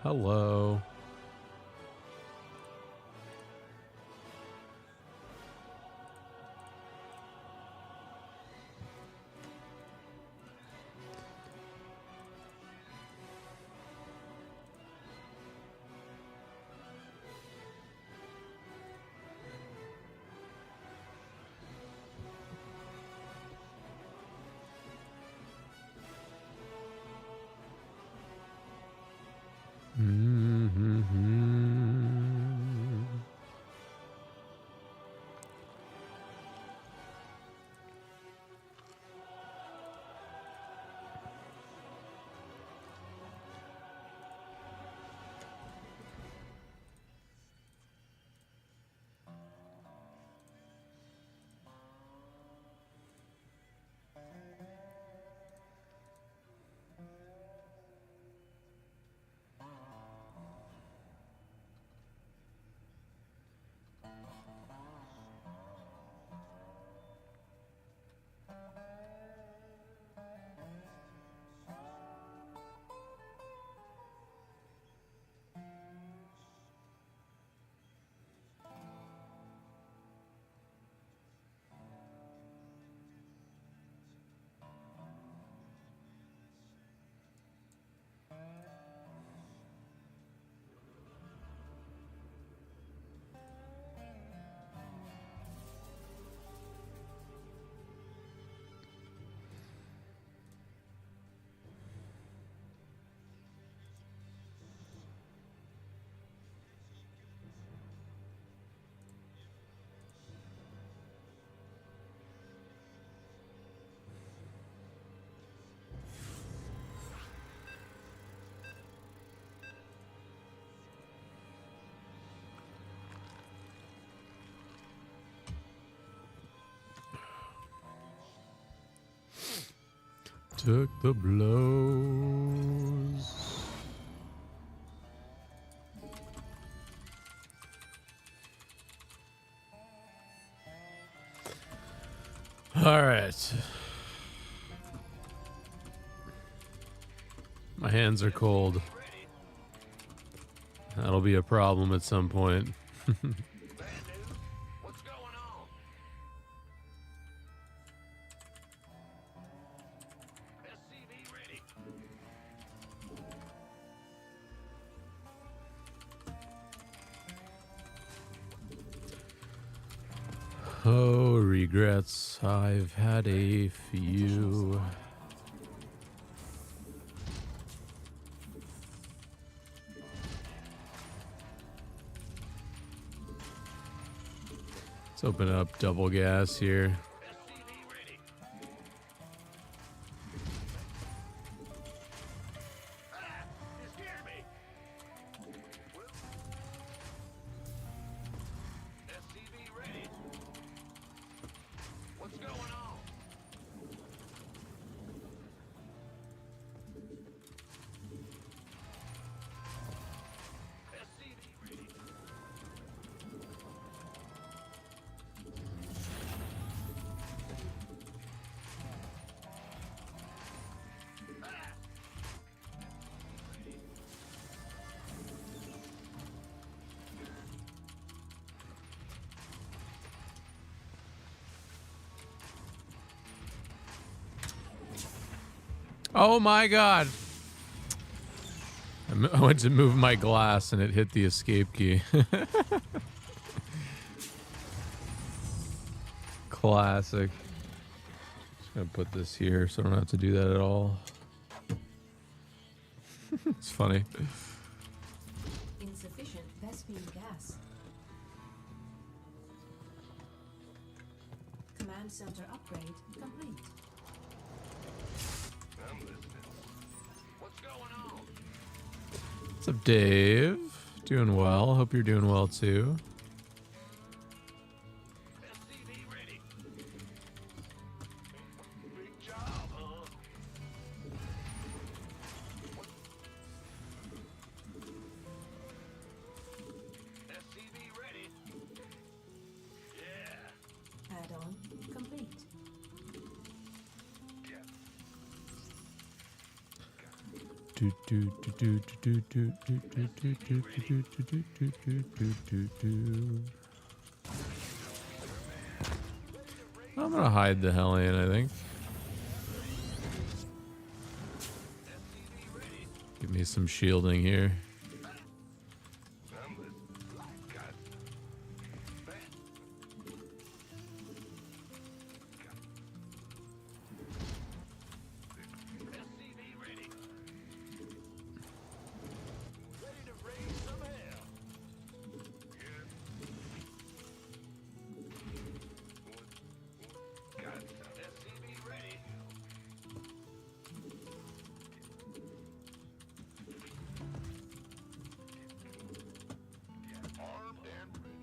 Hello. Took the blows. All right. My hands are cold. That'll be a problem at some point. What's going on? SCV ready. Oh, regrets. I've had a few. Let's open up double gas here. SCV ready. Ah! You scared me. SCV ready. What's going on? SCV ready. Oh my god! I went to move my glass and it hit the escape key. Classic. Just gonna put this here so I don't have to do that at all. It's funny. Insufficient Vespine gas. Command center upgrade complete. I'm listening. What's going on? What's up, Dave? Doing well. Hope you're doing well too. SCV ready. Big job, huh? SCV ready. Yeah. Add-on complete. Yeah. I'm gonna hide the Hellion, I think. Give me some shielding here.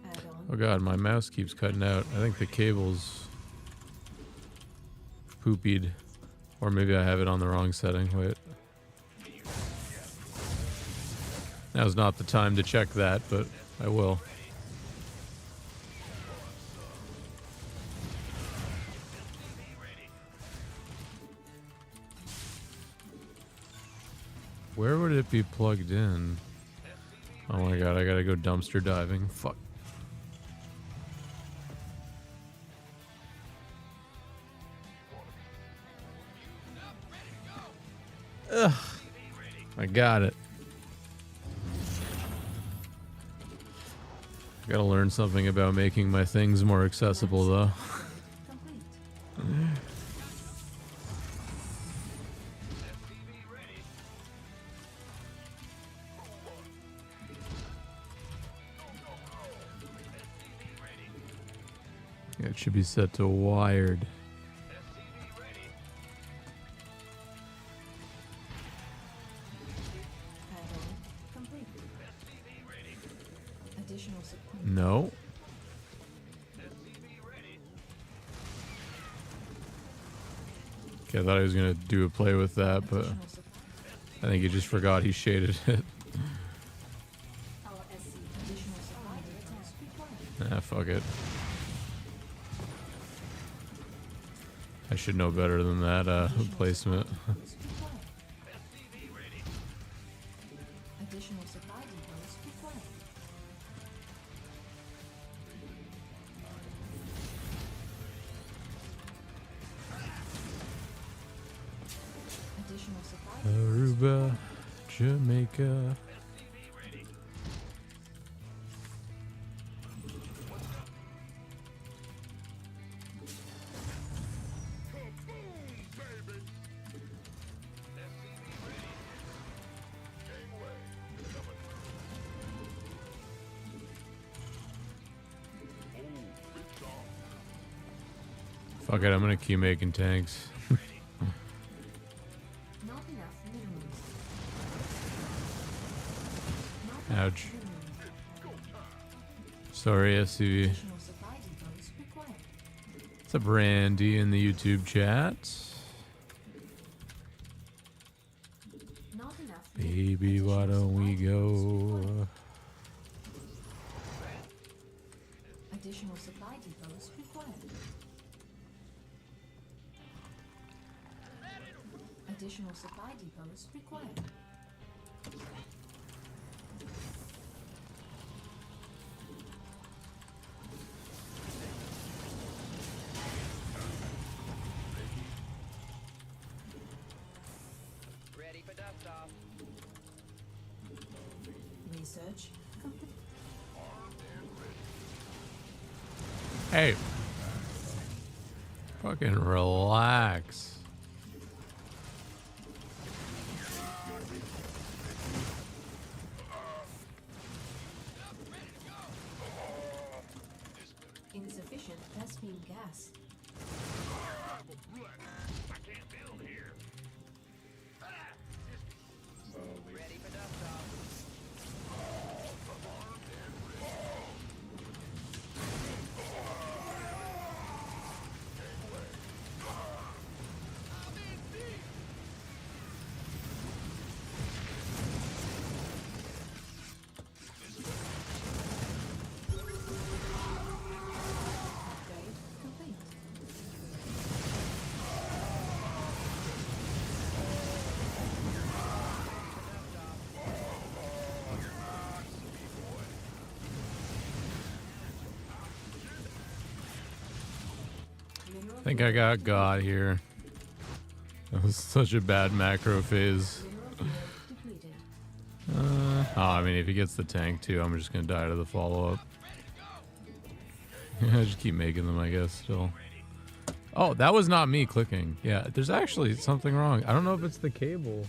Add-on. Oh god, my mouse keeps cutting out. I think the cable's poopied. Or maybe I have it on the wrong setting. Wait. Now's not the time to check that, but I will. Where would it be plugged in? Oh my god, I gotta go dumpster diving. Fuck. Ugh. I got it. I gotta learn something about making my things more accessible, though. Complete. Yeah, it should be set to wired. Add-on. Complete. Additional support. No. Okay, I thought I was gonna do a play with that, but Additional support. I think he just forgot he shaded it. Our SC additional supply details required. Ah, fuck it. I should know better than that placement. Additional supply depots required. Additional supply Aruba, Jamaica. Fuck it, I'm gonna keep making tanks. not enough minerals. Ouch. Sorry, SCV. Additional supply depots required. What's up, Randy, in the YouTube chat? Not enough. Baby, why don't we go? Additional supply depots required. Additional supply depots required. Ready for dust off. Research complete. Hey. Fucking relax. Insufficient Vespene gas. I can't build here. Ready for dust off. Upgrade complete. think I got here. That was such a bad macro phase. Mineral field depleted. Oh, I mean, if he gets the tank too, I'm just gonna die to the follow-up. I just keep making them, I guess, still. Oh, that was not me clicking. Yeah, there's actually something wrong. I don't know if it's the cable.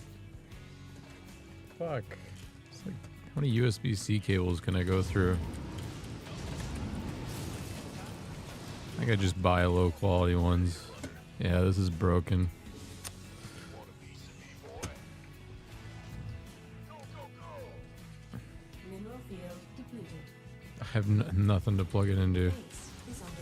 Fuck. It's like, how many USB-C cables can I go through? I think I just buy low-quality ones. Yeah, this is broken. Mineral field depleted. I have nothing to plug it into. Base is under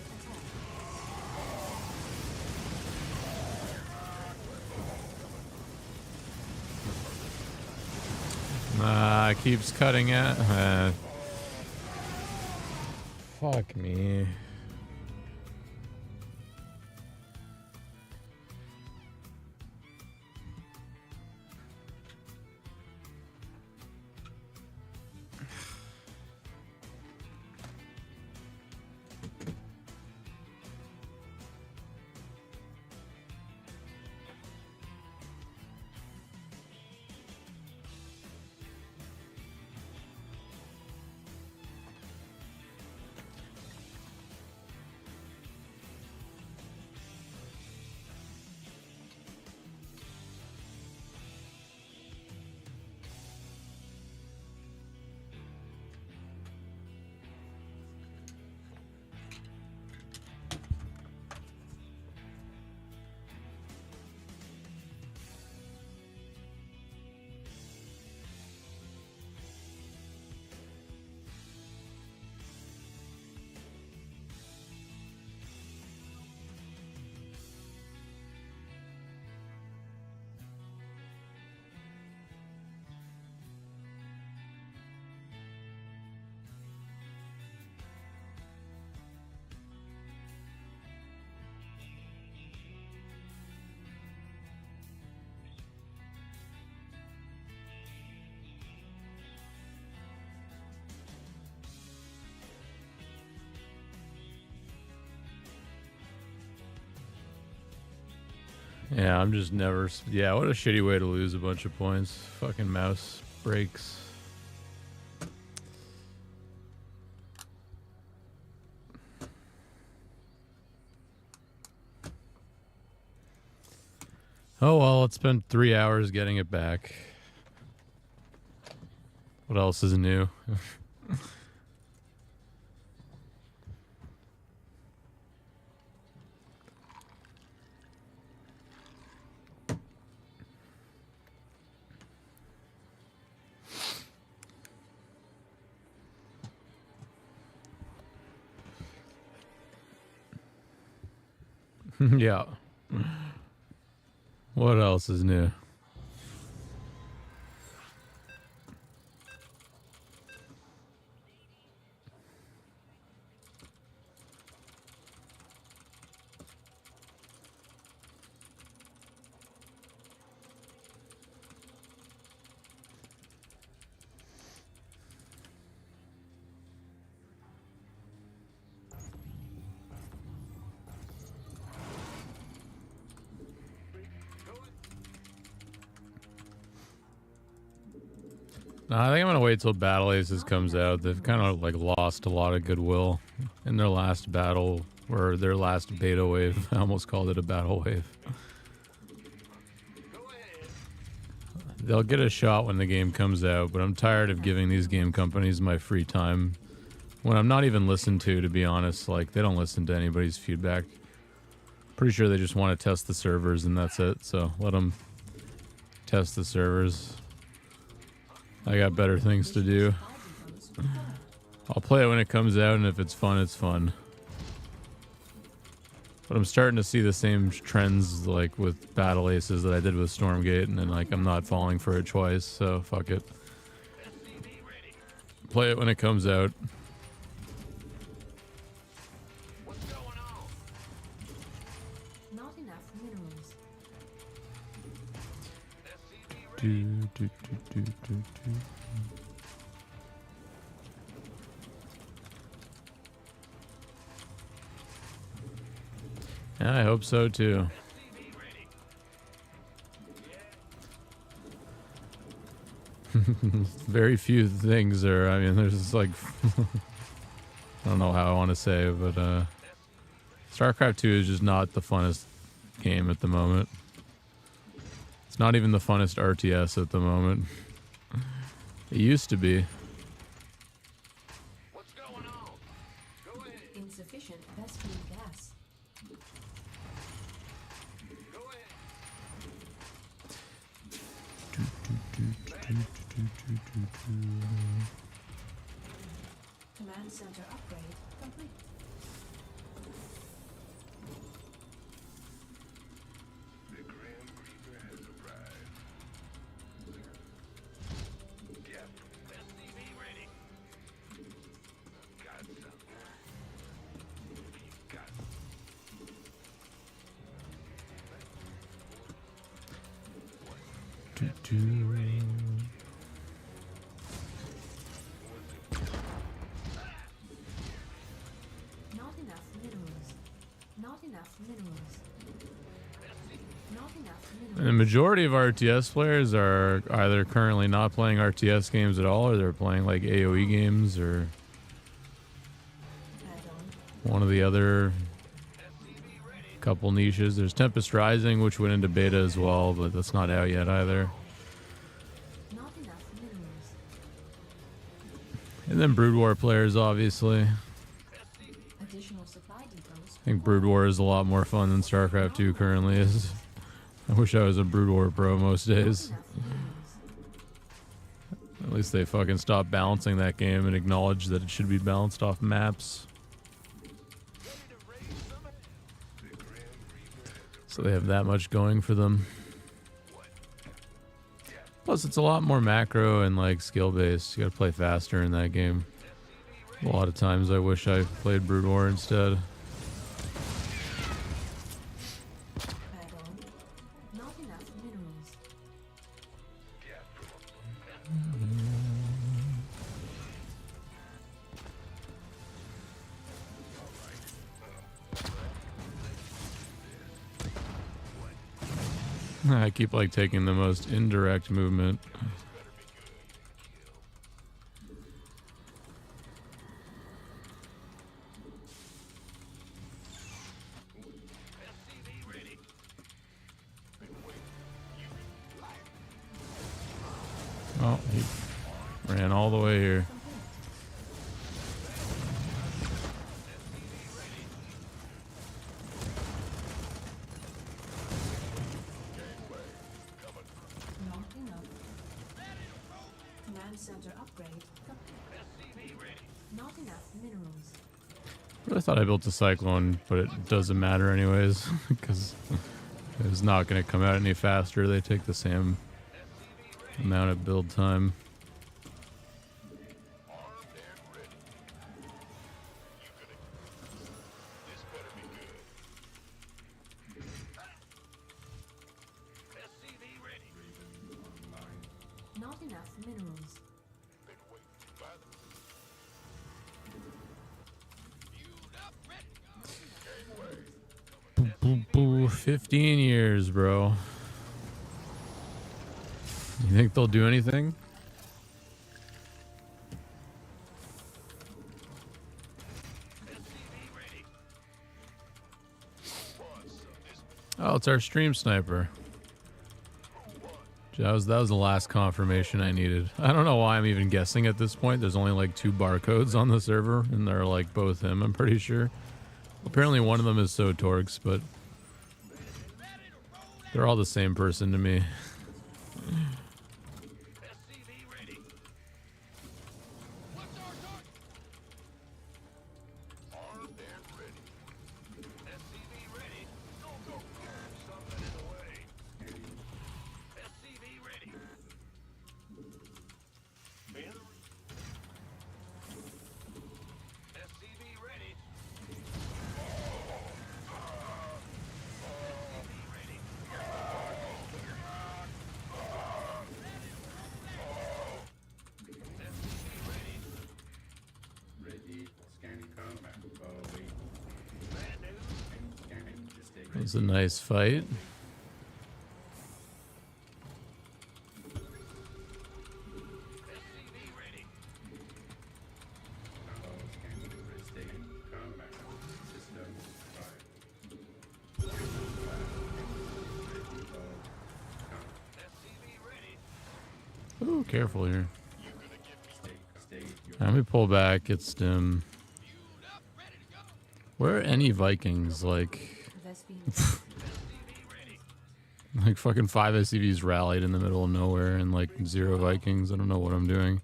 attack. It keeps cutting it. Fuck me. Yeah, I'm just never... Yeah, what a shitty way to lose a bunch of points. Fucking mouse breaks. Oh well, it's been 3 hours getting it back. What else is new? Yeah. What else is new? No, I think I'm gonna wait till Battle Aces comes out. They've kind of like lost a lot of goodwill in their last battle, or their last beta wave. I almost called it a battle wave. They'll get a shot when the game comes out, but I'm tired of giving these game companies my free time when I'm not even listened to be honest. Like, they don't listen to anybody's feedback. Pretty sure they just want to test the servers and that's it. So let them test the servers. I got better things to do. I'll play it when it comes out, and if it's fun, it's fun. But I'm starting to see the same trends like with Battle Aces that I did with Stormgate, and then like I'm not falling for it twice, so fuck it. Play it when it comes out. What's going on? Not enough minerals. Yeah, I hope so too. Very few things are, I mean, there's just like, I don't know how I want to say it, but StarCraft 2 is just not the funnest game at the moment. It's not even the funnest RTS at the moment. It used to be. What's going on? Go ahead. Insufficient Vespene gas. Go ahead. Command center upgrade complete. The Grim Reaper has arrived. Yep. SCV ready. Got something. Got Not enough minerals. Not enough minerals. Not enough minerals. And the majority of RTS players are either currently not playing RTS games at all, or they're playing like AoE games, or Add-on. one of the other couple niches. There's Tempest Rising, which went into beta as well, but that's not out yet either. Not enough minerals. And then Brood War players, obviously. Additional supply depots. I think Brood War is a lot more fun than StarCraft 2 currently is. I wish I was a Brood War pro most days. Enough minerals. At least they fucking stopped balancing that game and acknowledged that it should be balanced off maps. So they have that much going for them. Plus, it's a lot more macro and like skill based. You gotta play faster in that game. A lot of times I wish I played Brood War instead. Add-on. Not enough minerals. I keep like taking the most indirect movement. Oh, he ran all the way here. Not enough. Command center upgrade complete. Not enough minerals. I thought I built a Cyclone, but it doesn't matter anyways, because it's not going to come out any faster. They take the same amount of build time. Not enough minerals. Boo, boo, boo. 15 years, bro. You think they'll do anything? Oh, it's our stream sniper. That was the last confirmation I needed. I don't know why I'm even guessing at this point. There's only like 2 barcodes on the server, and they're like both him, I'm pretty sure. Apparently one of them is Sotorx, but they're all the same person to me. was a nice fight. Ooh, careful here. Let me pull back, get stim. Where are any Vikings? Like fucking 5 SCVs rallied in the middle of nowhere and like 0 Vikings. I don't know what I'm doing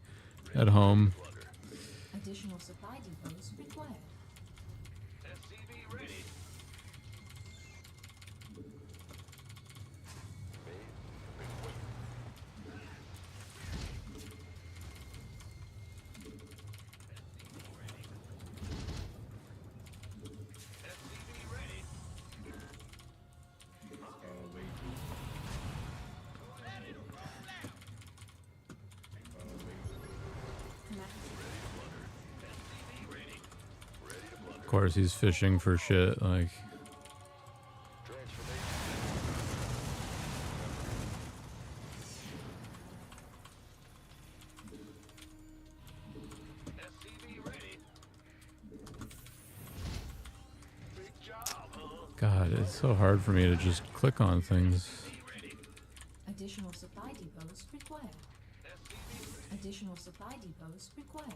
at home. Additional supply depots required. Of course, he's fishing for shit. Like, God, it's so hard for me to just click on things. Additional supply depots required. Additional supply depots required.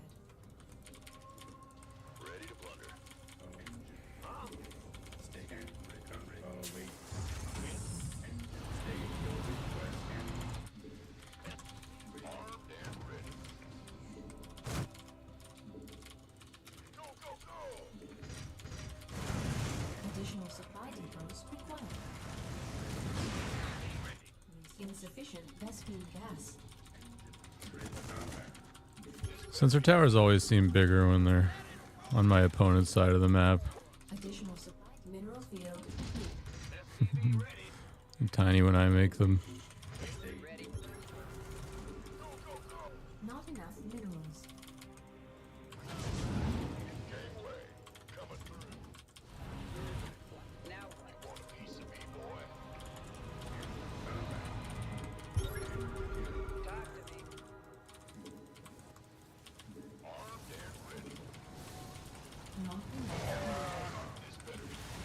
Additional supply depots required. Insufficient Vespine gas. Sensor towers always seem bigger when they're on my opponent's side of the map. Additional supply mineral field. Tiny when I make them. Not enough minerals. Now what? Talk to me.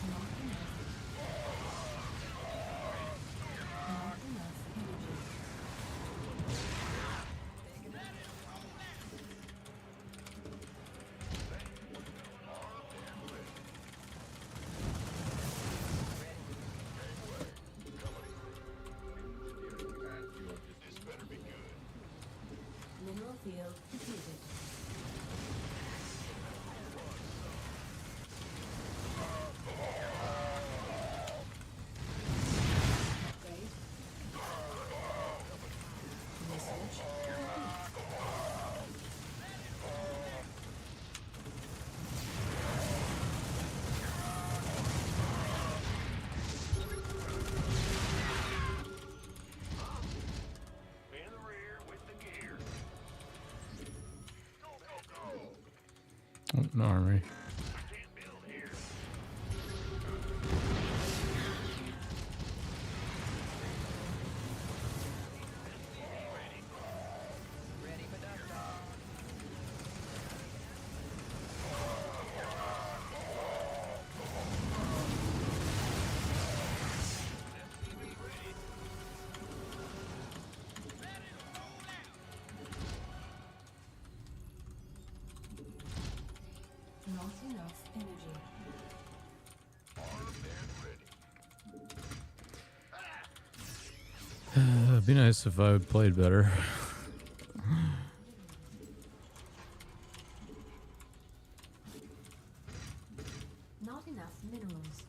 Not enough minerals. Not enough. Not enough energy. Mineral field completed. Upgrade. Research complete. In the rear with the gear. Go, go, go. Oh, no armory. Can't build here. Ready for dust off. Not enough energy. It'd be nice if I played better. Not enough minerals.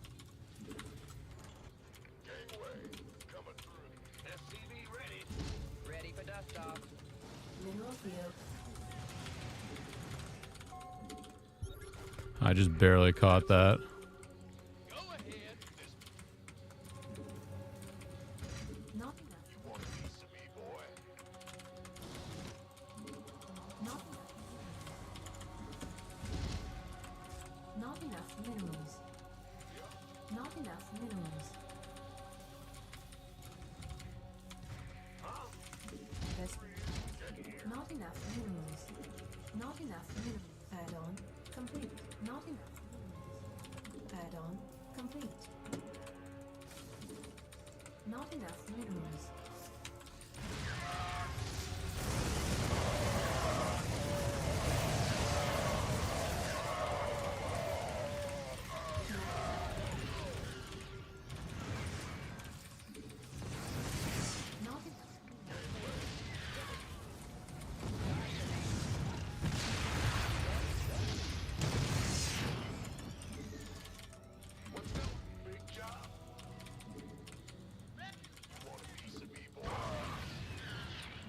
SCV ready. Ready for dust off. Mineral field. I just barely caught that. Go ahead. Not enough. Want a piece of me, boy? Not enough. Not enough minerals. Not enough enough minerals. Not enough minerals. Not enough minerals. Add-on complete. Not enough minerals. Add-on complete. Not enough minerals. Not enough. What's up? Big job. You want a piece of me, boy?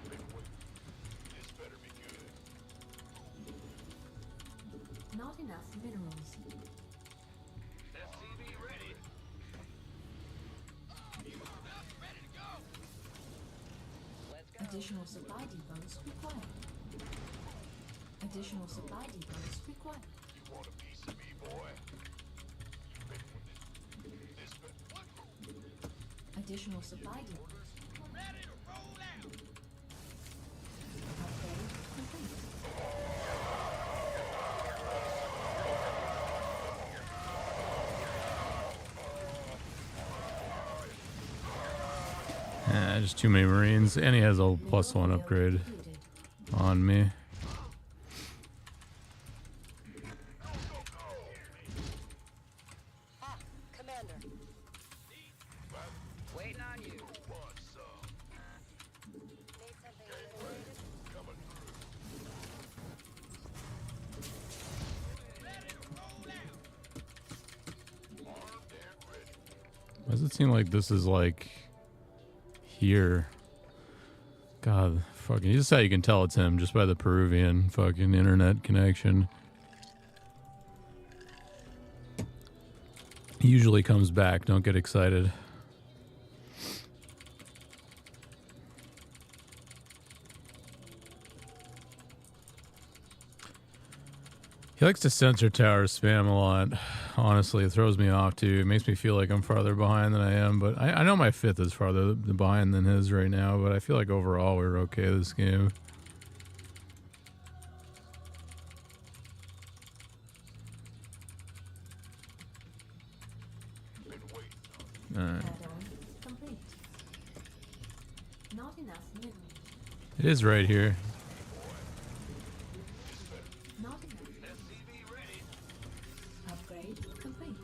Big one. This better be good. Not enough minerals. SCV ready. Let's go. Additional supply depots required. Additional supply depots required. You want a piece of me, boy? Big one. This better. Additional supply depots. Ready to roll out. Upgrade complete. Just too many Marines. And he has a +1 upgrade Completed. on me. Ah, Commander. Waiting on you. Want some? Need something eliminated? Coming Ready to roll out. through. Armed and ready. Why does it seem like this is like here? God, fucking. This is how you can tell it's him, just by the Peruvian fucking internet connection. He usually comes back. Don't get excited. He likes to censor tower spam a lot. Honestly, it throws me off too. It makes me feel like I'm farther behind than I am. But I know my 5th is farther behind than his right now. But I feel like overall we're okay this game. Been waiting. Alright. Add-on complete. Not enough minerals. It is right here. Not enough. SCV ready. Upgrade complete.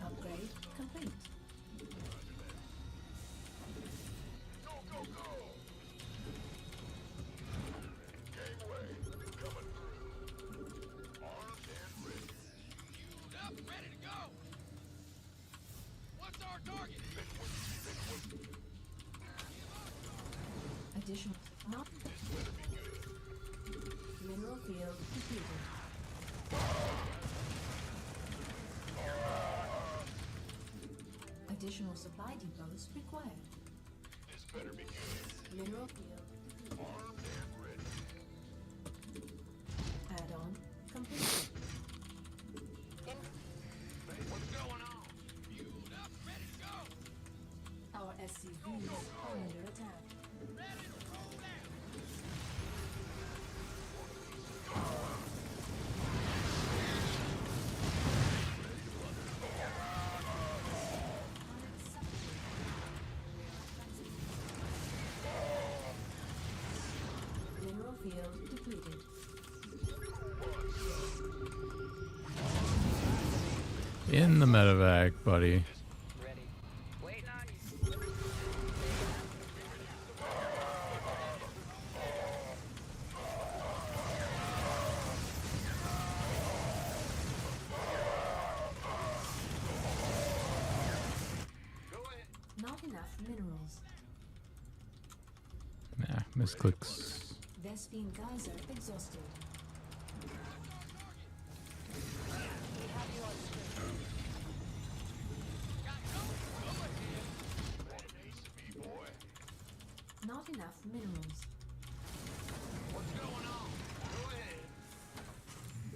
Upgrade complete. Go, go, go. Gangway. Coming through. Armed and ready. Queued up, ready to go. What's our target? Additional. Not. Mineral field depleted. Additional supply depots required. This better be good. Mineral field Armed and ready. add-on completed. What's going on? Queued up, ready to go. Our SCVs are under attack. Ready to roll out. Mineral field depleted. In the medevac, buddy. Ready. Waiting on you. Go ahead. Not enough minerals. Nah, misclicks. Vespine geyser exhausted. Not enough minerals. What's going on? Go ahead.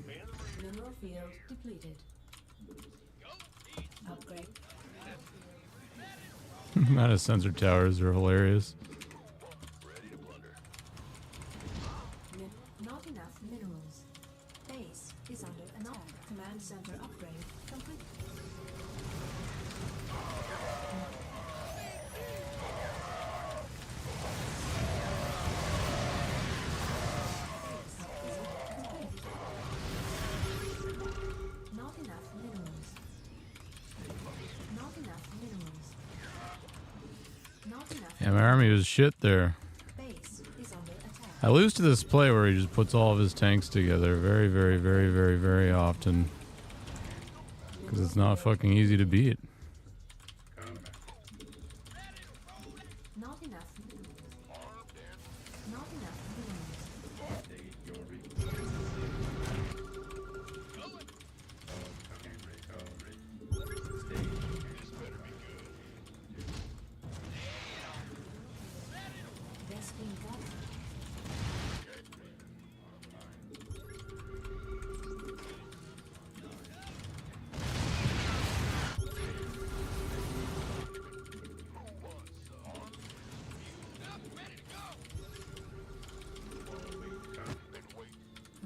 Man the rear. Mineral field depleted. Go. upgrade. Amount of sensor towers are hilarious. Not enough minerals. Base is under attack. Command center upgrade complete. Not enough minerals. Not enough minerals. Not enough. Yeah, my army was shit there. Base is under attack. I lose to this play where he just puts all of his tanks together very, very, very, very, very often. Because it's not fucking easy to beat. Not enough minerals. Not enough minerals. This being got.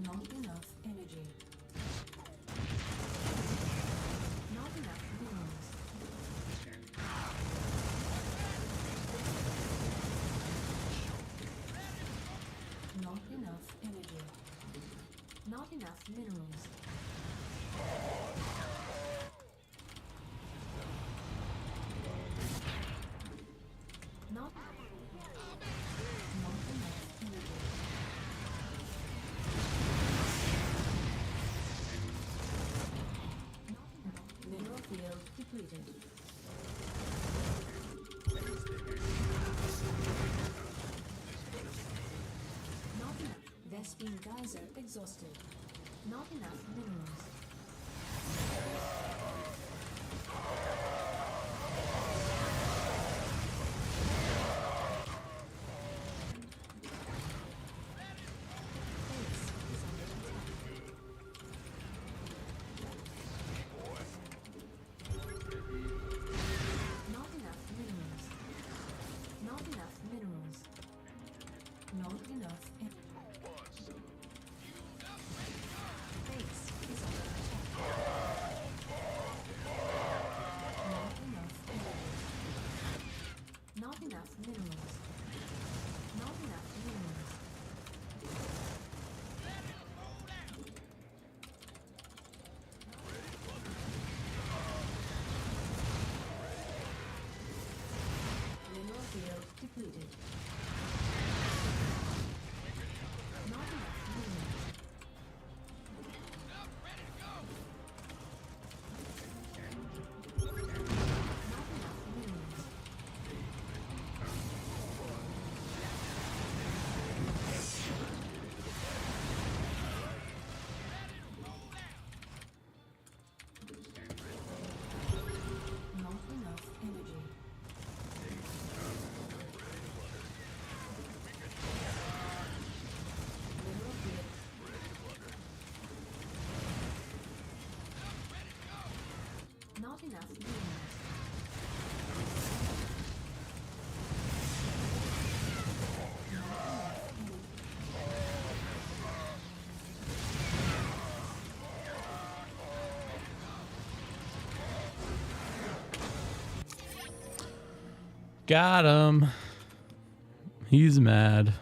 Not enough energy. Not enough minerals. Not enough energy. Not enough minerals. Not enough energy. Mineral field depleted. Not enough. Vespine geyser exhausted. Not enough minerals. Base is under attack. Not enough minerals. Not enough minerals. Not enough energy. Base is under attack. Not enough energy. Not enough minerals. Not enough minerals. Mineral field depleted. Not enough minerals. Not enough minerals. Not enough energy. Mineral field. Not enough minerals. Not enough energy. Got him. He's mad.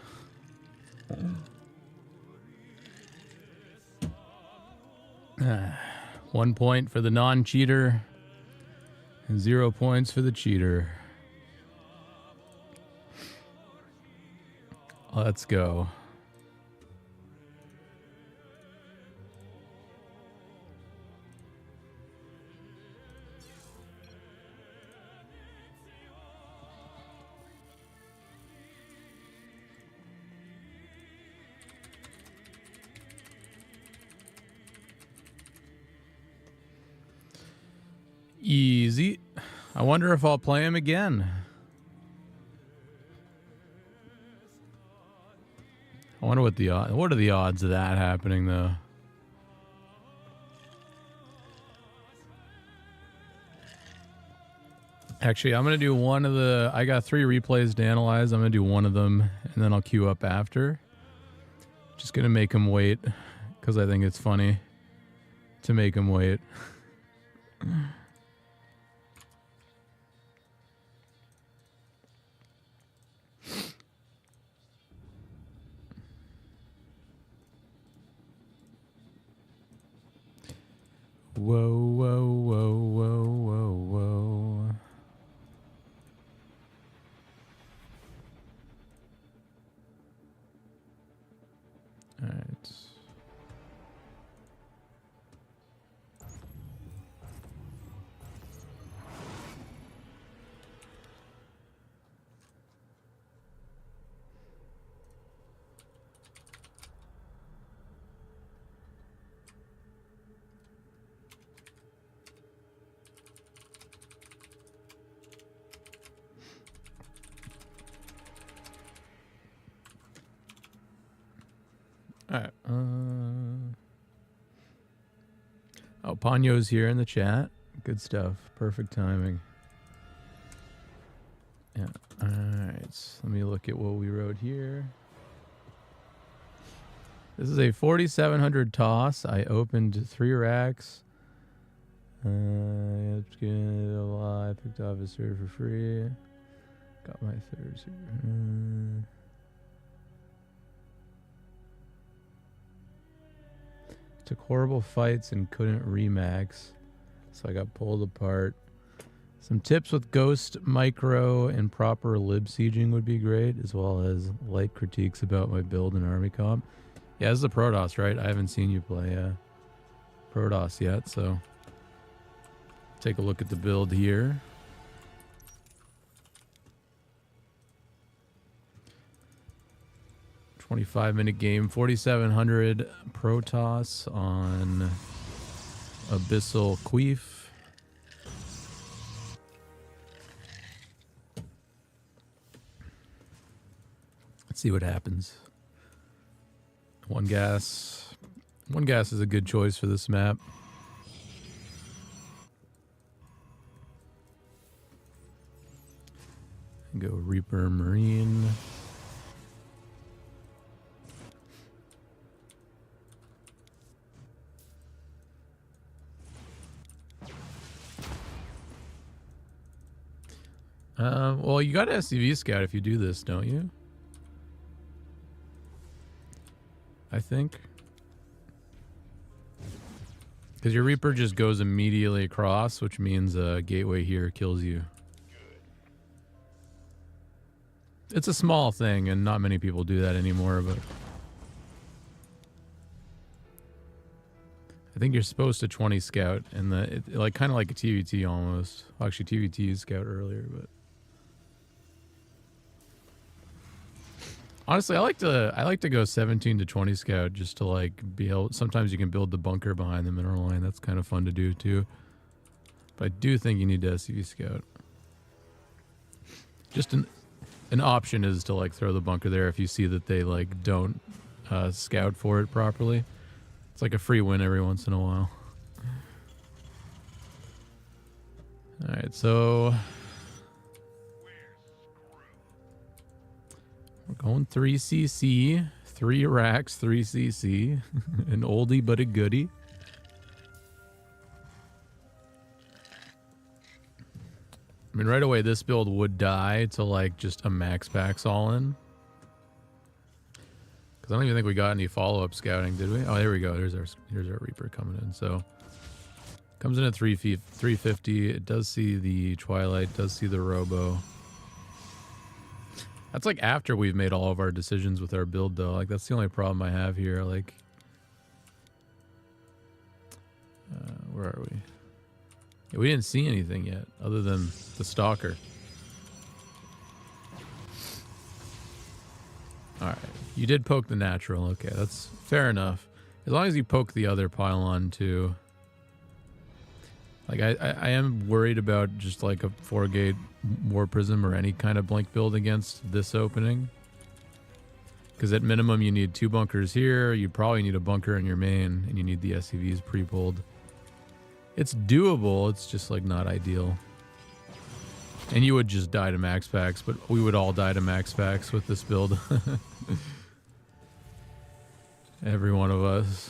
Ah, 1 point for the non-cheater, and 0 points for the cheater. Let's go. Easy. I wonder if I'll play him again. I wonder what are the odds of that happening though. Actually, I'm going to do one of the... I got 3 replays to analyze. I'm going to do one of them, and then I'll queue up after. Just going to make them wait, because I think it's funny to make them wait. Whoa, whoa, whoa, whoa, whoa, whoa. All right. All right. Oh, Ponyo's here in the chat. Good stuff. Perfect timing. Yeah. All right. Let me look at what we wrote here. This is a 4,700 toss. I opened 3 racks. I picked off a server for free. Got my 3rd server. Took horrible fights and couldn't remax, so I got pulled apart. Some tips with Ghost, Micro, and proper lib sieging would be great, as well as light critiques about my build and army comp. Yeah, this is a Protoss, right? I haven't seen you play Protoss yet, so take a look at the build here. $25-minute game, 4,700 Protoss on Abyssal Queef. Let's see what happens. One gas is a good choice for this map. Go Reaper Marine. Well, you got SCV scout if you do this, don't you? I think. Because your Reaper just goes immediately across, which means a gateway here kills you. It's a small thing, and not many people do that anymore, but... I think you're supposed to 20 scout, and like kind of like a TVT almost. Well, actually, TVT is scout earlier, but... Honestly, I like to go 17 to 20 scout just to like be able. Sometimes you can build the bunker behind the mineral line. That's kind of fun to do too. But I do think you need to SCV scout. Just an option is to like throw the bunker there if you see that they like don't scout for it properly. It's like a free win every once in a while. All right, so. We're going 3cc, 3 racks, 3cc, an oldie but a goodie. I mean, right away, this build would die to like just a max packs all in. Because I don't even think we got any follow-up scouting, did we? Oh, there we go. Here's our Reaper coming in. So comes in at 350. It does see the Twilight, does see the Robo. That's like after we've made all of our decisions with our build, though. Like, that's the only problem I have here. Like, where are we? Yeah, we didn't see anything yet, other than the Stalker. All right, you did poke the natural. Okay, that's fair enough. As long as you poke the other pylon too. Like, I am worried about just like a 4-gate War Prism or any kind of blink build against this opening. Because at minimum you need 2 bunkers here, you probably need a bunker in your main, and you need the SCVs pre-pulled. It's doable, it's just like not ideal. And you would just die to max packs, but we would all die to max packs with this build. Every one of us.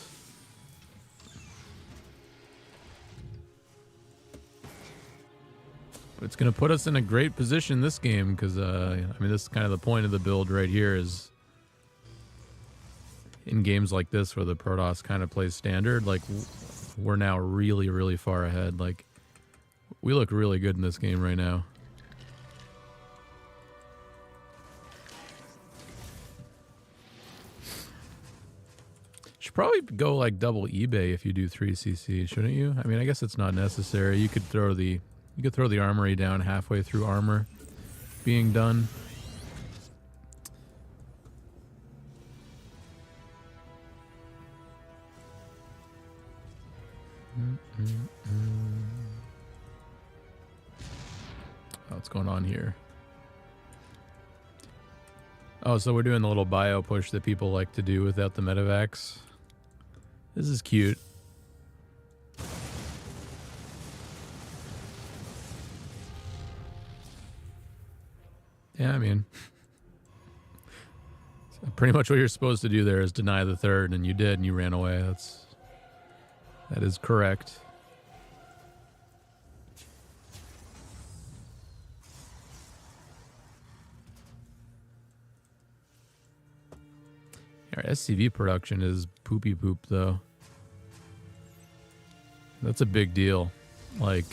But it's going to put us in a great position this game because, I mean, this is kind of the point of the build right here is in games like this where the Protoss kind of plays standard, like we're now really, really far ahead. Like we look really good in this game right now. Should probably go like double eBay if you do 3cc, shouldn't you? I mean, I guess it's not necessary. You could throw the armory down halfway through armor being done. Oh, what's going on here? Oh, so we're doing the little bio push that people like to do without the medevacs. This is cute. Yeah, I mean, pretty much what you're supposed to do there is deny the third, and you did, and you ran away. That is correct. Our SCV production is poopy poop, though. That's a big deal. Like,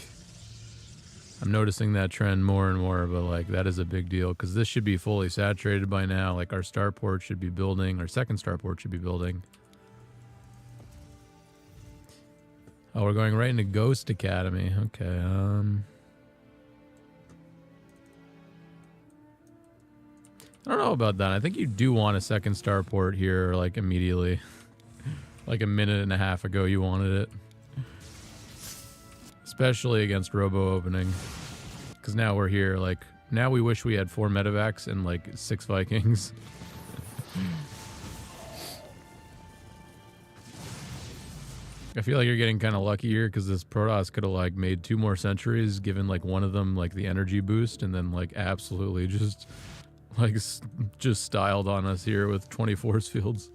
I'm noticing that trend more and more, but like that is a big deal because this should be fully saturated by now. Like our starport should be building, our second starport should be building. Oh, we're going right into Ghost Academy. Okay. I don't know about that. I think you do want a second starport here, like immediately. Like a minute and a half ago, you wanted it. Especially against Robo opening. Because now we're here, like, now we wish we had 4 medevacs and, like, 6 Vikings. I feel like you're getting kind of lucky here because this Protoss could have, like, made 2 more sentries, given, like, one of them, like, the energy boost, and then, like, absolutely just, like, just styled on us here with 20 force fields.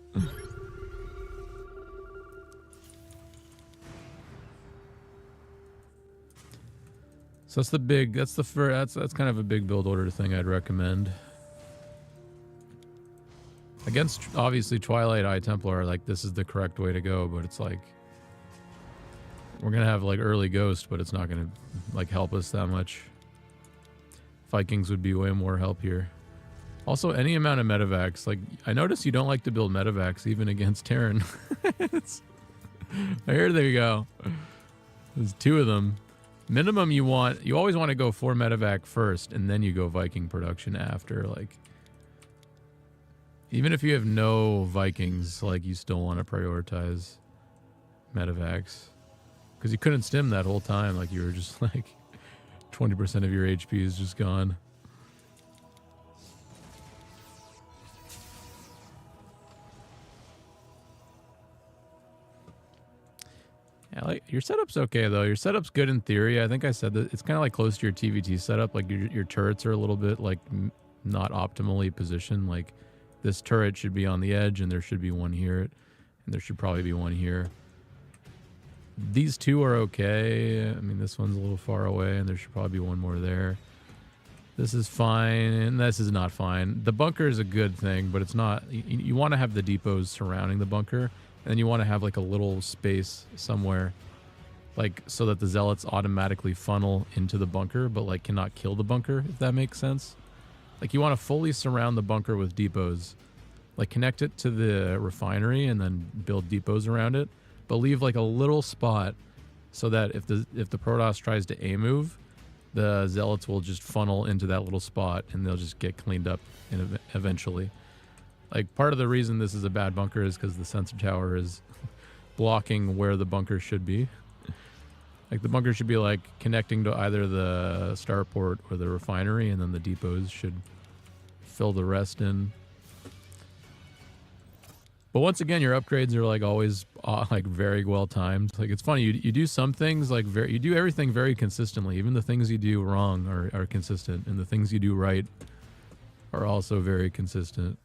So that's kind of a big build order thing I'd recommend. Against obviously Twilight Eye Templar, like this is the correct way to go, but it's like we're gonna have like early Ghost, but it's not gonna like help us that much. Vikings would be way more help here. Also, any amount of medevacs, like I notice you don't like to build medevacs even against Terran. Here they go. There's 2 of them. Minimum you always want to go 4 medevac first, and then you go Viking production after. Like, even if you have no Vikings, like you still want to prioritize medevacs, because you couldn't stim that whole time. Like you were just like 20% of your HP is just gone. Yeah, like your setup's okay though. Your setup's good in theory. I think I said that it's kind of like close to your TVT setup. Like your turrets are a little bit like not optimally positioned. Like this turret should be on the edge, and there should be one here, and there should probably be one here. These 2 are okay. I mean, this one's a little far away, and there should probably be one more there. This is fine, and this is not fine. The bunker is a good thing, but it's not. You want to have the depots surrounding the bunker. And then you want to have like a little space somewhere, like so that the zealots automatically funnel into the bunker, but like cannot kill the bunker, if that makes sense. Like you want to fully surround the bunker with depots, like connect it to the refinery and then build depots around it, but leave like a little spot so that if the Protoss tries to A move, the zealots will just funnel into that little spot and they'll just get cleaned up eventually. Like, part of the reason this is a bad bunker is because the sensor tower is blocking where the bunker should be. Like, the bunker should be, like, connecting to either the starport or the refinery, and then the depots should fill the rest in. But once again, your upgrades are, like, always like very well timed. Like it's funny, you do some things like you do everything very consistently. Even the things you do wrong are consistent, and the things you do right are also very consistent.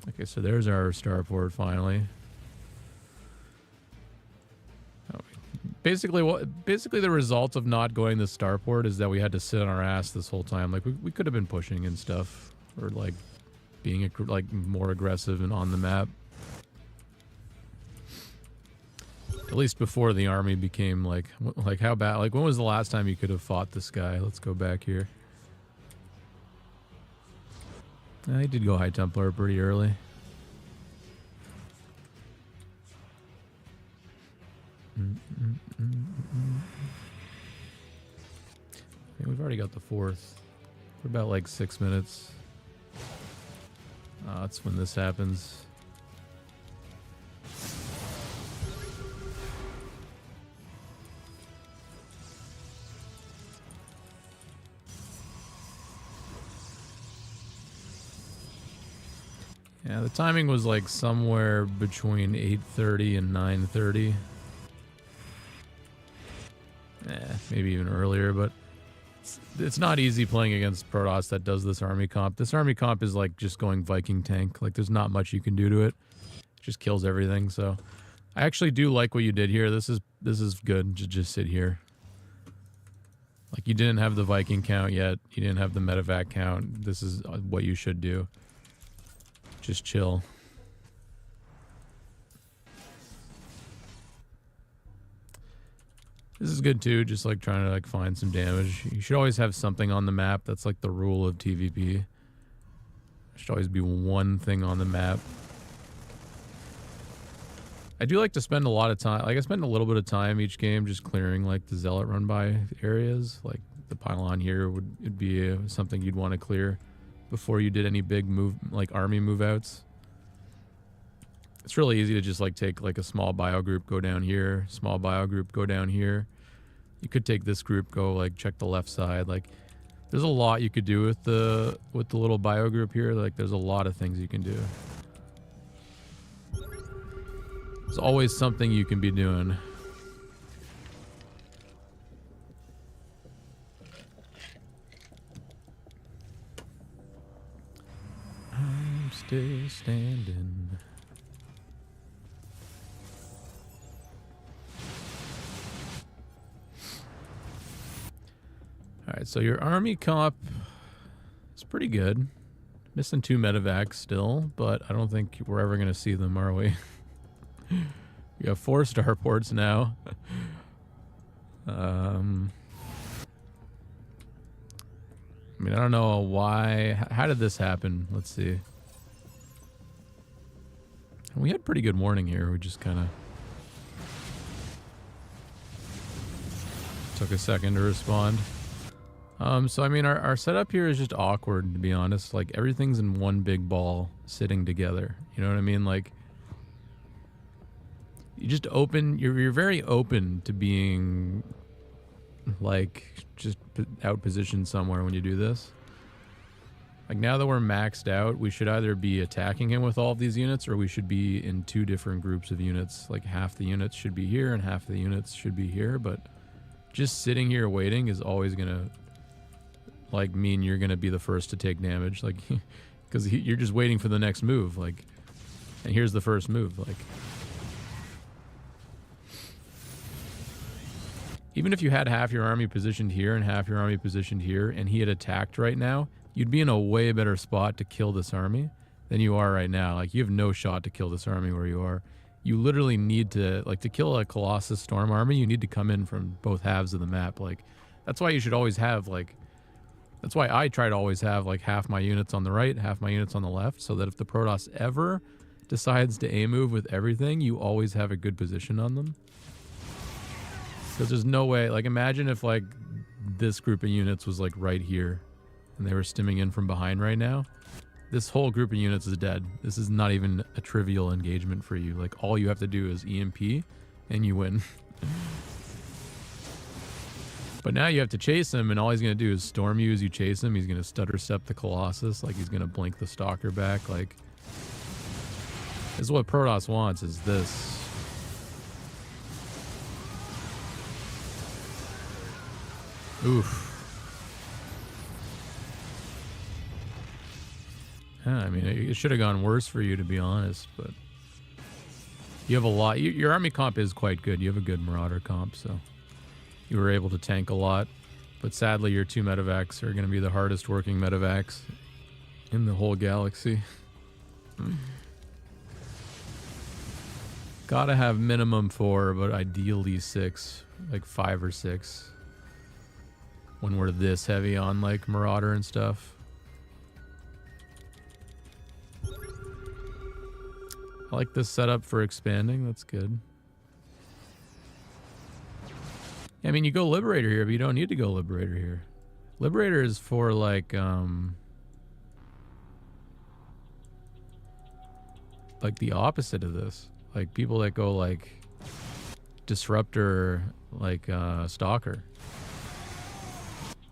Okay, so there's our starport finally. Oh, basically, the result of not going to starport is that we had to sit on our ass this whole time. Like we could have been pushing and stuff, or like being like more aggressive and on the map. At least before the army became like how bad. Like when was the last time you could have fought this guy? Let's go back here. I did go High Templar pretty early. Yeah, we've already got the 4th. We're about like 6 minutes. That's when this happens. Yeah, the timing was like somewhere between 8:30 and 9:30. Maybe even earlier, but it's not easy playing against Protoss that does this army comp. This army comp is like just going Viking tank. Like there's not much you can do to it. It just kills everything. So I actually do like what you did here. This is good to just sit here. Like you didn't have the Viking count yet. You didn't have the medevac count. This is what you should do. Just chill. This is good too, just like trying to like find some damage. You should always have something on the map. That's like the rule of TVP. There should always be one thing on the map. I do like to spend a lot of time, like I spend a little bit of time each game just clearing like the zealot run by areas. Like the pylon here would be something you'd want to clear before you did any big move, like army move outs. It's really easy to just like take like a small bio group, go down here, small bio group, go down here. You could take this group, go like check the left side. Like there's a lot you could do with the little bio group here. Like there's a lot of things you can do. There's always something you can be doing. I'm still standing. Alright, so your army comp is pretty good. Missing 2 medevacs still, but I don't think we're ever going to see them, are we? We have 4 starports now. I mean, I don't know why. How did this happen? Let's see. We had pretty good warning here. We just kind of took a second to respond. So I mean, our setup here is just awkward, to be honest. Like everything's in one big ball sitting together. You know what I mean? Like you just open. You're very open to being like just out positioned somewhere when you do this. Like now that we're maxed out, we should either be attacking him with all of these units, or we should be in 2 different groups of units. Like half the units should be here and half the units should be here. But just sitting here waiting is always gonna like mean you're gonna be the first to take damage, like because you're just waiting for the next move. Like, and here's the first move. Like, even if you had half your army positioned here and half your army positioned here, and he had attacked right now, you'd be in a way better spot to kill this army than you are right now. Like, you have no shot to kill this army where you are. You literally need to, like, to kill a Colossus Storm army, you need to come in from both halves of the map. Like, that's why you should always have, like, that's why I try to always have, like, half my units on the right, half my units on the left, so that if the Protoss ever decides to A-move with everything, you always have a good position on them. Because there's no way, like, imagine if, like, this group of units was, like, right here, and they were stimming in from behind right now. This whole group of units is dead. This is not even a trivial engagement for you. Like, all you have to do is EMP, and you win. But now you have to chase him, and all he's going to do is storm you as you chase him. He's going to stutter step the Colossus, like he's going to blink the Stalker back. Like, this is what Protoss wants, is this. Oof. Yeah, I mean, it should have gone worse for you, to be honest, but you have a lot. Your army comp is quite good. You have a good Marauder comp, so you were able to tank a lot. But sadly, your 2 medevacs are going to be the hardest working medevacs in the whole galaxy. Gotta have minimum 4, but ideally 6, like 5 or 6. When we're this heavy on like Marauder and stuff. I like this setup for expanding. That's good. I mean, you go Liberator here, but you don't need to go Liberator here. Liberator is for like the opposite of this. Like people that go like Disruptor, like Stalker.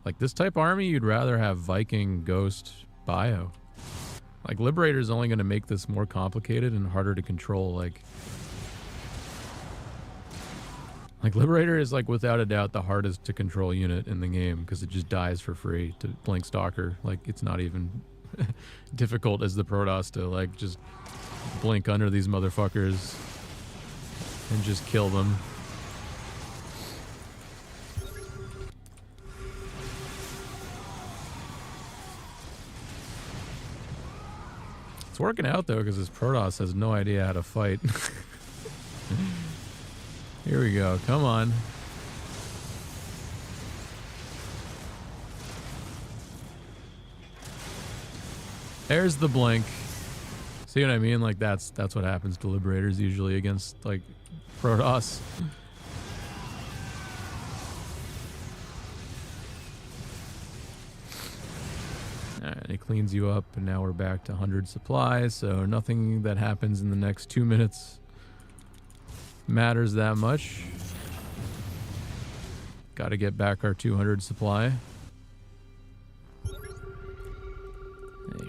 Like this type army, you'd rather have Viking, Ghost, Bio. Like Liberator is only going to make this more complicated and harder to control. Like Liberator is like without a doubt the hardest to control unit in the game because it just dies for free to blink Stalker. Like it's not even difficult as the Protoss to like just blink under these motherfuckers and just kill them. It's working out though because this Protoss has no idea how to fight. Here we go. Come on. There's the blink. See what I mean? Like that's what happens to Liberators usually against like Protoss. Alright, it cleans you up, and now we're back to 100 supplies, so nothing that happens in the next 2 minutes matters that much. Got to get back our 200 supply.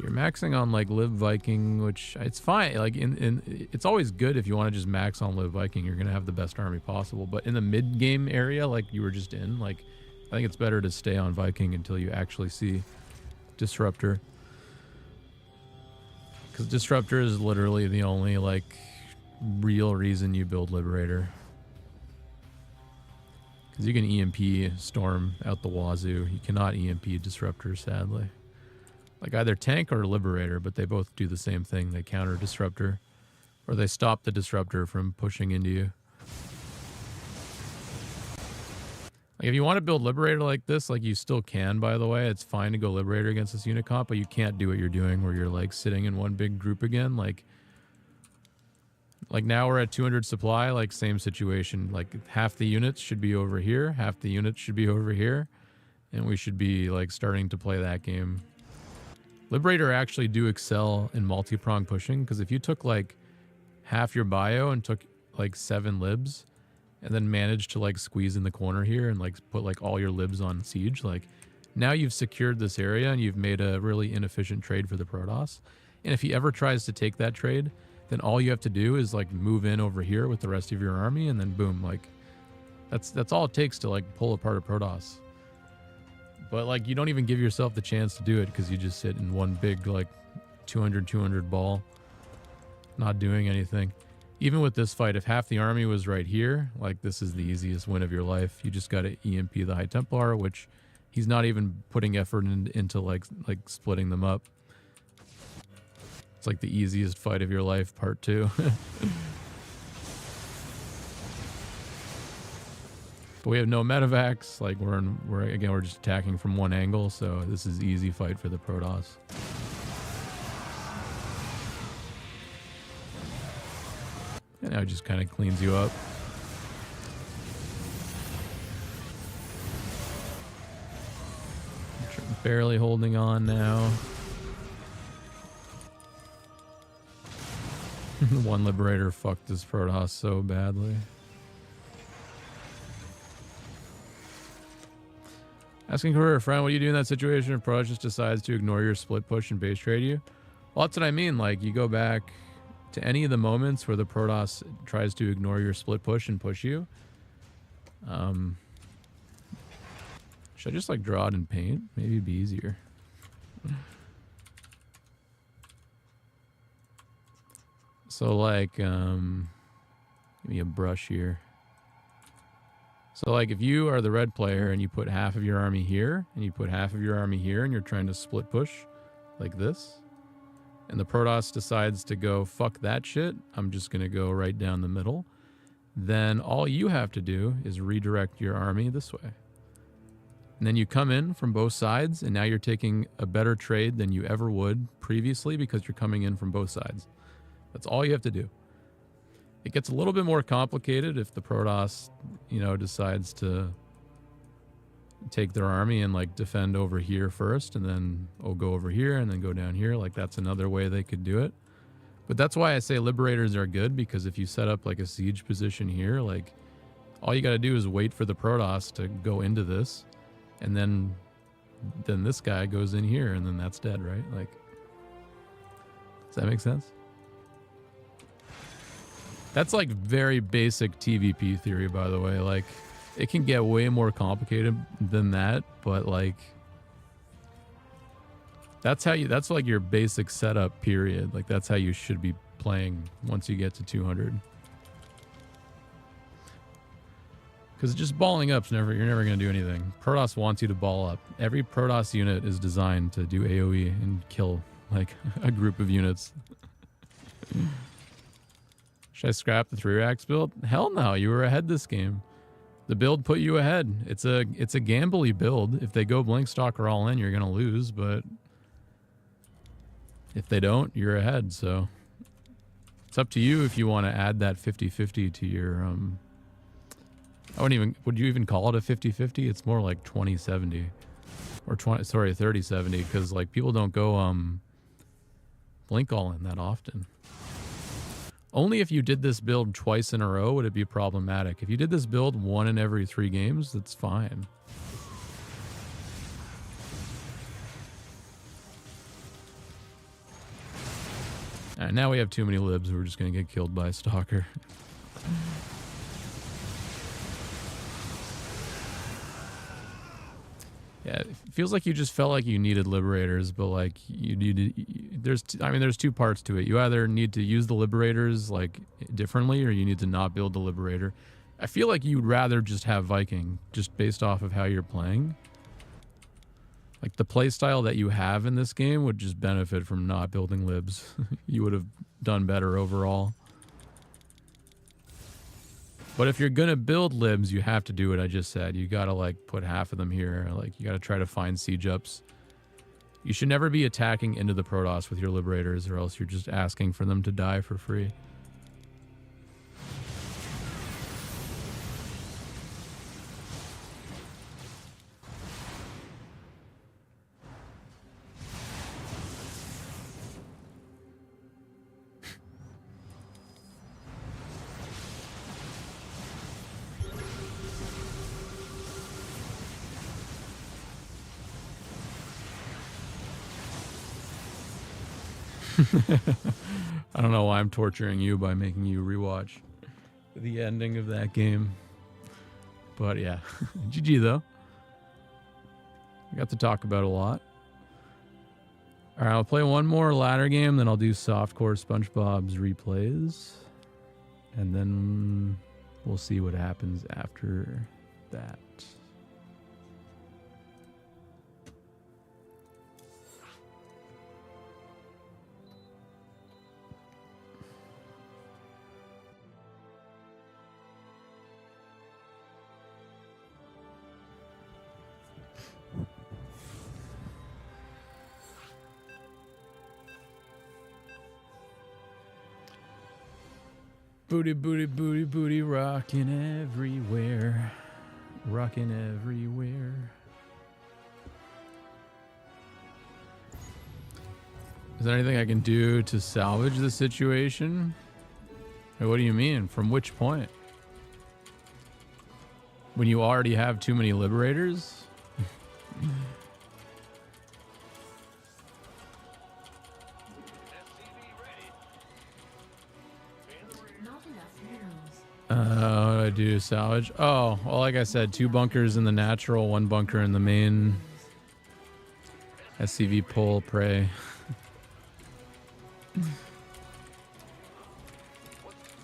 You're maxing on like Live Viking, which it's fine. Like it's always good if you want to just max on Live Viking. You're gonna have the best army possible. But in the mid game area, like you were just in, like I think it's better to stay on Viking until you actually see Disruptor, because Disruptor is literally the only like real reason you build Liberator, because you can EMP Storm out the wazoo. You cannot EMP Disruptor, sadly. Like either tank or Liberator, but they both do the same thing. They counter Disruptor, or they stop the Disruptor from pushing into you. Like if you want to build Liberator like this, like you still can, by the way. It's fine to go Liberator against this unit comp, but you can't do what you're doing where you're like sitting in one big group again. Like now we're at 200 supply, like same situation. Like half the units should be over here, half the units should be over here, and we should be like starting to play that game. Liberator actually do excel in multi-prong pushing, because if you took like half your bio and took like 7 libs, and then managed to like squeeze in the corner here and like put like all your libs on siege, like now you've secured this area and you've made a really inefficient trade for the Protoss. And if he ever tries to take that trade, then all you have to do is like move in over here with the rest of your army, and then boom, like that's all it takes to like pull apart a Protoss. But like you don't even give yourself the chance to do it because you just sit in one big like 200 ball, not doing anything. Even with this fight, if half the army was right here, like this is the easiest win of your life. You just got to EMP the High Templar, which he's not even putting effort into like splitting them up. It's like the easiest fight of your life, part 2. But we have no medevacs. Like we're just attacking from one angle, so this is easy fight for the Protoss. And now it just kind of cleans you up. Barely holding on now. One Liberator fucked this Protoss so badly. Asking for a friend, what do you do in that situation if Protoss just decides to ignore your split push and base trade you? Well, that's what I mean. Like, you go back to any of the moments where the Protoss tries to ignore your split push and push you. Should I just, like, draw it in paint? Maybe it'd be easier. So, like, give me a brush here. So, like, if you are the red player and you put half of your army here, and you put half of your army here, and you're trying to split push like this, and the Protoss decides to go, fuck that shit, I'm just going to go right down the middle, then all you have to do is redirect your army this way. And then you come in from both sides, and now you're taking a better trade than you ever would previously because you're coming in from both sides. That's all you have to do. It gets a little bit more complicated if the Protoss, you know, decides to take their army and, like, defend over here first and then go over here and then go down here. Like, that's another way they could do it. But that's why I say Liberators are good, because if you set up, like, a siege position here, like, all you got to do is wait for the Protoss to go into this, and then this guy goes in here, and then that's dead, right? Like, does that make sense? That's, like, very basic TVP theory, by the way. Like, it can get way more complicated than that, but, like, that's like your basic setup period. Like, that's how you should be playing once you get to 200. Because just balling up's you're never going to do anything. Protoss wants you to ball up. Every Protoss unit is designed to do AoE and kill, like, a group of units. Should I scrap the 3-racks build? Hell no, you were ahead this game. The build put you ahead. It's a gamble-y build. If they go blink stalker all in, you're gonna lose, but if they don't, you're ahead, so it's up to you if you want to add that 50-50 to your would you even call it a 50-50? It's more like 20-70 or 30-70, because, like, people don't go blink all in that often. Only if you did this build twice in a row would it be problematic. If you did this build 1 in every 3 games, that's fine. Alright, now we have too many libs. We're just going to get killed by a stalker. Yeah, it feels like you just felt like you needed Liberators, but, like, you needed... There's 2 parts to it. You either need to use the Liberators, like, differently, or you need to not build the Liberator. I feel like you'd rather just have Viking, just based off of how you're playing. Like, the playstyle that you have in this game would just benefit from not building libs. You would have done better overall. But if you're going to build libs, you have to do what I just said. You got to, like, put half of them here. Like, you got to try to find siege ups. You should never be attacking into the Protoss with your Liberators, or else you're just asking for them to die for free. I don't know why I'm torturing you by making you rewatch the ending of that game. But yeah, GG though. We got to talk about a lot. All right, I'll play one more ladder game, then I'll do softcore SpongeBob's replays. And then we'll see what happens after that. Booty, booty, booty, booty, rocking everywhere. Rocking everywhere. Is there anything I can do to salvage the situation? Or what do you mean? From which point? When you already have too many Liberators? do salvage? Oh, well, like I said, 2 bunkers in the natural, 1 bunker in the main. SCV pull, prey.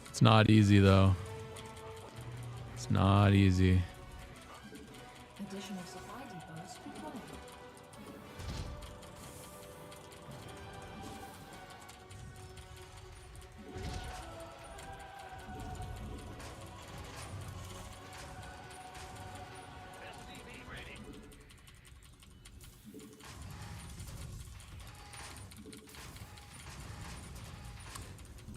It's not easy, though. It's not easy. Additional supply depots required.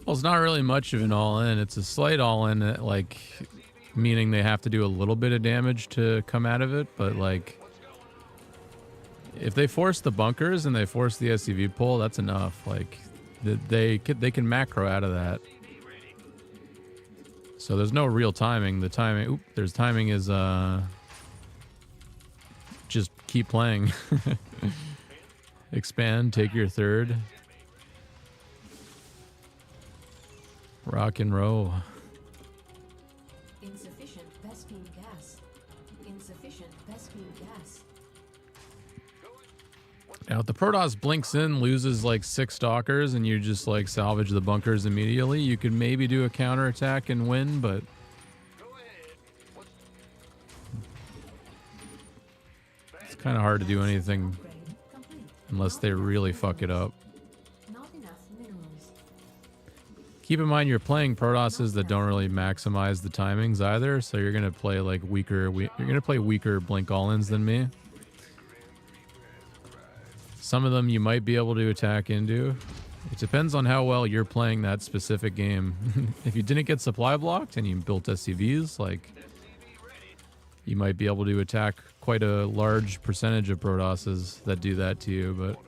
Well, it's not really much of an all-in. It's a slight all-in, like, meaning they have to do a little bit of damage to come out of it, but, like, if they force the bunkers and they force the SCV pull, that's enough. Like, they can macro out of that. So there's no real timing. The timing, there's timing is, just keep playing. Expand, take your third. Rock and roll. Insufficient Vespine gas. Insufficient Vespine gas. Now, if the Protoss blinks in, loses like 6 stalkers, and you just like salvage the bunkers immediately, you could maybe do a counterattack and win, but it's kind of hard to do anything Upgrade complete. unless they really fuck it up. Not enough minerals. Keep in mind you're playing Protosses that don't really maximize the timings either, so you're gonna play like weaker blink all-ins than me. Some of them you might be able to attack into. It depends on how well you're playing that specific game. If you didn't get supply blocked and you built SCVs, like, you might be able to attack quite a large percentage of Protosses that do that to you, but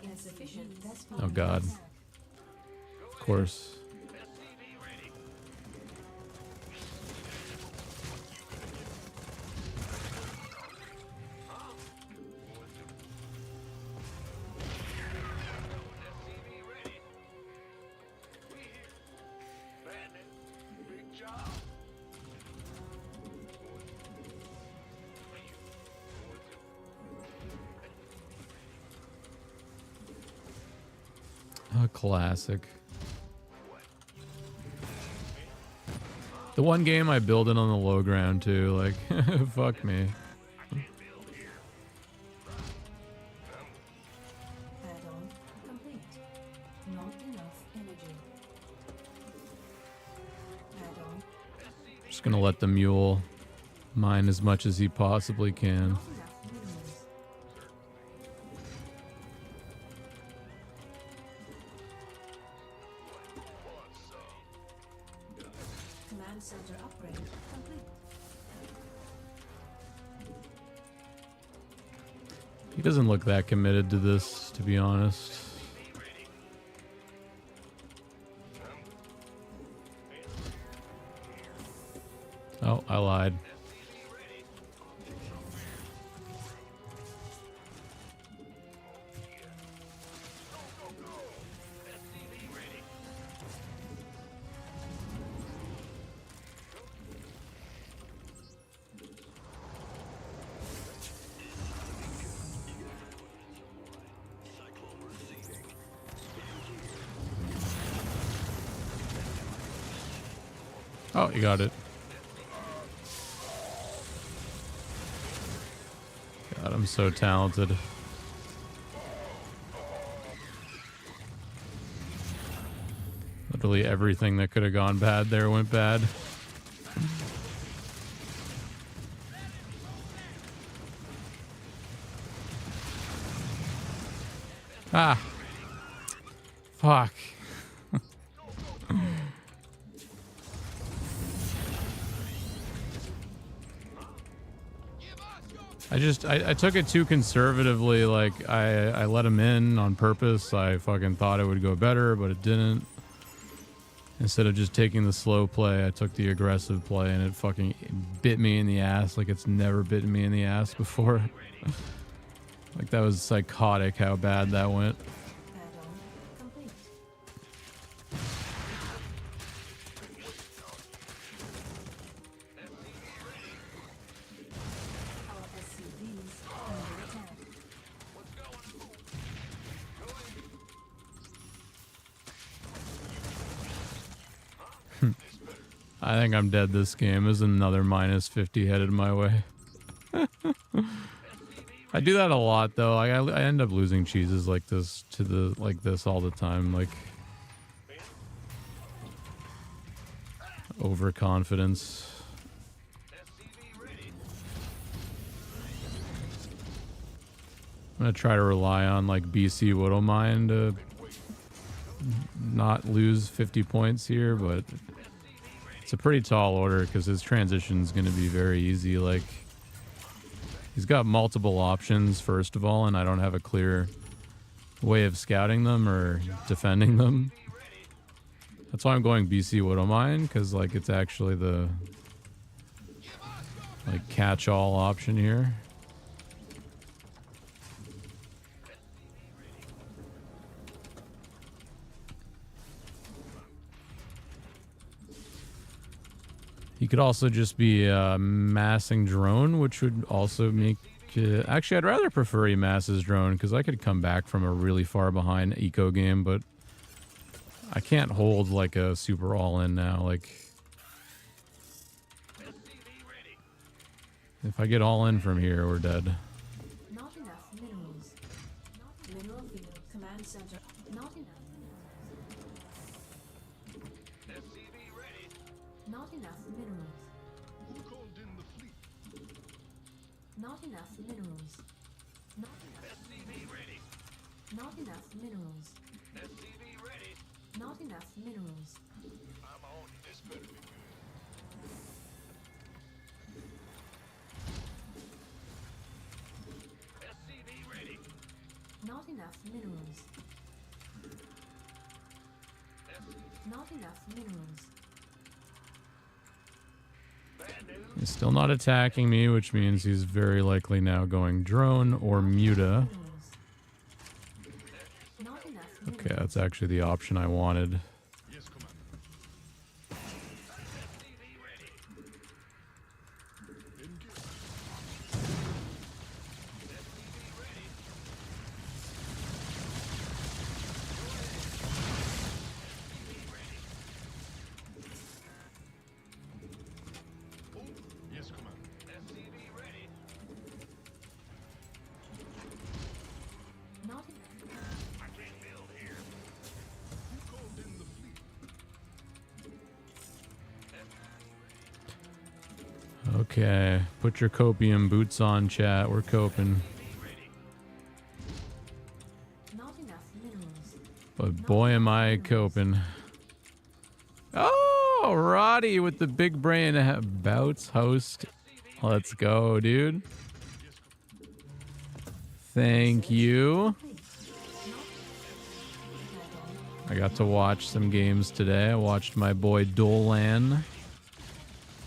Insufficient Vespine oh god. gas. Of course. A classic. The one game I build it on the low ground too, like, fuck me. Add-on complete. Not enough energy. Add-on. Just gonna let the mule mine as much as he possibly can. Not enough minerals. Command center upgrade complete. He doesn't look that committed to this, to be honest. Oh, I lied. Oh, you got it. God, I'm so talented. Literally everything that could have gone bad there went bad. Ah. Fuck. I took it too conservatively. Like, I let him in on purpose. I fucking thought it would go better, but it didn't. Instead of just taking the slow play, I took the aggressive play, and it fucking bit me in the ass like it's never bitten me in the ass before. Like, that was psychotic how bad that went. Add-on complete. I think I'm dead this game. There's another minus 50 headed my way. I do that a lot though. I end up losing cheeses like this to this all the time. Like overconfidence. I'm gonna try to rely on like BC Widowmine to not lose 50 points here, but it's a pretty tall order because his transition is gonna be very easy. Like he's got multiple options first of all, and I don't have a clear way of scouting them or defending them. That's why I'm going BC Widowmine, because like it's actually the like catch-all option here. He could also just be massing drone, which would also make... actually, I'd rather prefer he masses drone, because I could come back from a really far behind eco game, but I can't hold like a super all-in now. Like, if I get all-in from here, we're dead. Not enough minerals. Mineral field command center. Not enough. Not enough minerals. Who called in the fleet? Not enough minerals. Not enough. Not enough minerals. Not enough minerals. I'm on. This better be good. Not enough minerals. Not enough minerals. He's still not attacking me, which means he's very likely now going drone or muta. Not enough Okay, minerals. that's actually the option I wanted. Yes, Commander. Engage. Oh, yes, Commander. Not enough. I can't build here. Who called in the fleet? Okay, put your copium boots on, chat. We're coping. Not enough minerals. But boy, am I coping. Oh, Roddy with the big brain bouts host. Let's go, dude. Thank you. I got to watch some games today. I watched my boy Dolan. Not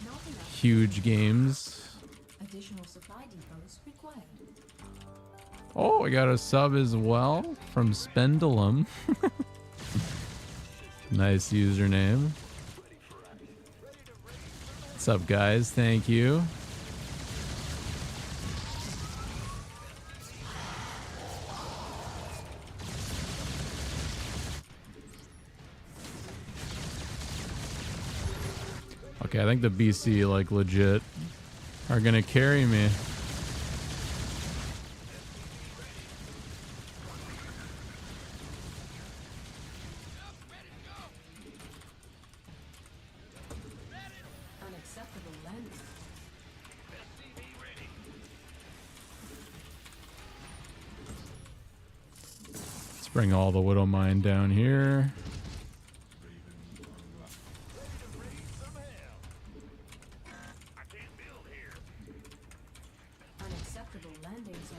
enough. Huge games. Additional supply depots required. Oh, I got a sub as well from Spendulum. Nice username. What's up, guys? Thank you. Okay, I think the BC, like, legit are gonna carry me. Unacceptable landing. Let's bring all the Widowmine down here. I can't build here. Unacceptable landing zone.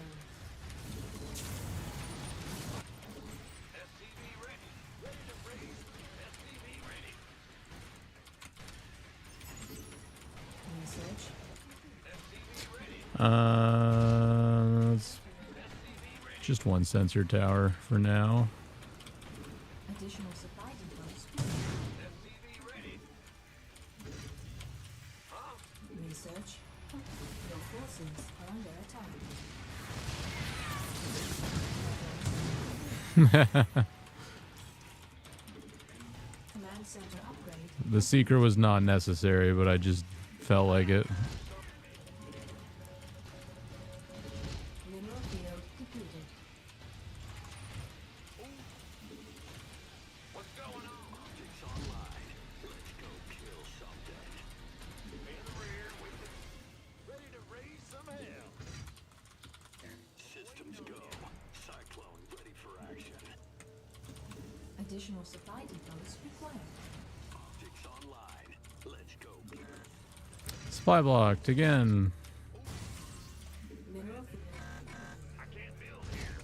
Research. It's just one sensor tower for now. Additional supply depots. Research. Your forces are under attack. Command center upgrade. The Seeker was not necessary, but I just felt like it. Mineral field completed. What's going on? Optics online. Let's go kill something. In the rear with it. Ready to raise some hell. Systems go. Cyclone ready for action. Additional supply depots required. Optics online. Let's go. Supply blocked again. Mineral field. I can't build here.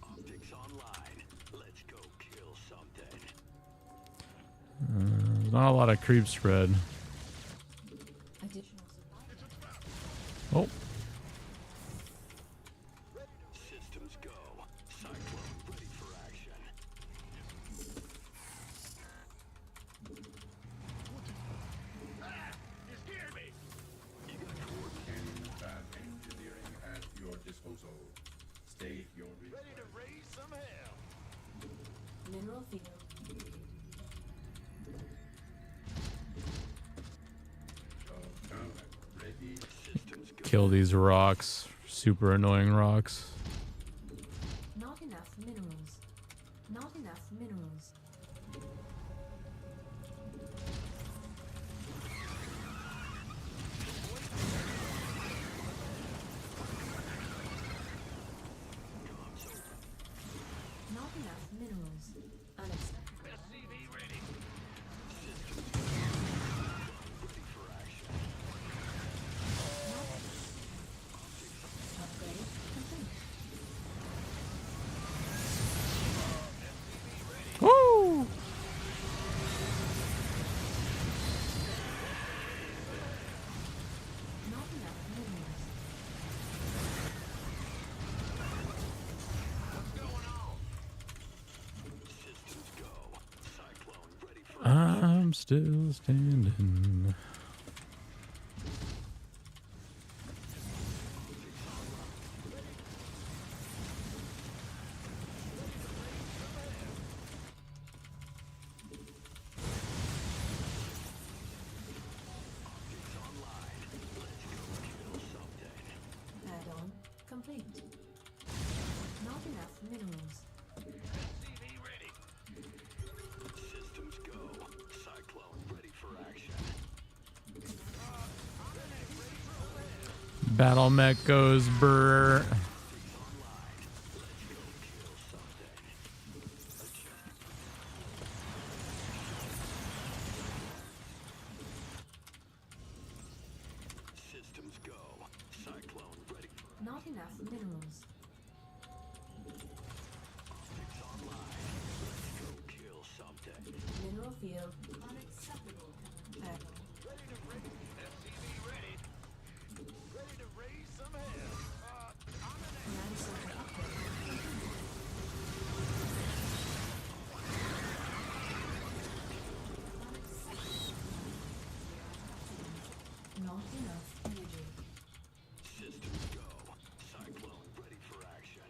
Optics online. Let's go kill something. There's not a lot of creep spread. Additional supply depots. Oh, Systems go. Cyclone ready for action. You scared me. You got coordinates. Engineering at your disposal. State your Ready to raise some hell. Mineral field. ready. Systems go. kill these rocks. Super annoying rocks. Not enough minerals. Not enough minerals. Not enough minerals. Unacceptable. SCV ready. Ready for action. Upgrade complete. Woo! Not enough minerals. What's going on? Systems go. Cyclone ready for I'm still standing. Optics online. Let's go kill something. Add-on complete. Not enough minerals. SCV ready. Systems go. Cyclone ready for action. Battle mech goes brr. Systems go. Cyclone ready for Not enough minerals. optics online. Let's go kill something. Mineral field unacceptable. Add-on. Ready to raise. SCV ready. Ready to raise some hell. Command center upgrade. Not enough energy. Systems go. Cyclone ready for action.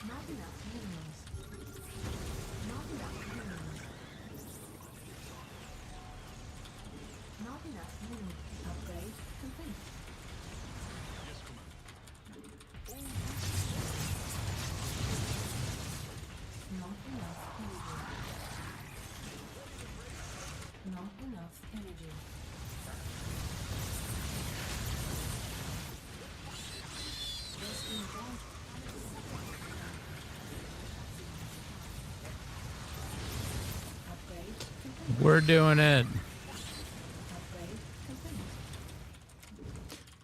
Not enough minerals. Not enough minerals. Not enough minerals. Upgrade complete. Not enough energy. Not enough energy. Resting down. Upgrade complete. We're doing it. Upgrade complete.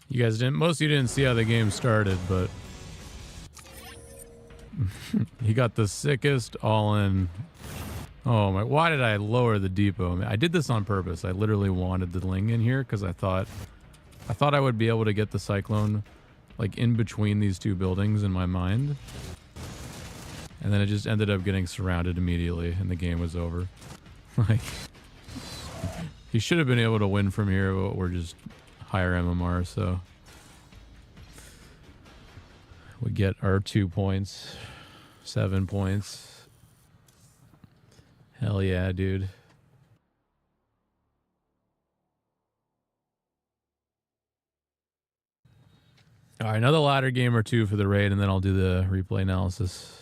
You guys didn't. Most of you didn't see how the game started, but he got the sickest all-in. Oh my! Why did I lower the depot? I did this on purpose. I literally wanted the Ling in here because I thought I would be able to get the Cyclone like in between these two buildings in my mind. And then it just ended up getting surrounded immediately and the game was over. Like, he should have been able to win from here, but we're just higher MMR, so we get our 2 points, 7 points. Hell yeah, dude. All right, another ladder game or two for the raid, and then I'll do the replay analysis.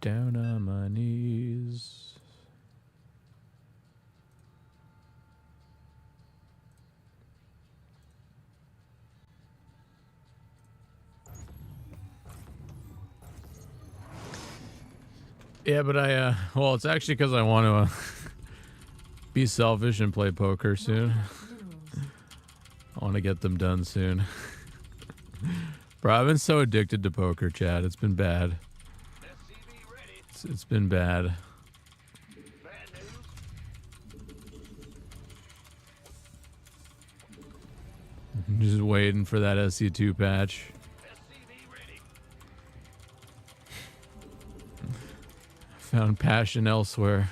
Down on my knees. Yeah, but well, it's actually because I want to be selfish and play poker soon. I want to get them done soon. Bro, I've been so addicted to poker, Chad. It's been bad. It's been bad. I'm just waiting for that SC2 patch. Found passion elsewhere.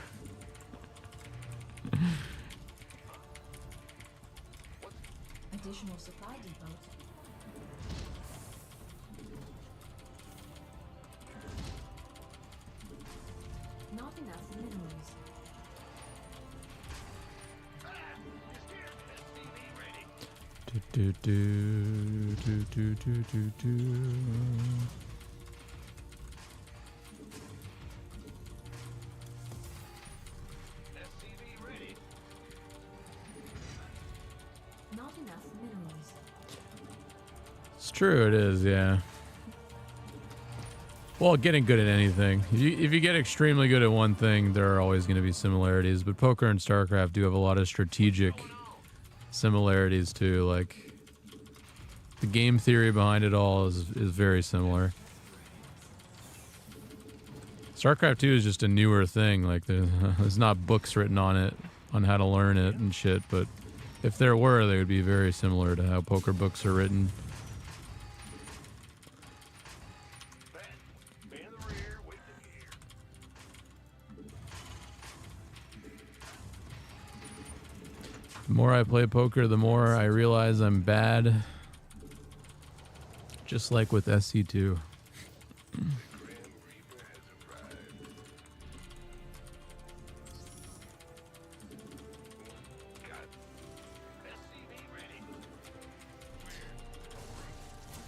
Additional supply depot. Not enough minerals. Do, do, do, do, do, do, do. Not enough minerals. It's true, it is, yeah. Well, getting good at anything. If you get extremely good at one thing, there are always going to be similarities. But poker and StarCraft do have a lot of strategic similarities too. Like, the game theory behind it all is very similar. StarCraft 2 is just a newer thing. Like, there's not books written on it, on how to learn it and shit. But if there were, they would be very similar to how poker books are written. The more I play poker, the more I realize I'm bad. Just like with SC2. Do,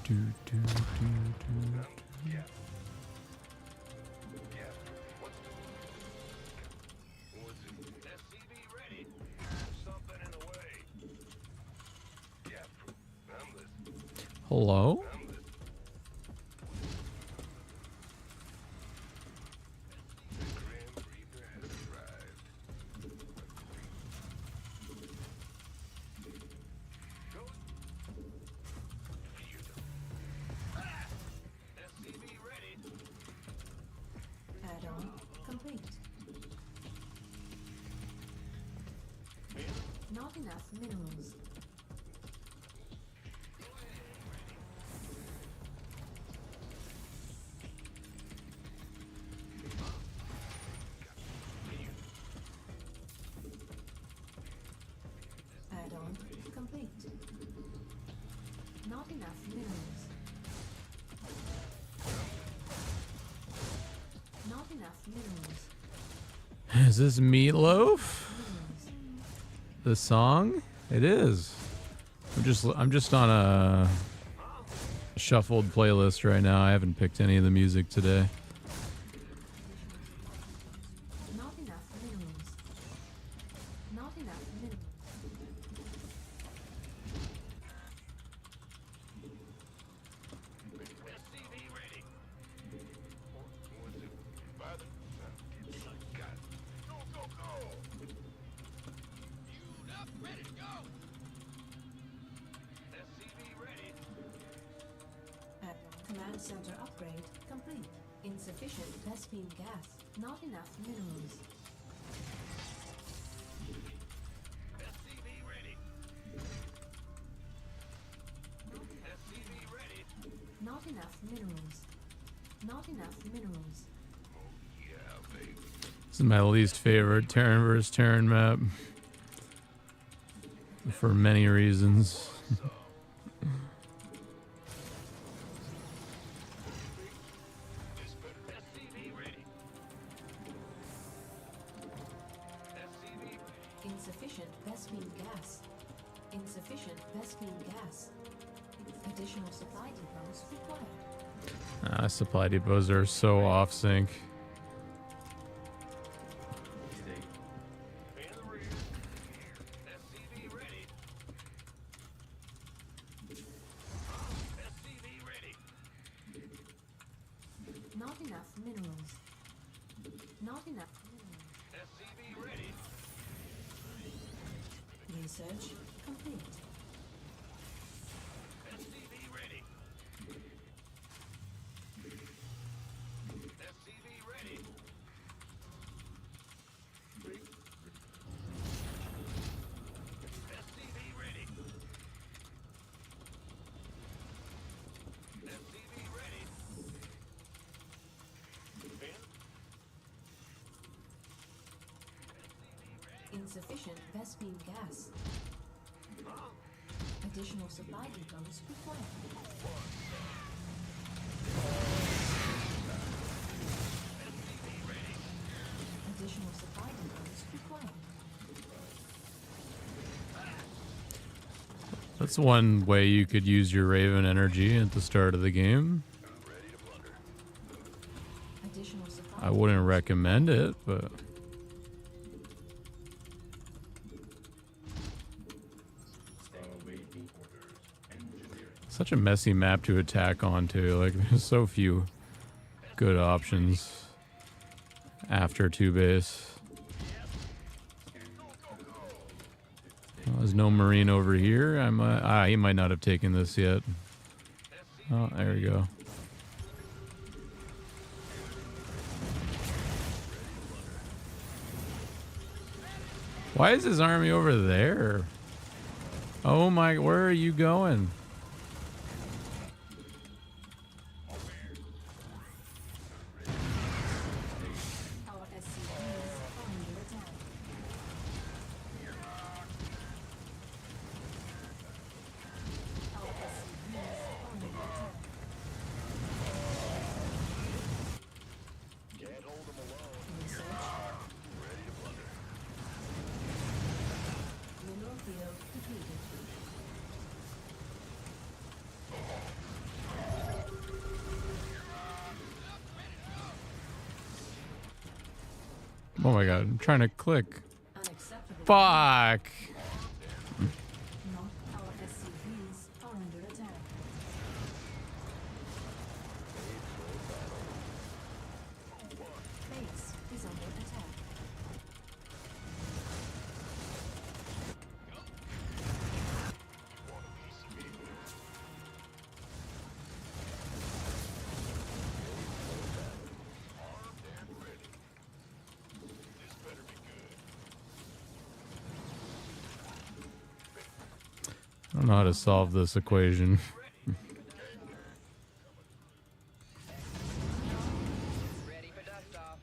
do, do, do. Hello? Add-on complete. Not enough minerals. Add-on complete. Not enough minerals. Not enough minerals. Is this Meatloaf? Minerals. The song? It is. I'm just on a shuffled playlist right now. I haven't picked any of the music today. Not enough minerals. Not enough minerals. Fueled up, ready to go. Add-on command center upgrade complete. Insufficient Vespine gas. Not enough minerals. Not enough minerals. This is my least favorite Terran vs. Terran map. For many reasons. Insufficient Vespene gas. Insufficient Vespene gas. Additional supply depots required. Supply depots are so off sync. Not enough minerals. Not enough minerals. Research complete. Insufficient Vespene gas. Additional supply depots required. Additional supply depots required. That's one way you could use your Raven energy at the start of the game. Additional supply I wouldn't recommend it, but such a messy map to attack onto. Like, there's so few good options after 2 base. Well, there's no Marine over here. He might not have taken this yet. Oh, there we go. Why is his army over there? Oh my, where are you going? Our SCVs are under attack. Our SCVs are under attack. Can't hold them alone. Research. Ready to plunder. Mineral field depleted. Oh my god, I'm trying to click. Unacceptable. Fuck! Not our SCVs are under attack. Base is under attack. I don't know how to solve this equation. Ready for dust off.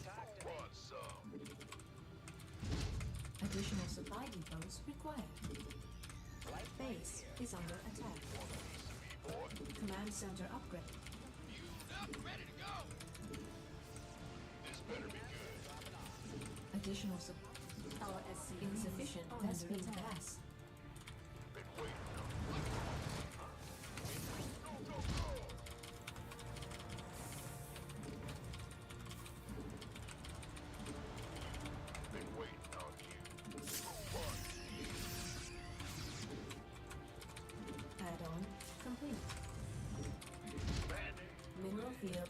Talk to me. Additional supply depots required. Base is under attack. Command center upgrade. Ready to go. Additional supply. Our SC insufficient Vespene gas. Add-on complete. Mineral field.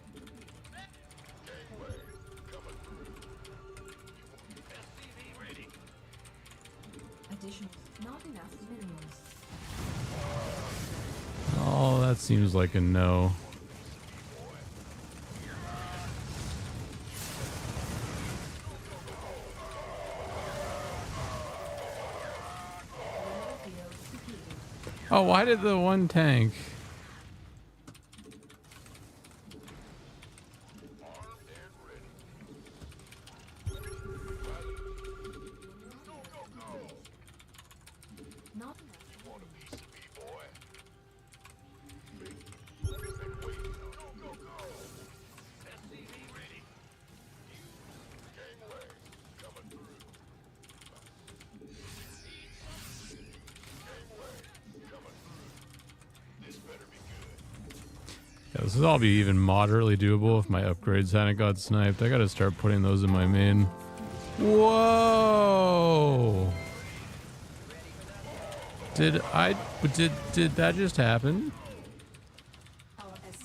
Additional. Not enough minerals. Oh, that seems like a no. Mineral field depleted. Oh, why did the one tank? Not enough. Yeah, this would all be even moderately doable if my upgrades hadn't got sniped. I gotta start putting those in my main. Whoa! Did that just happen?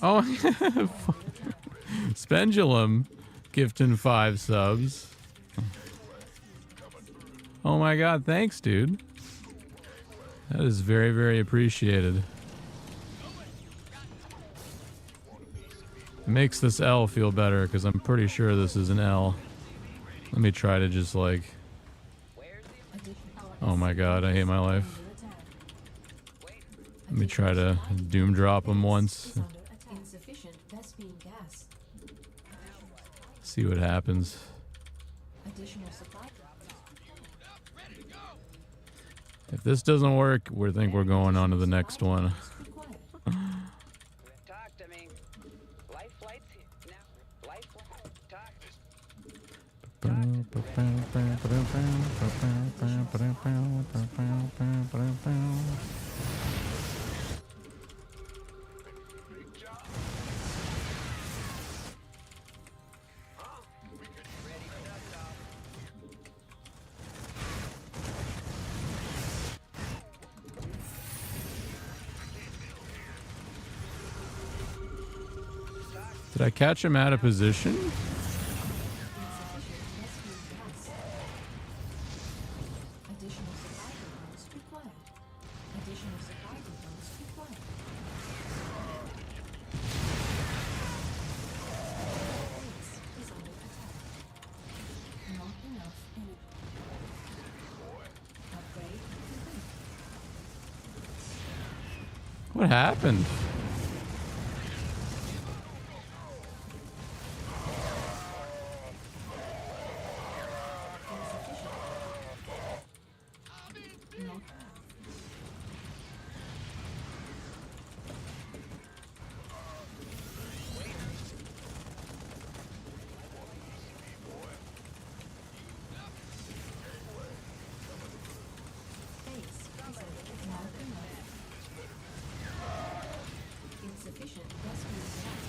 Oh, Spendulum gifting 5 subs. Oh my god, thanks, dude. That is very, very appreciated. It makes this L feel better because I'm pretty sure this is an L. Let me try to just like... Oh my god, I hate my life. Let me try to doom drop him once. Insufficient Vespene gas. See what happens. Additional supply. If this doesn't work, we think we're going on to the next one. Required. Talk to me. Life flights here. Now, life flight. Talk. Did I catch him out of position? Additional supply components required. Additional supply components required. Base is under attack. Not enough energy. Upgrade complete. What happened? Insufficient Vespene gas.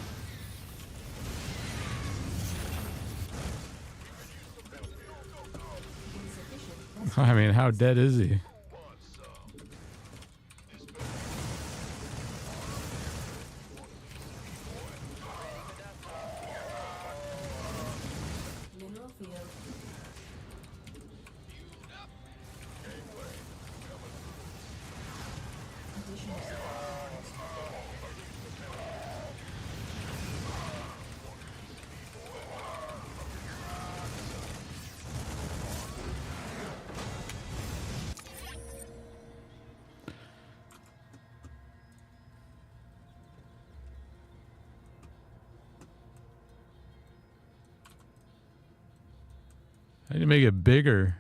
Insufficient I mean, how dead is he? mineral field. Additional supply. I need to make it bigger.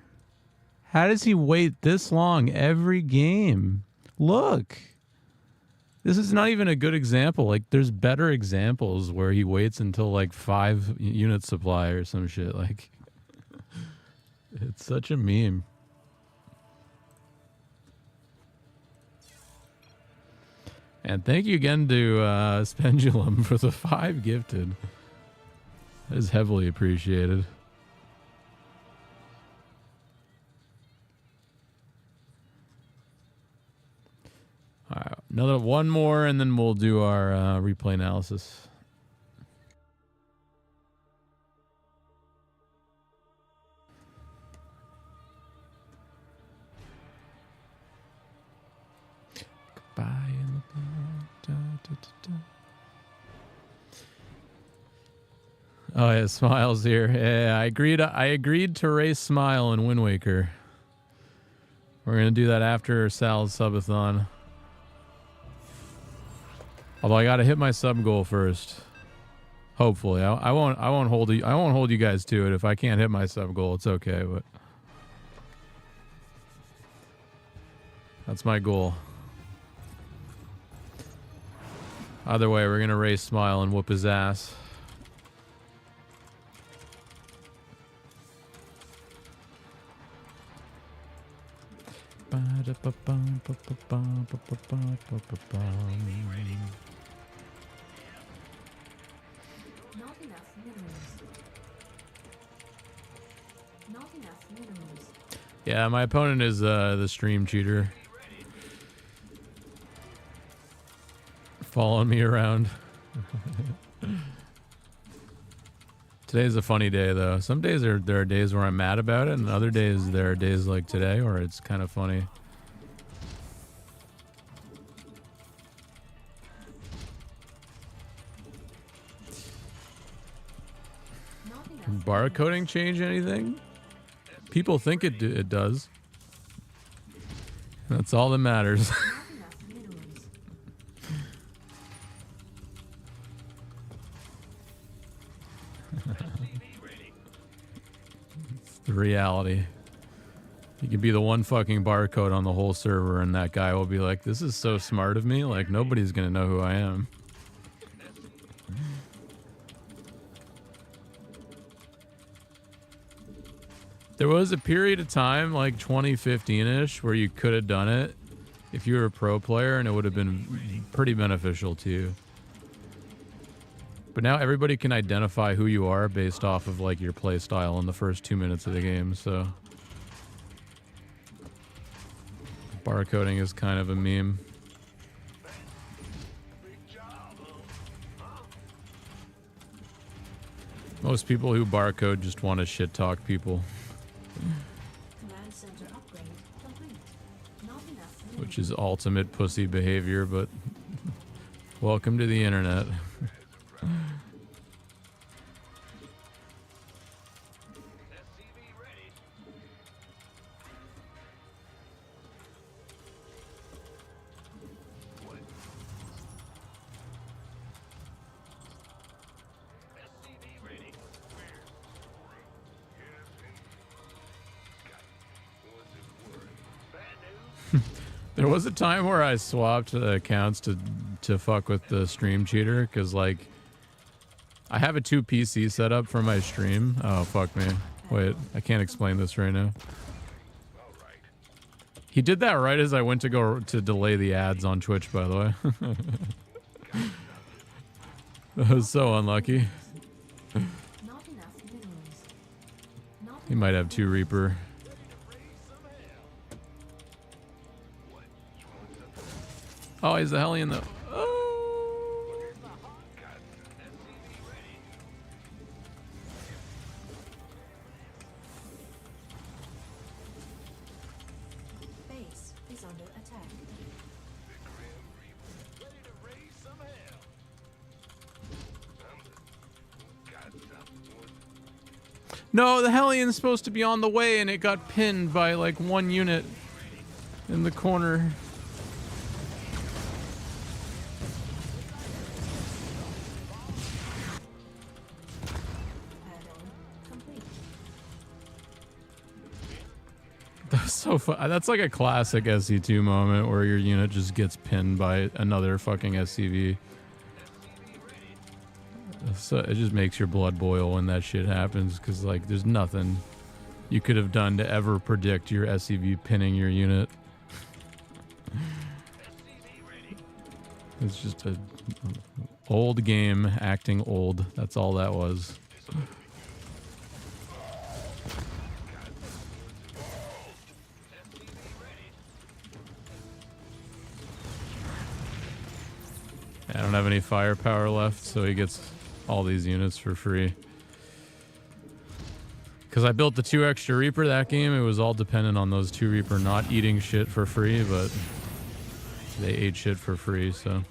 How does he wait this long every game? Look. This is not even a good example. Like, there's better examples where he waits until like 5 unit supply or some shit. Like, it's such a meme. And thank you again to Spendulum for the 5 gifted. That is heavily appreciated. All right, another one more, and then we'll do our replay analysis. Goodbye in the blood. Da, da, da, da. Oh yeah, Smile's here. Yeah, I agreed to race Smile in Wind Waker. We're gonna do that after Sal's subathon. Although I gotta hit my sub goal first. Hopefully, I won't hold you. I won't hold you guys to it. If I can't hit my sub goal, it's okay. But that's my goal. Either way, we're gonna race Smile and whoop his ass. Not enough minerals. Not enough minerals. Yeah, my opponent is the stream cheater. Following me around. Today's a funny day, though. Some days there are days where I'm mad about it, and other days there are days like today where it's kind of funny. Not enough. Can barcoding change anything? People think it does. That's all that matters. Not enough minerals. It's the reality. You could be the one fucking barcode on the whole server, and that guy will be like, "This is so smart of me. Like nobody's gonna know who I am." There was a period of time, like 2015-ish, where you could have done it if you were a pro player, and it would have been pretty beneficial to you. But now everybody can identify who you are based off of like your play style in the first 2 minutes of the game, so barcoding is kind of a meme. Most people who barcode just want to shit talk people, Command center upgrade complete. Not enough minerals. which is ultimate pussy behavior, but welcome to the internet. SCV ready. What? SCV ready. Where? Yes, what's it worth? Bad news? There was a time where I swapped accounts to fuck with the stream cheater, because like I have a 2 PC setup for my stream. Oh fuck me. Wait, I can't explain this right now. All right. He did that right as I went to go to delay the ads on Twitch, by the way. That was so unlucky. Not enough minerals. Not He might have 2 Reaper. Oh, he's the Hellion though. Oh. base is under attack. Ready to raise some hell. No, the Hellion's supposed to be on the way, and it got pinned by like 1 unit in the corner. Add-on complete. That's so fun. That's like a classic SC2 moment where your unit just gets pinned by another fucking SCV. So it just makes your blood boil when that shit happens, because like there's nothing you could have done to ever predict your SCV pinning your unit. It's just a old game acting old. That's all that was. I don't have any firepower left, so he gets all these units for free. Because I built the 2 extra Reaper that game, it was all dependent on those 2 Reaper not eating shit for free, but they ate shit for free, so.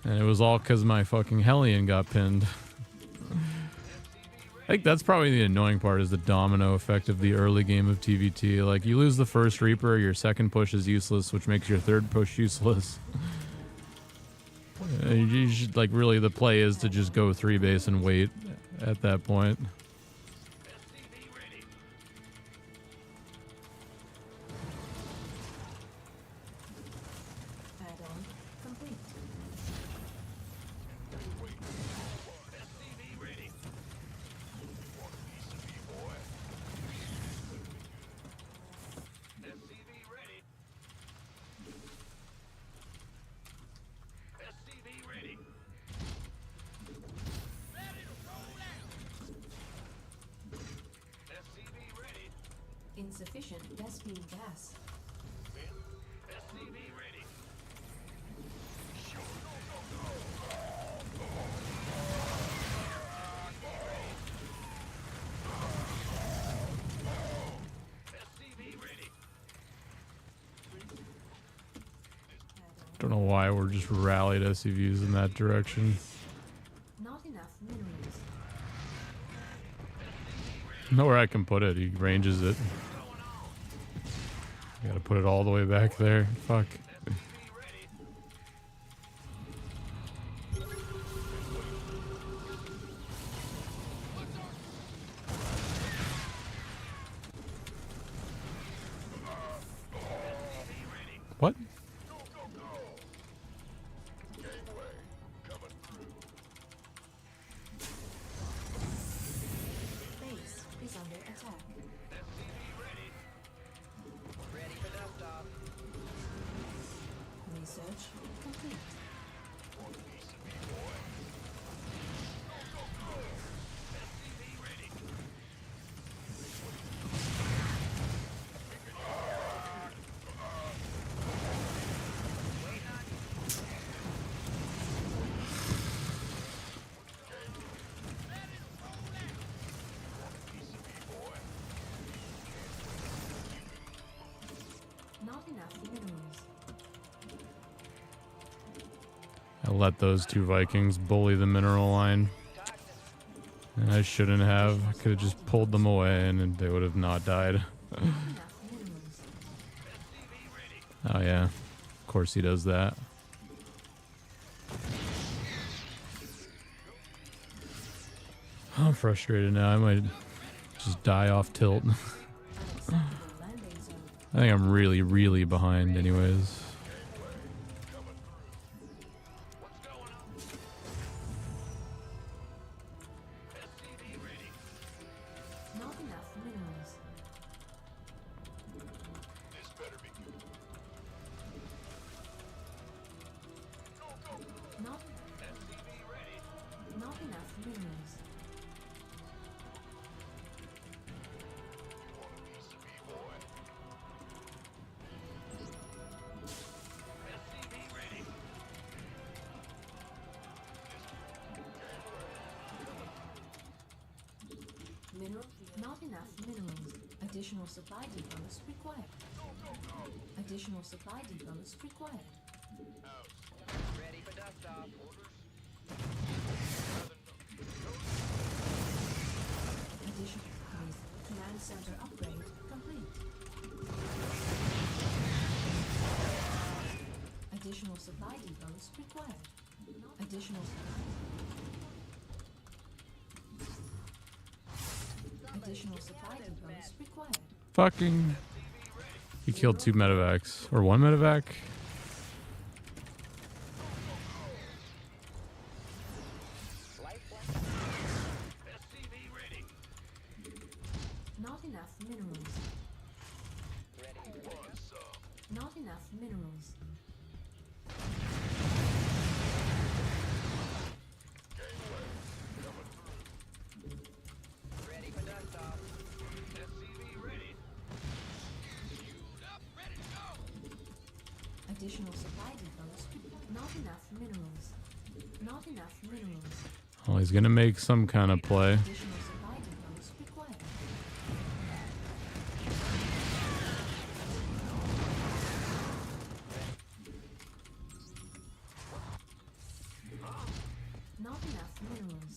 And it was all because my fucking Hellion got pinned. I think that's probably the annoying part is the domino effect of the early game of TVT. Like, you lose the first Reaper, your second push is useless, which makes your third push useless. You should, like, really the play is to just go 3 base and wait at that point. Add-on complete. Insufficient Vespene gas. Don't know why we're just rallied SCVs in that direction. Not enough minerals. Nowhere I can put it. He ranges it. Gotta put it all the way back there. Fuck. What? Base is under attack. Ready for dust off. Research complete. Not enough minerals. I let those 2 Vikings bully the mineral line. And I shouldn't have. I could have just pulled them away and they would have not died. Not enough minerals. Oh yeah. Of course he does that. I'm frustrated now. I might just die off tilt. Unacceptable landing zone. I think I'm really, really behind anyways. Not enough minerals. Not enough minerals. Mineral. Not enough minerals. Additional supply depots required. Additional supply depots required. Ready for dust off. Additional command center upgrade complete. Additional supply depots required. Additional supply depots required. Fucking. He killed 2 medevacs. Or 1 medevac? Not enough minerals. Not enough minerals. Ready for dust off. Additional supply depots. Not enough minerals. Not enough minerals. Oh, he's gonna make some kind of play. Additional supply depots required. Not enough minerals.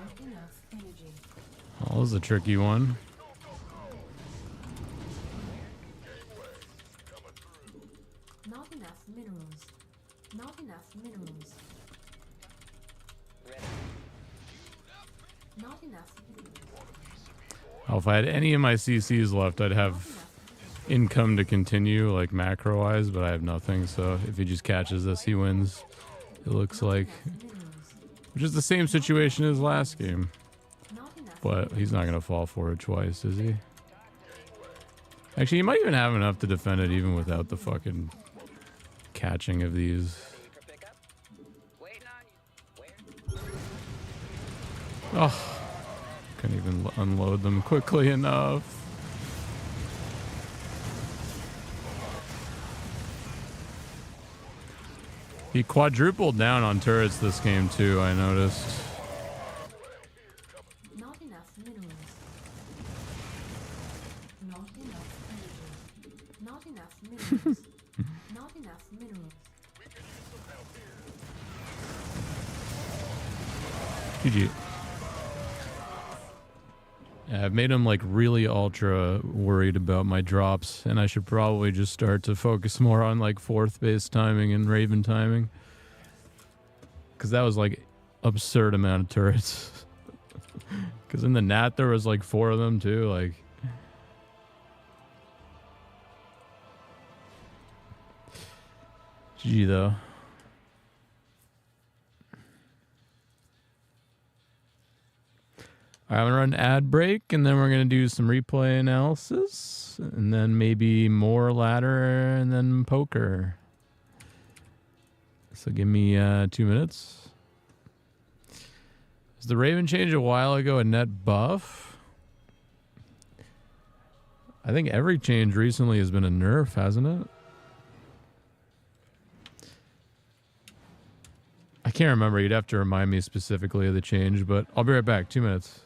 Not enough energy. Oh, this is a tricky one. Not enough minerals. Not enough minerals. Ready. Not enough minerals. Oh, if I had any of my CCs left, I'd have income to continue, like macro-wise, but I have nothing, so if he just catches this, he wins. It looks like. Minerals. Which is the same situation as last game. Not enough. But he's not going to fall for it twice, is he? Actually, he might even have enough to defend it even without the fucking catching of these. Ready for pickup? Waiting on you. Where? Oh, couldn't even unload them quickly enough. He quadrupled down on turrets this game too, I noticed. Not enough minerals. Not enough energy. Not enough minerals. Not enough minerals. GG. Yeah, I've made him like really ultra worried about my drops, and I should probably just start to focus more on like fourth base timing and Raven timing. Because that was like absurd amount of turrets. Because in the Nat there was like 4 of them too, like. GG though. I'm going to run ad break, and then we're going to do some replay analysis, and then maybe more ladder, and then poker. So give me 2 minutes. Is the Raven change a while ago a net buff? I think every change recently has been a nerf, hasn't it? I can't remember. You'd have to remind me specifically of the change, but I'll be right back. 2 minutes.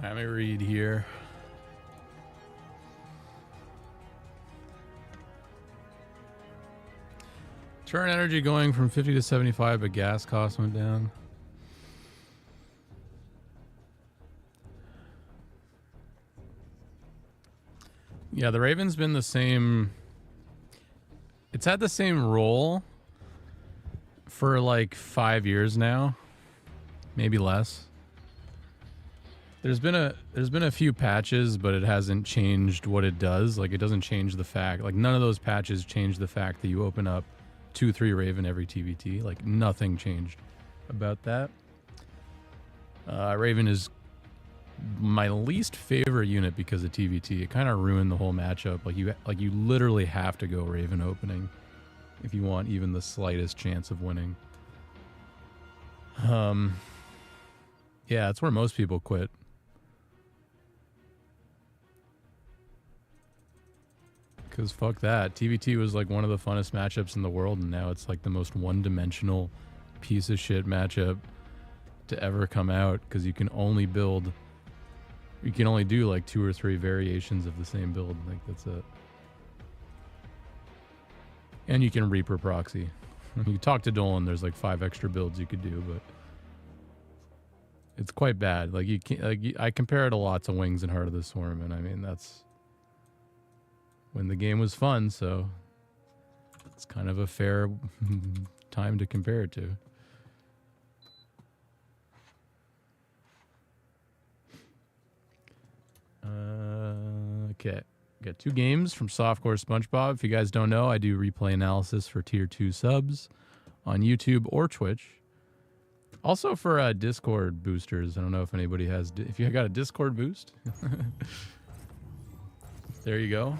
Let me read here. Terran energy going from 50 to 75, but gas cost went down. Yeah, the Raven's been the same. It's had the same role for like 5 years now, maybe less. There's been a few patches, but it hasn't changed what it does. Like, it doesn't change the fact. Like, none of those patches change the fact that you open up 2-3 Raven every TVT. Like, nothing changed about that. Raven is my least favorite unit because of TVT. It kind of ruined the whole matchup. Like you literally have to go Raven opening if you want even the slightest chance of winning. Yeah, that's where most people quit. Because fuck that. TVT was like one of the funnest matchups in the world, and now it's like the most one-dimensional piece of shit matchup to ever come out, because you can only build... You can only do like 2 or 3 variations of the same build. Like, that's it. And you can Reaper proxy. You talk to Dolan, there's like 5 extra builds you could do, but it's quite bad. Like, you can't, like, I compare it a lot to Wings and Heart of the Swarm, and I mean, that's when the game was fun, so it's kind of a fair time to compare it to. Okay, got 2 games from Softcore SpongeBob. If you guys don't know, I do replay analysis for tier 2 subs on YouTube or Twitch. Also for Discord boosters. I don't know if anybody has... If you got a Discord boost, there you go.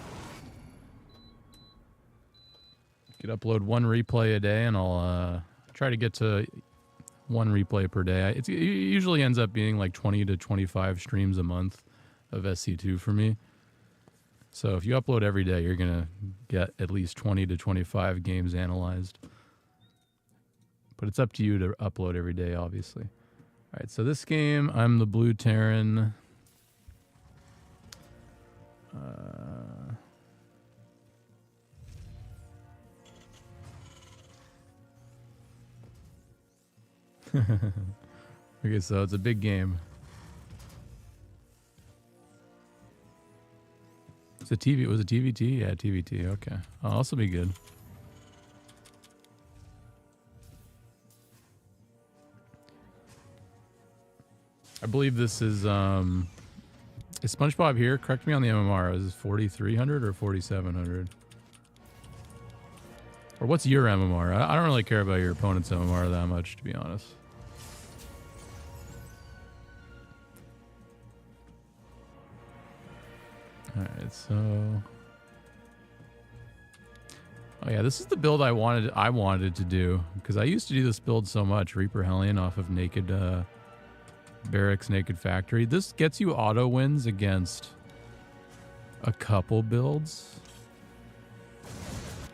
You could upload 1 replay a day, and I'll try to get to 1 replay per day. It usually ends up being like 20 to 25 streams a month of SC2 for me. So if you upload every day, you're going to get at least 20 to 25 games analyzed. But it's up to you to upload every day, obviously. All right, so this game, I'm the blue Terran. Okay, so it's a big game. It's a TV. Was it TVT? Yeah, TVT. Okay. I'll also be good. I believe this is SpongeBob here? Correct me on the MMR. Is it 4,300 or 4,700? Or what's your MMR? I don't really care about your opponent's MMR that much, to be honest. Alright, so... Oh yeah, this is the build I wanted to do, because I used to do this build so much. Reaper Hellion off of Naked Barracks, Naked Factory. This gets you auto wins against a couple builds.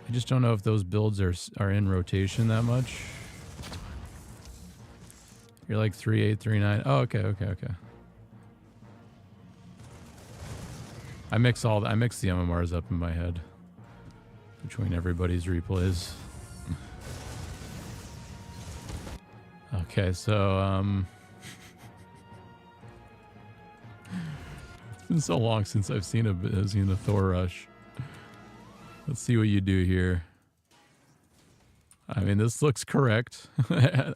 I just don't know if those builds are in rotation that much. You're like 3-8, 3-9. Oh, okay. I mix the MMRs up in my head between everybody's replays. Okay, so it's been so long since I've seen a Thor rush. Let's see what you do here. I mean, this looks correct.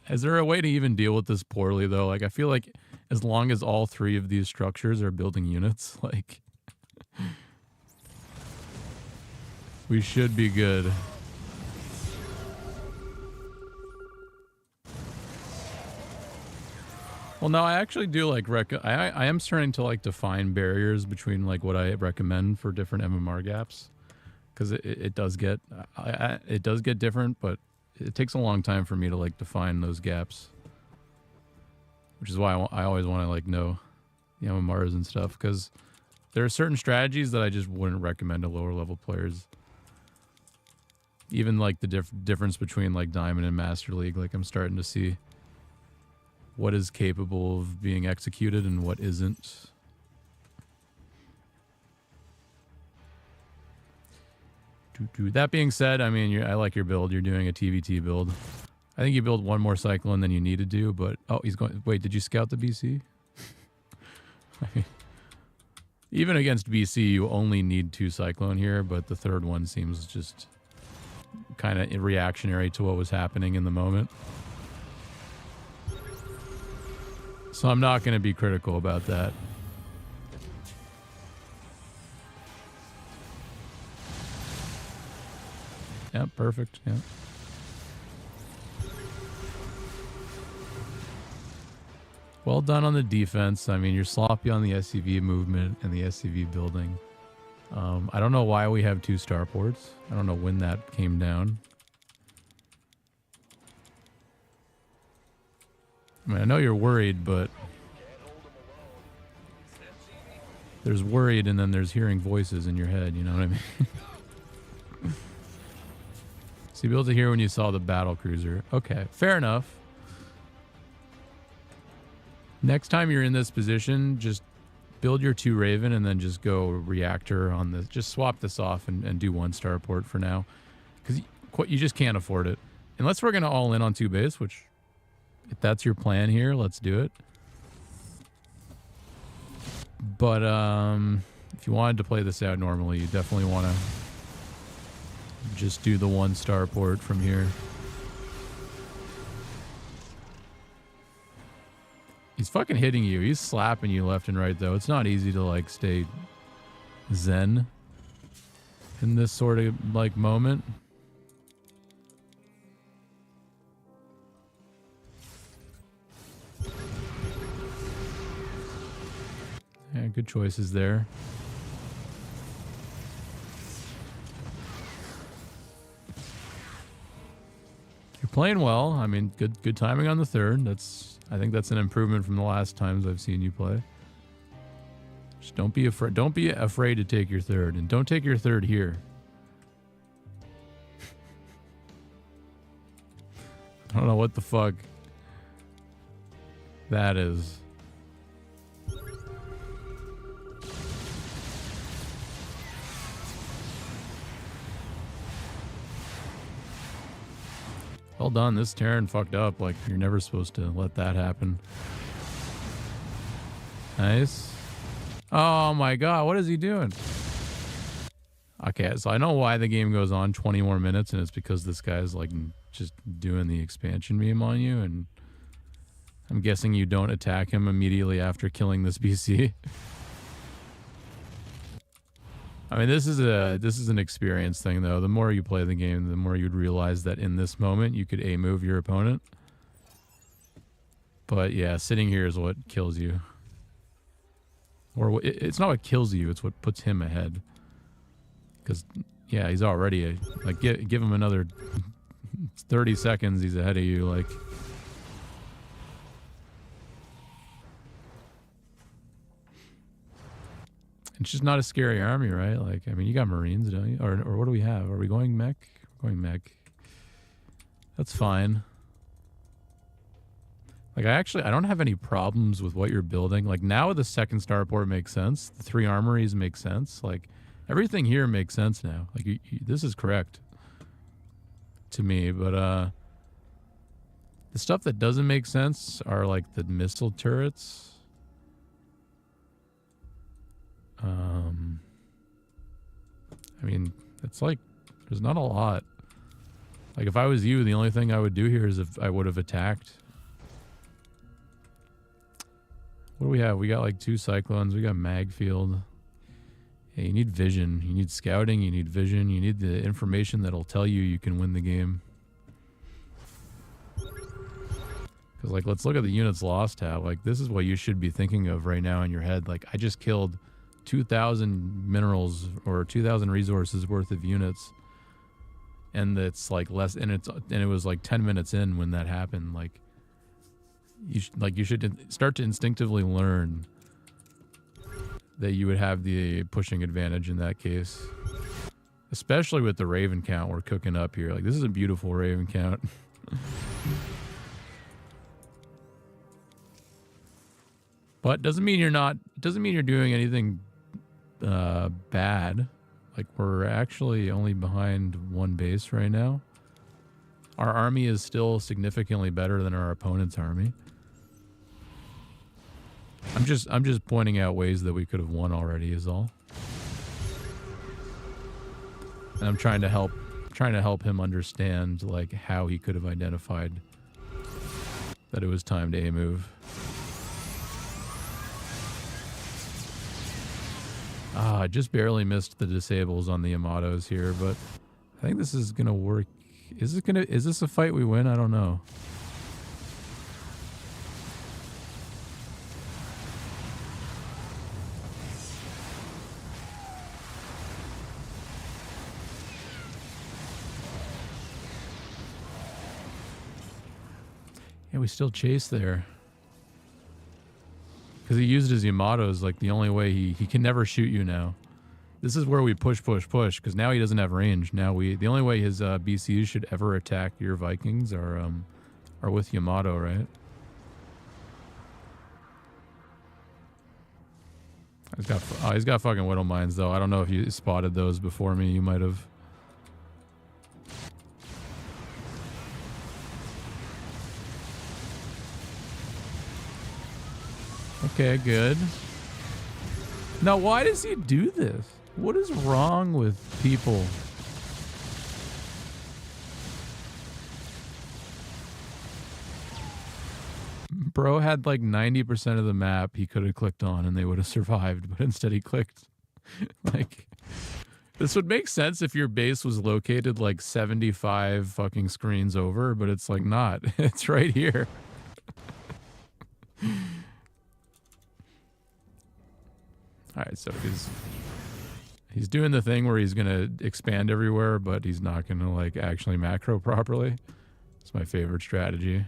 Is there a way to even deal with this poorly, though? Like, I feel like as long as all 3 of these structures are building units, like, we should be good. Well, no, I actually do like I am starting to like define barriers between like what I recommend for different MMR gaps, because it does get different, but it takes a long time for me to like define those gaps, which is why I always want to like know the MMRs and stuff, because there are certain strategies that I just wouldn't recommend to lower level players. Even like the difference between like Diamond and Master League, like I'm starting to see what is capable of being executed and what isn't. That being said, I mean, I like your build. You're doing a TVT build. I think you build one more cyclone than you need to do, but... Oh, he's going... Wait, did you scout the BC? I mean, even against BC, you only need 2 cyclone here, but the third one seems just kind of reactionary to what was happening in the moment. So I'm not going to be critical about that. Yeah, perfect. Yeah. Well done on the defense. I mean, you're sloppy on the SCV movement and the SCV building. I don't know why we have 2 starports. I don't know when that came down. I mean, I know you're worried, but there's worried and then there's hearing voices in your head, you know what I mean? So you built it here when you saw the battle cruiser. Okay, fair enough. Next time you're in this position, just build your 2 Raven and then just go reactor on this. Just swap this off and do 1 starport for now. Because you just can't afford it. Unless we're going to all in on 2 base, which if that's your plan here, let's do it. But if you wanted to play this out normally, you definitely want to just do the 1 starport from here. He's fucking hitting you. He's slapping you left and right, though. It's not easy to, like, stay zen in this sort of, like, moment. Yeah, good choices there. You're playing well. I mean, good timing on the 3rd. I think that's an improvement from the last times I've seen you play. Just don't be afraid. Don't be afraid to take your 3rd, and don't take your 3rd here. I don't know what the fuck that is. Well done. This Terran fucked up. Like, you're never supposed to let that happen. Nice. Oh my god, what is he doing? Okay, so I know why the game goes on 20 more minutes, and it's because this guy's, like, just doing the expansion meme on you, and I'm guessing you don't attack him immediately after killing this BC. I mean, this is an experience thing, though. The more you play the game, the more you'd realize that in this moment you could A-move your opponent. But yeah, sitting here is what kills you. Or it's not what kills you; it's what puts him ahead. Because yeah, he's already like give him another 30 seconds, he's ahead of you. Like. It's just not a scary army, right? Like, I mean, you got Marines, don't you? Or what do we have? Are we going mech? We're going mech. That's fine. Like, I don't have any problems with what you're building. Like, now the 2nd starport makes sense. The 3 armories make sense. Like, everything here makes sense now. Like, this is correct to me. But the stuff that doesn't make sense are, like, the missile turrets. I mean, it's like, there's not a lot. Like, if I was you, the only thing I would do here is if I would have attacked. What do we have? We got like 2 cyclones. We got mag field. Yeah, you need vision. You need scouting. You need vision. You need the information that'll tell you can win the game. Because, like, let's look at the units lost tab. Like, this is what you should be thinking of right now in your head. Like, I just killed 2,000 minerals or 2,000 resources worth of units, and it's like less, and it was like 10 minutes in when that happened. Like, you should start to instinctively learn that you would have the pushing advantage in that case, especially with the Raven count we're cooking up here. Like, this is a beautiful Raven count. But doesn't mean you're doing anything bad. Like, we're actually only behind one base right now. Our army is still significantly better than our opponent's army. I'm just pointing out ways that we could have won already is all. And I'm trying to help him understand like how he could have identified that it was time to A-move. I just barely missed the disables on the Amatos here, but I think this is gonna work. Is this a fight we win? I don't know. Yeah, we still chase there. Because he used his Yamatos, like the only way he can never shoot you now. This is where we push, because now he doesn't have range. Now the only way his BCs should ever attack your Vikings are with Yamato, right? He's got fucking Widow Mines though. I don't know if you spotted those before me. You might have. Okay, good. Now, why does he do this? What is wrong with people? Bro had like 90% of the map he could have clicked on and they would have survived, but instead he clicked. Like, this would make sense if your base was located like 75 fucking screens over, but it's like not. It's right here. Alright, so he's doing the thing where he's gonna expand everywhere, but he's not gonna like actually macro properly. It's my favorite strategy.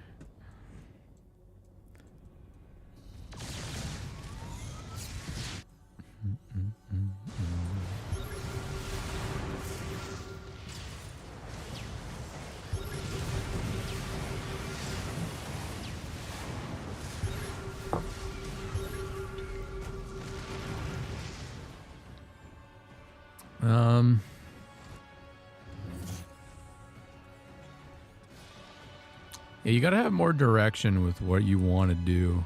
Yeah, you gotta have more direction with what you want to do.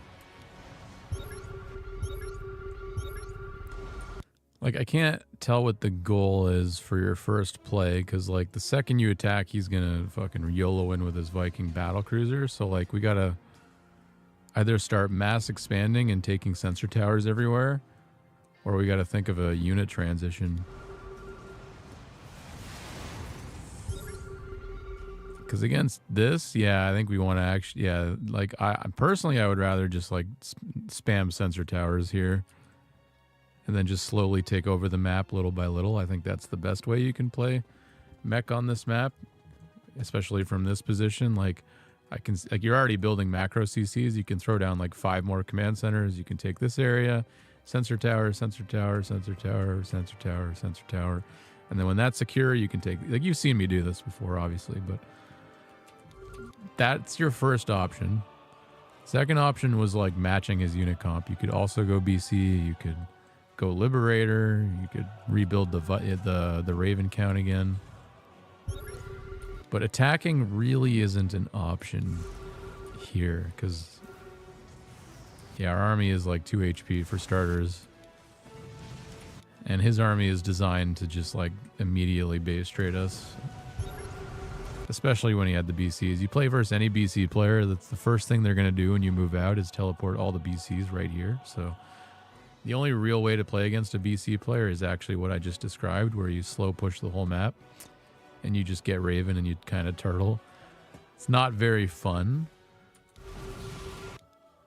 Like, I can't tell what the goal is for your first play, because, like, the second you attack, he's gonna fucking YOLO in with his Viking battlecruiser. So, like, we gotta either start mass expanding and taking sensor towers everywhere, or we gotta think of a unit transition. Because against this, yeah, I think we want to actually, yeah, like, I personally, I would rather just, like, spam sensor towers here. And then just slowly take over the map little by little. I think that's the best way you can play mech on this map, especially from this position. Like, you're already building macro CCs. You can throw down like 5 more command centers. You can take this area, sensor tower, sensor tower, sensor tower, sensor tower, sensor tower. And then when that's secure, you can take, like, you've seen me do this before, obviously, but that's your first option. Second option was like matching his unit comp. You could also go BC. You could go Liberator. You could rebuild the Raven count again. But attacking really isn't an option here, because, yeah, our army is like 2 HP for starters. And his army is designed to just like immediately base trade us. Especially when he had the BCs. You play versus any BC player, that's the first thing they're going to do when you move out is teleport all the BCs right here. So the only real way to play against a BC player is actually what I just described, where you slow push the whole map and you just get Raven and you kind of turtle. It's not very fun.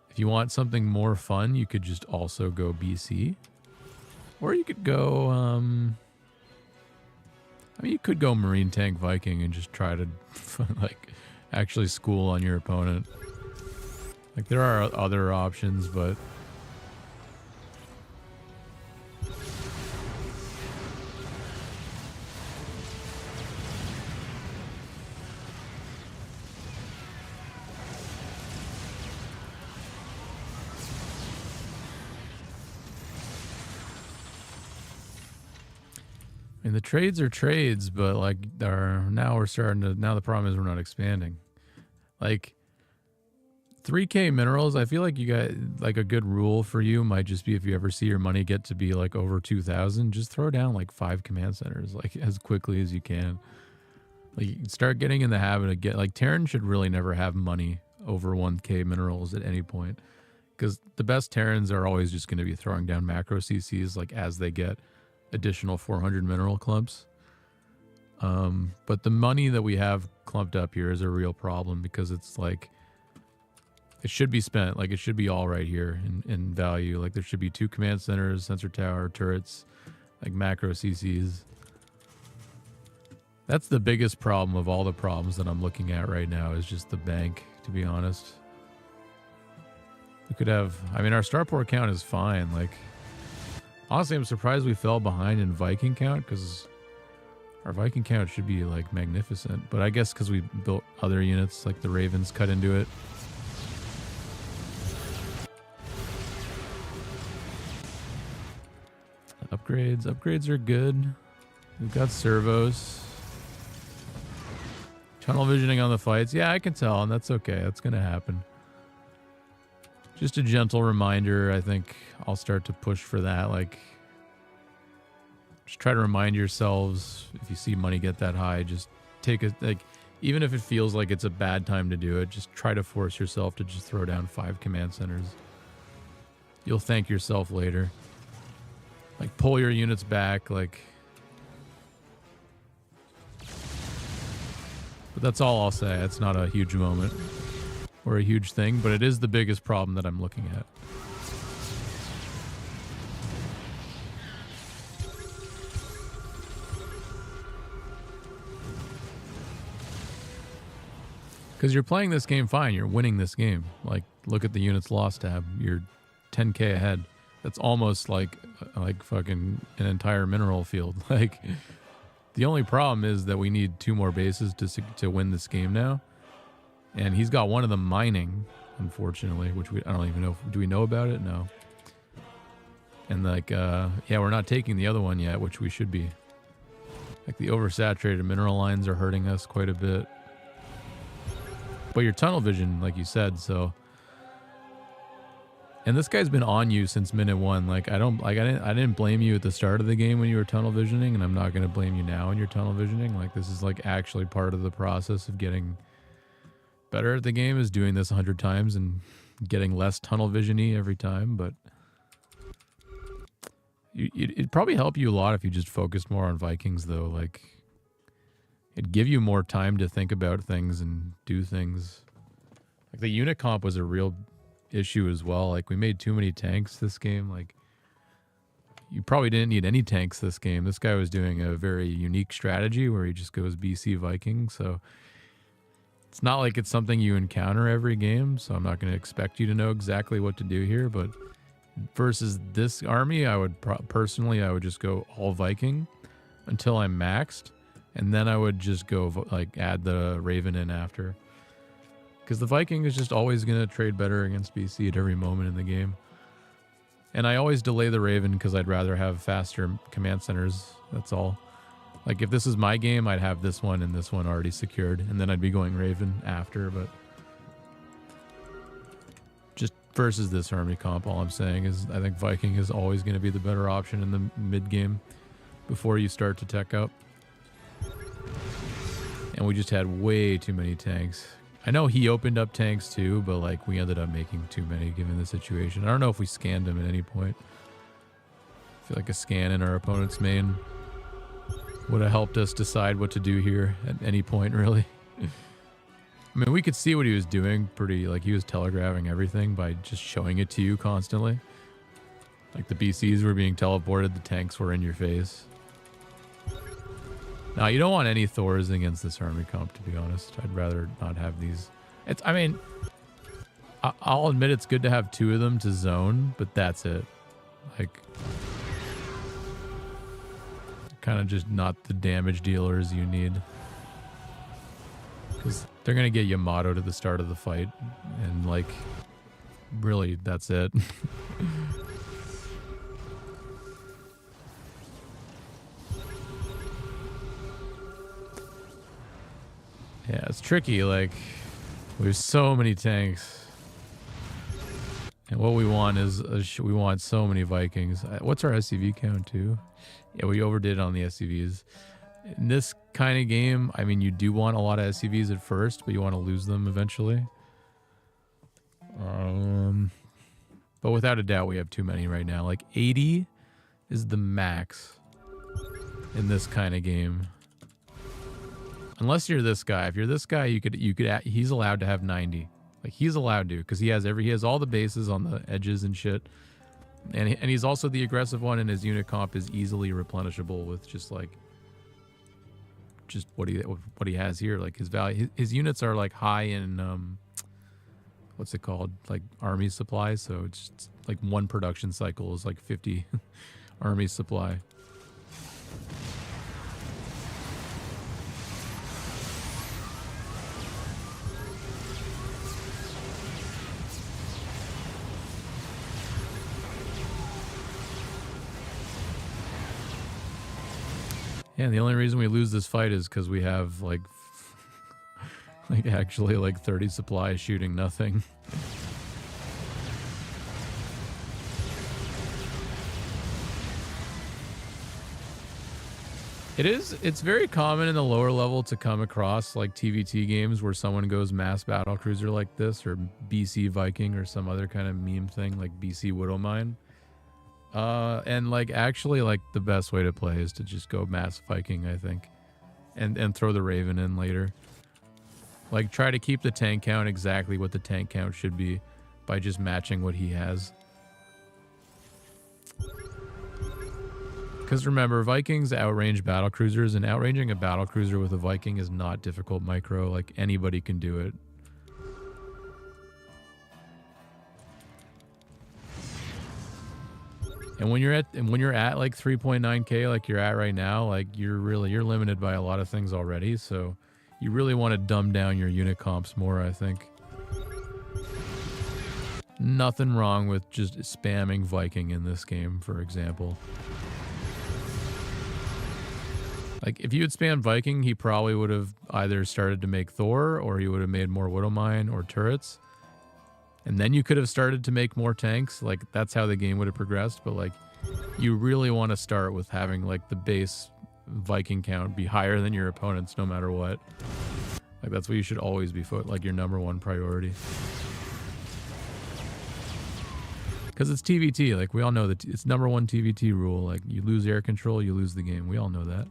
If you want something more fun, you could just also go BC. Or you could go, I mean, you could go Marine Tank Viking and just try to, like, actually school on your opponent. Like, there are other options, but mean, the trades are trades, but like now the problem is we're not expanding. Like 3K minerals, I feel like you got like a good rule for you might just be if you ever see your money get to be like over 2,000, just throw down like 5 command centers like as quickly as you can. Like start getting in the habit of like Terran should really never have money over 1K minerals at any point, because the best Terrans are always just going to be throwing down macro CCs like as they get additional 400 mineral clumps. But the money that we have clumped up here is a real problem because it's like it should be spent, like it should be all right here in value. Like there should be 2 command centers, sensor tower, turrets, like macro CCs. That's the biggest problem of all the problems that I'm looking at right now is just the bank, to be honest. We could have, I mean, our starport count is fine. Like, honestly, I'm surprised we fell behind in Viking count because our Viking count should be like magnificent. But I guess because we built other units, like the Ravens cut into it. Upgrades are good. We've got servos. Tunnel visioning on the fights. Yeah, I can tell, and that's okay. That's going to happen. Just a gentle reminder. I think I'll start to push for that. Like, just try to remind yourselves if you see money get that high, just take a, like, even if it feels like it's a bad time to do it, just try to force yourself to just throw down 5 command centers. You'll thank yourself later. Like, pull your units back, like... But that's all I'll say. It's not a huge moment or a huge thing, but it is the biggest problem that I'm looking at. Because you're playing this game fine. You're winning this game. Like, look at the units lost tab. You're 10k ahead. That's almost like fucking an entire mineral field. Like, the only problem is that we need 2 more bases to win this game now. And he's got one of them mining, unfortunately, which I don't even know. Do we know about it? No. And like, yeah, we're not taking the other one yet, which we should be. Like, the oversaturated mineral lines are hurting us quite a bit. But your tunnel vision, like you said, so... And this guy's been on you since minute 1. Like, I didn't blame you at the start of the game when you were tunnel visioning, and I'm not going to blame you now when you're tunnel visioning. Like, this is like actually part of the process of getting better at the game, is doing this 100 times and getting less tunnel vision-y every time. But it'd probably help you a lot if you just focused more on Vikings, though. Like, it'd give you more time to think about things and do things. Like, the unit comp was a real issue as well. Like, we made too many tanks this game. Like, you probably didn't need any tanks this game. This guy was doing a very unique strategy where he just goes BC Viking, so it's not like it's something you encounter every game, so I'm not going to expect you to know exactly what to do here. But versus this army, I would personally I would just go all Viking until I'm maxed, and then I would just go like add the Raven in after. Because the Viking is just always going to trade better against BC at every moment in the game. And I always delay the Raven because I'd rather have faster command centers. That's all. Like, if this is my game, I'd have this one and this one already secured. And then I'd be going Raven after. But just versus this army comp, all I'm saying is I think Viking is always going to be the better option in the mid-game before you start to tech up. And we just had way too many tanks. I know he opened up tanks too, but like we ended up making too many given the situation. I don't know if we scanned him at any point. I feel like a scan in our opponent's main would have helped us decide what to do here at any point, really. I mean, we could see what he was doing pretty, like he was telegraphing everything by just showing it to you constantly. Like the BCs were being teleported, the tanks were in your face. Now, you don't want any Thors against this army comp, to be honest. I'd rather not have these. I mean, I'll admit it's good to have 2 of them to zone, but that's it. Like, kind of just not the damage dealers you need. Because they're going to get Yamato to the start of the fight. And, like, really, that's it. Yeah, it's tricky. Like, we have so many tanks. And what we want is, we want so many Vikings. What's our SCV count too? Yeah, we overdid on the SCVs. In this kind of game, I mean, you do want a lot of SCVs at first, but you want to lose them eventually. But without a doubt, we have too many right now. Like 80 is the max in this kind of game. Unless you're this guy. If you're this guy, he's allowed to have 90. Like, he's allowed to, because he has all the bases on the edges and shit. And he's also the aggressive one, and his unit comp is easily replenishable with just like what he has here. Like, his value, his units are like high in what's it called? Like army supplies. So it's just like one production cycle is like 50 army supply. Yeah, the only reason we lose this fight is because we have like actually like 30 supplies shooting nothing. It's very common in the lower level to come across like TVT games where someone goes mass battle cruiser like this, or BC Viking, or some other kind of meme thing like BC Widowmine. And like actually like the best way to play is to just go mass Viking, I think, and throw the Raven in later. Like, try to keep the tank count exactly what the tank count should be by just matching what he has. Because remember, Vikings outrange battle cruisers, and outranging a battle cruiser with a Viking is not difficult micro. Like, anybody can do it. And when you're at like 3.9k like you're at right now, like you're limited by a lot of things already, so you really want to dumb down your unit comps more, I think. Nothing wrong with just spamming Viking in this game, for example. Like, if you had spammed Viking, he probably would have either started to make Thor, or he would have made more Widowmine or turrets. And then you could have started to make more tanks. Like, that's how the game would have progressed. But, like, you really want to start with having, like, the base Viking count be higher than your opponent's no matter what. Like, that's what you should always be like your #1 priority. Because it's TVT. Like, we all know that it's #1 TVT rule. Like, you lose air control, you lose the game. We all know that.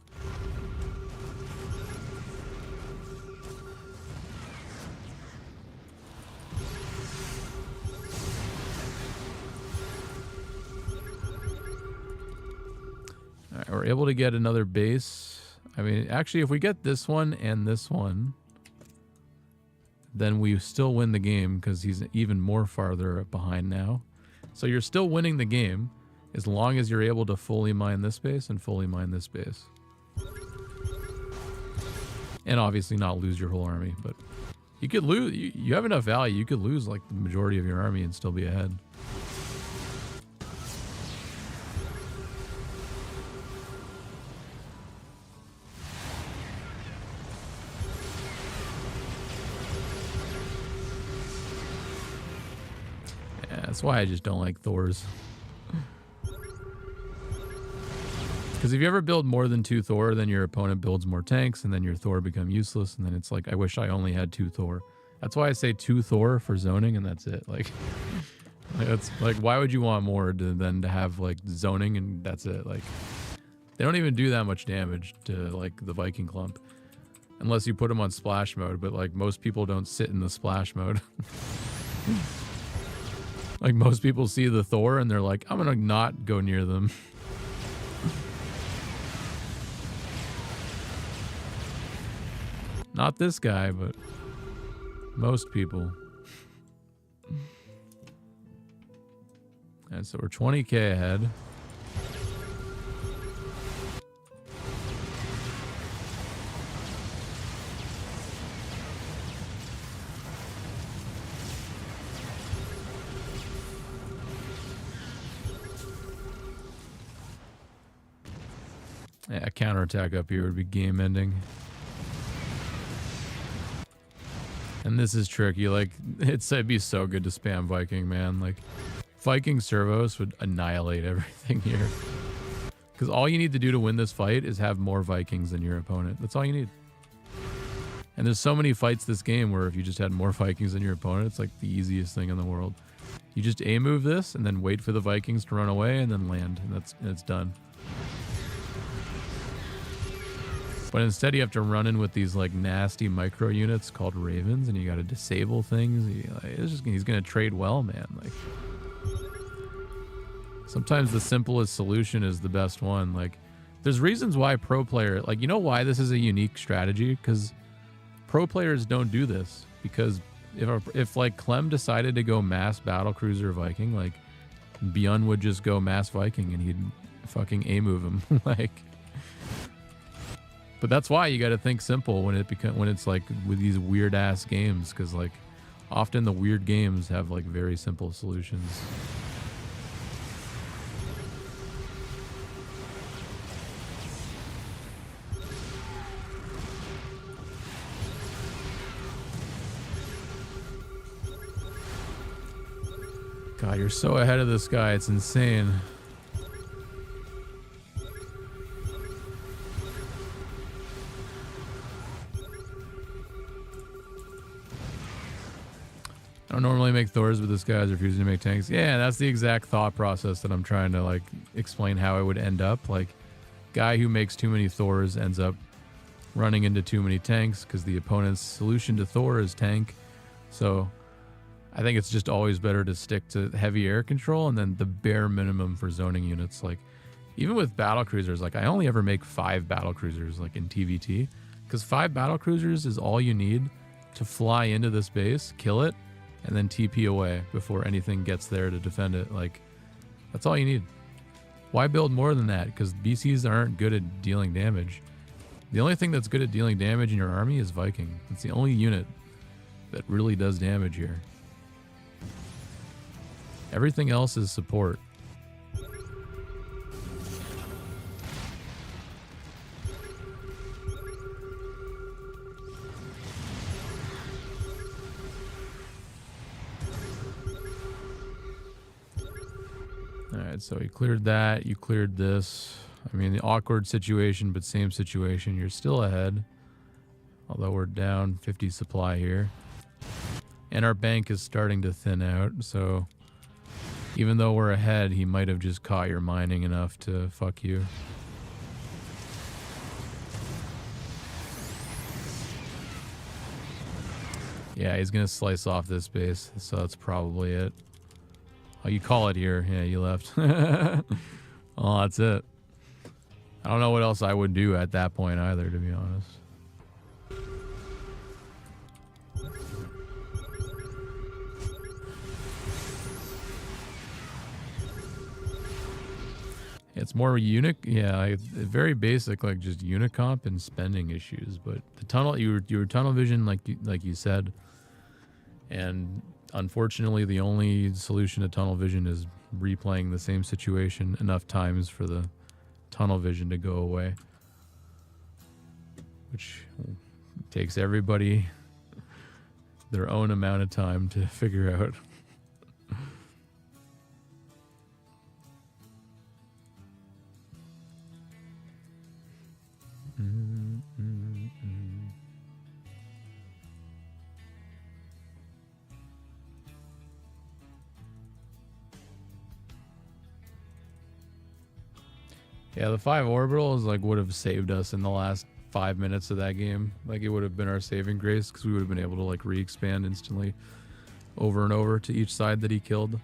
Alright, we're able to get another base. I mean, actually, if we get this one and this one, then we still win the game because he's even more farther behind now. So you're still winning the game as long as you're able to fully mine this base and fully mine this base. And obviously not lose your whole army, but you could lose. You have enough value, you could lose like the majority of your army and still be ahead. That's why I just don't like Thors. Because if you ever build more than 2 Thor, then your opponent builds more tanks, and then your Thor become useless, and then it's like, I wish I only had 2 Thor. That's why I say 2 Thor for zoning, and that's it. Like, that's like, why would you want more than to have like zoning and that's it? Like, they don't even do that much damage to like the Viking clump, unless you put them on splash mode. But like, most people don't sit in the splash mode. Like, most people see the Thor and they're like, I'm gonna not go near them. Not this guy, but most people. And so we're 20k ahead. Yeah, a counterattack up here would be game ending. And this is tricky. Like, it'd be so good to spam Viking, man. Like, Viking servos would annihilate everything here. Because all you need to do to win this fight is have more Vikings than your opponent. That's all you need. And there's so many fights this game where if you just had more Vikings than your opponent, it's like the easiest thing in the world. You just A-move this and then wait for the Vikings to run away and then land. And it's done. But instead you have to run in with these like nasty micro units called Ravens, and you got to disable things. He's going to trade well, man. Like, sometimes the simplest solution is the best one. Like, there's reasons why pro player, like, you know why this is a unique strategy? Because pro players don't do this. Because if like Clem decided to go mass battlecruiser Viking, like Bjorn would just go mass Viking and he'd fucking A-move him. Like, but that's why you got to think simple when it's like with these weird ass games, because like often the weird games have like very simple solutions. God, you're so ahead of this guy. It's insane. I don't normally make Thors, but this guy's refusing to make tanks. Yeah, that's the exact thought process that I'm trying to like explain how it would end up. Like, guy who makes too many Thors ends up running into too many tanks because the opponent's solution to Thor is tank. So I think it's just always better to stick to heavy air control and then the bare minimum for zoning units. Like, even with battle cruisers, like I only ever make 5 battle cruisers like in TVT, because 5 battle cruisers is all you need to fly into this base, kill it, and then TP away before anything gets there to defend it. Like, that's all you need. Why build more than that? Because BCs aren't good at dealing damage. The only thing that's good at dealing damage in your army is Viking. It's the only unit that really does damage here. Everything else is support. Alright, so you cleared that, you cleared this. I mean, the awkward situation, but same situation. You're still ahead. Although we're down 50 supply here. And our bank is starting to thin out, so even though we're ahead, he might have just caught your mining enough to fuck you. Yeah, he's gonna slice off this base, so that's probably it. Oh, you call it here. Yeah, you left. Oh, that's it. I don't know what else I would do at that point either, to be honest. It's more very basic, like just unicomp and spending issues. But the tunnel, you were tunnel vision, like you said, and unfortunately, the only solution to tunnel vision is replaying the same situation enough times for the tunnel vision to go away, which takes everybody their own amount of time to figure out. Yeah, the 5 orbitals like would have saved us in the last 5 minutes of that game. Like, it would have been our saving grace because we would have been able to like re-expand instantly over and over to each side that he killed.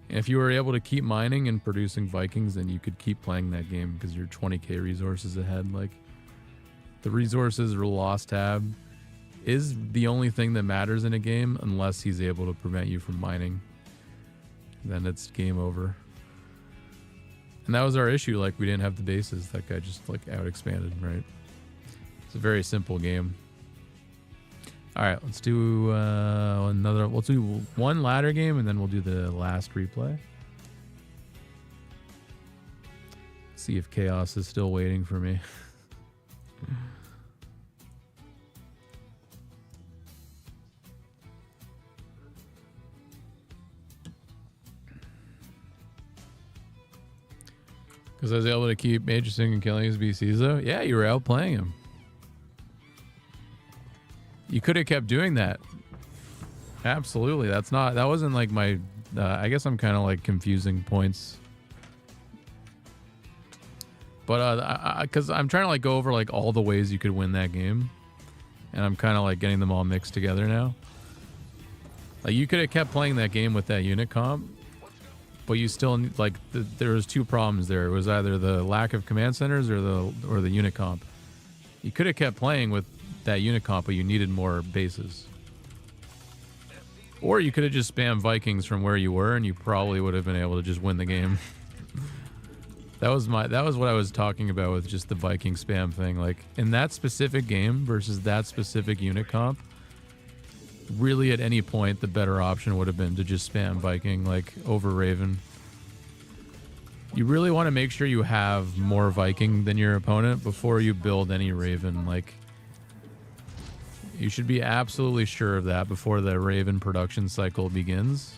And if you were able to keep mining and producing Vikings, then you could keep playing that game because you're 20k resources ahead. Like, the resources or loss tab is the only thing that matters in a game unless he's able to prevent you from mining. Then it's game over. And that was our issue. Like, we didn't have the bases. That guy just like out expanded, right? It's a very simple game. All right, let's do let's do one ladder game and then we'll do the last replay. See if Chaos is still waiting for me. Because I was able to keep matrixing and killing his BCs though. Yeah, you were outplaying him. You could have kept doing that. Absolutely. That wasn't like my, I guess I'm kind of like confusing points. But because I'm trying to like go over like all the ways you could win that game. And I'm kind of like getting them all mixed together now. Like you could have kept playing that game with that unit comp. But you still like there was two problems there. It was either the lack of command centers or the unit comp. You could have kept playing with that unit comp, but you needed more bases. Or you could have just spammed Vikings from where you were, and you probably would have been able to just win the game. That was what I was talking about with just the Viking spam thing. Like in that specific game versus that specific unit comp, really at any point the better option would have been to just spam Viking like over Raven. You really want to make sure you have more Viking than your opponent before you build any Raven. Like you should be absolutely sure of that before the Raven production cycle begins.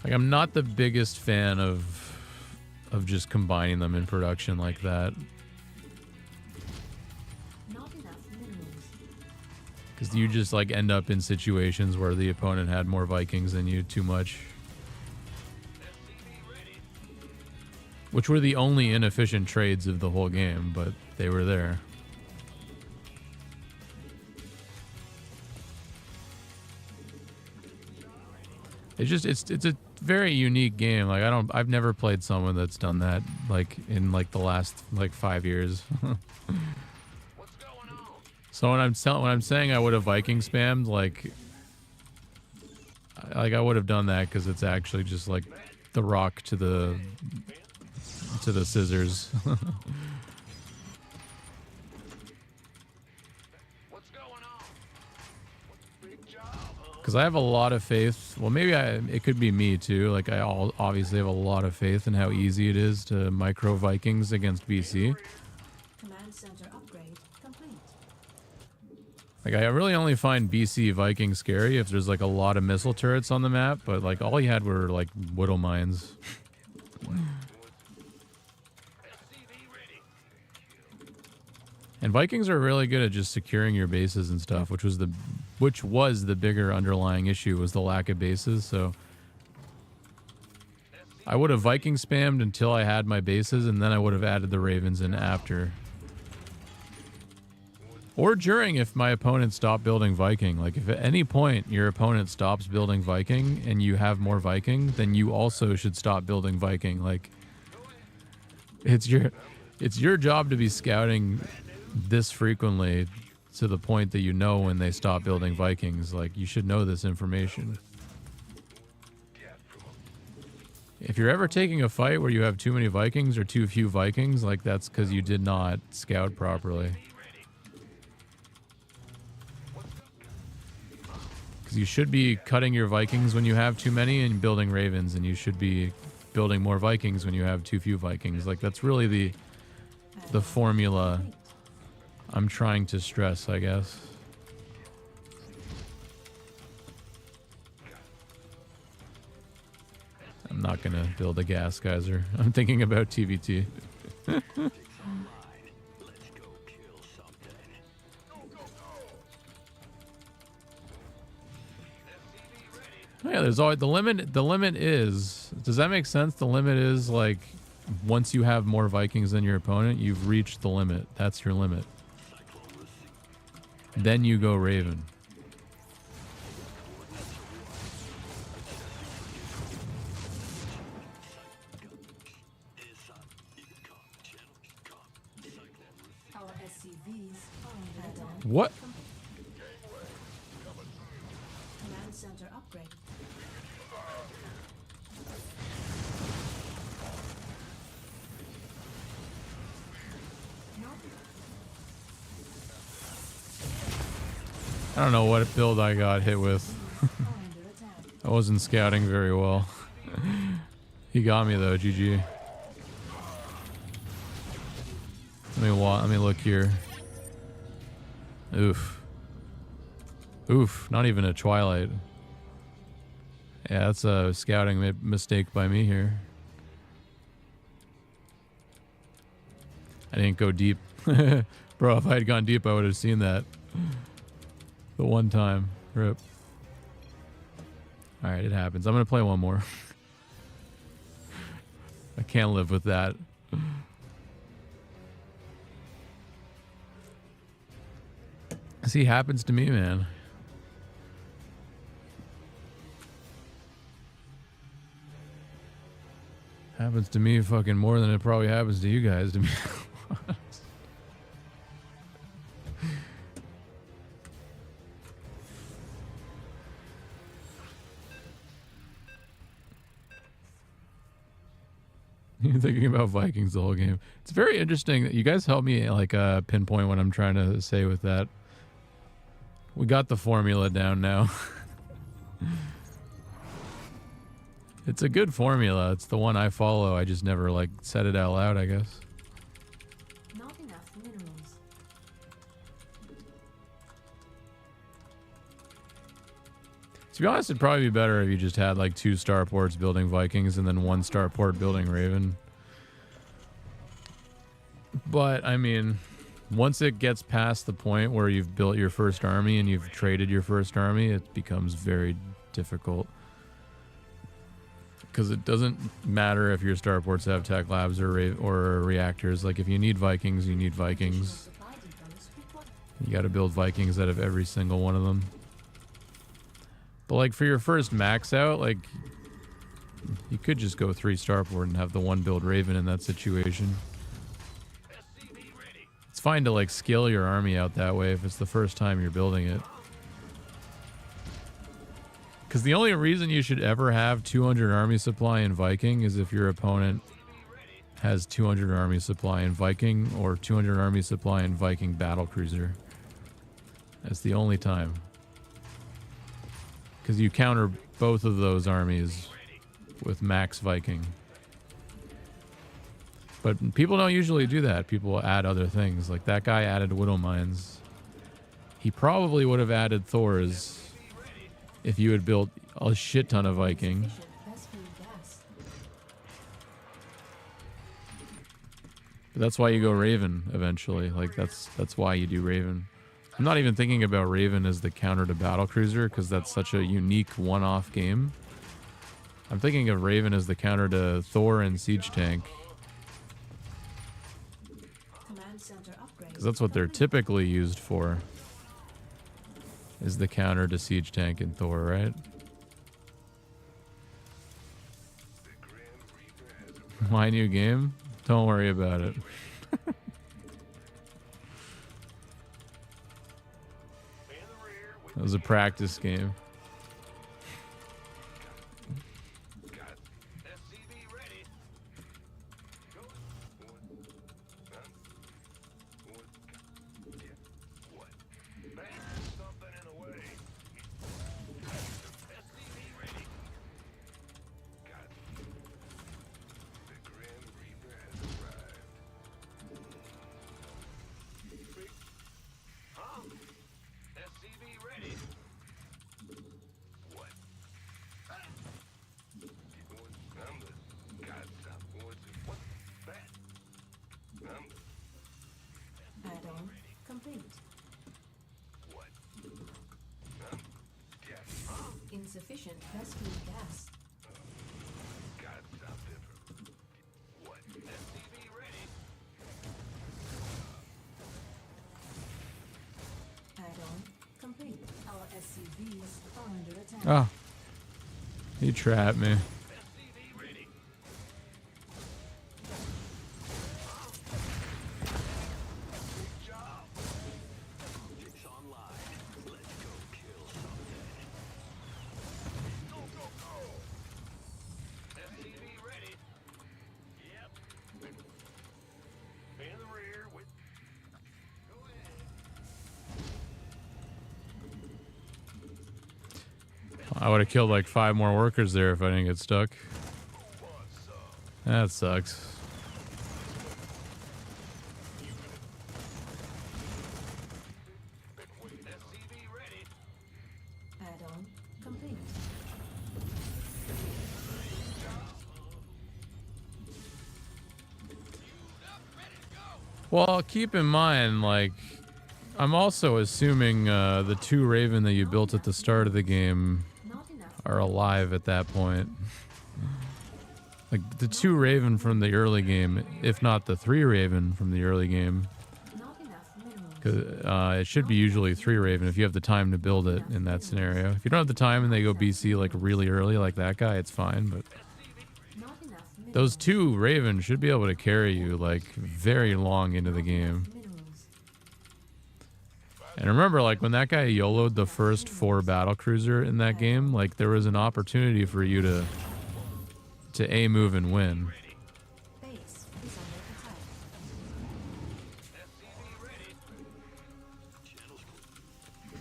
Like I'm not the biggest fan of just combining them in production like that. Because you just like end up in situations where the opponent had more Vikings than you too much. Which were the only inefficient trades of the whole game, but they were there. It's a very unique game. Like I've never played someone that's done that like in like the last like 5 years. So when I'm saying I would have Viking spammed, like I would have done that because it's actually just like the rock to the scissors. Because I have a lot of faith. Well, maybe it could be me too. Like I obviously have a lot of faith in how easy it is to micro Vikings against BC. Command center upgrade complete. Like I really only find BC Viking scary if there's like a lot of missile turrets on the map, but like all you had were like Widow Mines. And Vikings are really good at just securing your bases and stuff, which was the bigger underlying issue, was the lack of bases. So I would have Viking spammed until I had my bases, and then I would have added the Ravens in after. Or during, if my opponent stopped building Viking. Like if at any point your opponent stops building Viking and you have more Viking, then you also should stop building Viking. Like it's your job to be scouting this frequently to the point that you know when they stop building Vikings. Like you should know this information. If you're ever taking a fight where you have too many Vikings or too few Vikings, like that's because you did not scout properly. Because you should be cutting your Vikings when you have too many and building Ravens, and you should be building more Vikings when you have too few Vikings. Like that's really the formula I'm trying to stress, I guess. I'm not gonna build a gas geyser. I'm thinking about TVT. Yeah, there's always the limit. The limit is, does that make sense? The limit is like once you have more Vikings than your opponent, you've reached the limit. That's your limit. Then you go Raven. Our SCVs are on. What? Command center upgrade. I don't know what build I got hit with. Under attack. I wasn't scouting very well. He got me though, GG. Let me look here. Oof. Oof, not even a Twilight. Yeah, that's a scouting mistake by me here. I didn't go deep. Bro, if I had gone deep, I would have seen that. The one time. Rip. Alright, it happens. I'm going to play one more. I can't live with that. See, happens to me, man. Happens to me fucking more than it probably happens to you guys, to be honest. You're thinking about Vikings the whole game. It's very interesting that you guys help me like pinpoint what I'm trying to say with that. We got the formula down now. It's a good formula. It's the one I follow. I just never like said it out loud, I guess. Not enough minerals. To be honest, it'd probably be better if you just had like 2 starports building Vikings and then 1 starport building Raven. But, I mean, once it gets past the point where you've built your first army and you've traded your first army, it becomes very difficult. Because it doesn't matter if your starports have tech labs or reactors. Like, if you need Vikings, you need Vikings. You gotta build Vikings out of every single one of them. But, like, for your first max out, like, you could just go 3 starport and have the 1 build Raven in that situation. It's fine to, like, scale your army out that way if it's the first time you're building it. Because the only reason you should ever have 200 army supply in Viking is if your opponent has 200 army supply in Viking or 200 army supply in Viking battlecruiser. That's the only time. Because you counter both of those armies with max Viking. But people don't usually do that. People add other things. Like that guy added Widow Mines. He probably would have added Thors if you had built a shit ton of Viking. But that's why you go Raven eventually. Like that's why you do Raven. I'm not even thinking about Raven as the counter to Battlecruiser because that's such a unique one-off game. I'm thinking of Raven as the counter to Thor and Siege Tank. Because that's what they're typically used for. Is the counter to Siege Tank and Thor, right? My new game? Don't worry about it. That was a practice game. Add-on complete. Insufficient rescue gas. Add-on complete. Our SCVs are under attack. Oh. He trapped me. I would have killed like 5 more workers there if I didn't get stuck. That sucks. Add-on complete. Well, keep in mind, like, I'm also assuming the 2 Raven that you built at the start of the game Not enough. are alive at that point. Like, the 2 Raven from the early game, if not the 3 Raven from the early game. Not enough minerals. Because it should be usually 3 Raven if you have the time to build it in that scenario. If you don't have the time and they go BC like really early like that guy, it's fine. But Not enough minerals. those 2 Raven should be able to carry you like very long into the game. Minerals. And remember, like, when that guy YOLO'd the first 4 battlecruiser in that game, like, there was an opportunity for you to A move and win. Base is under attack.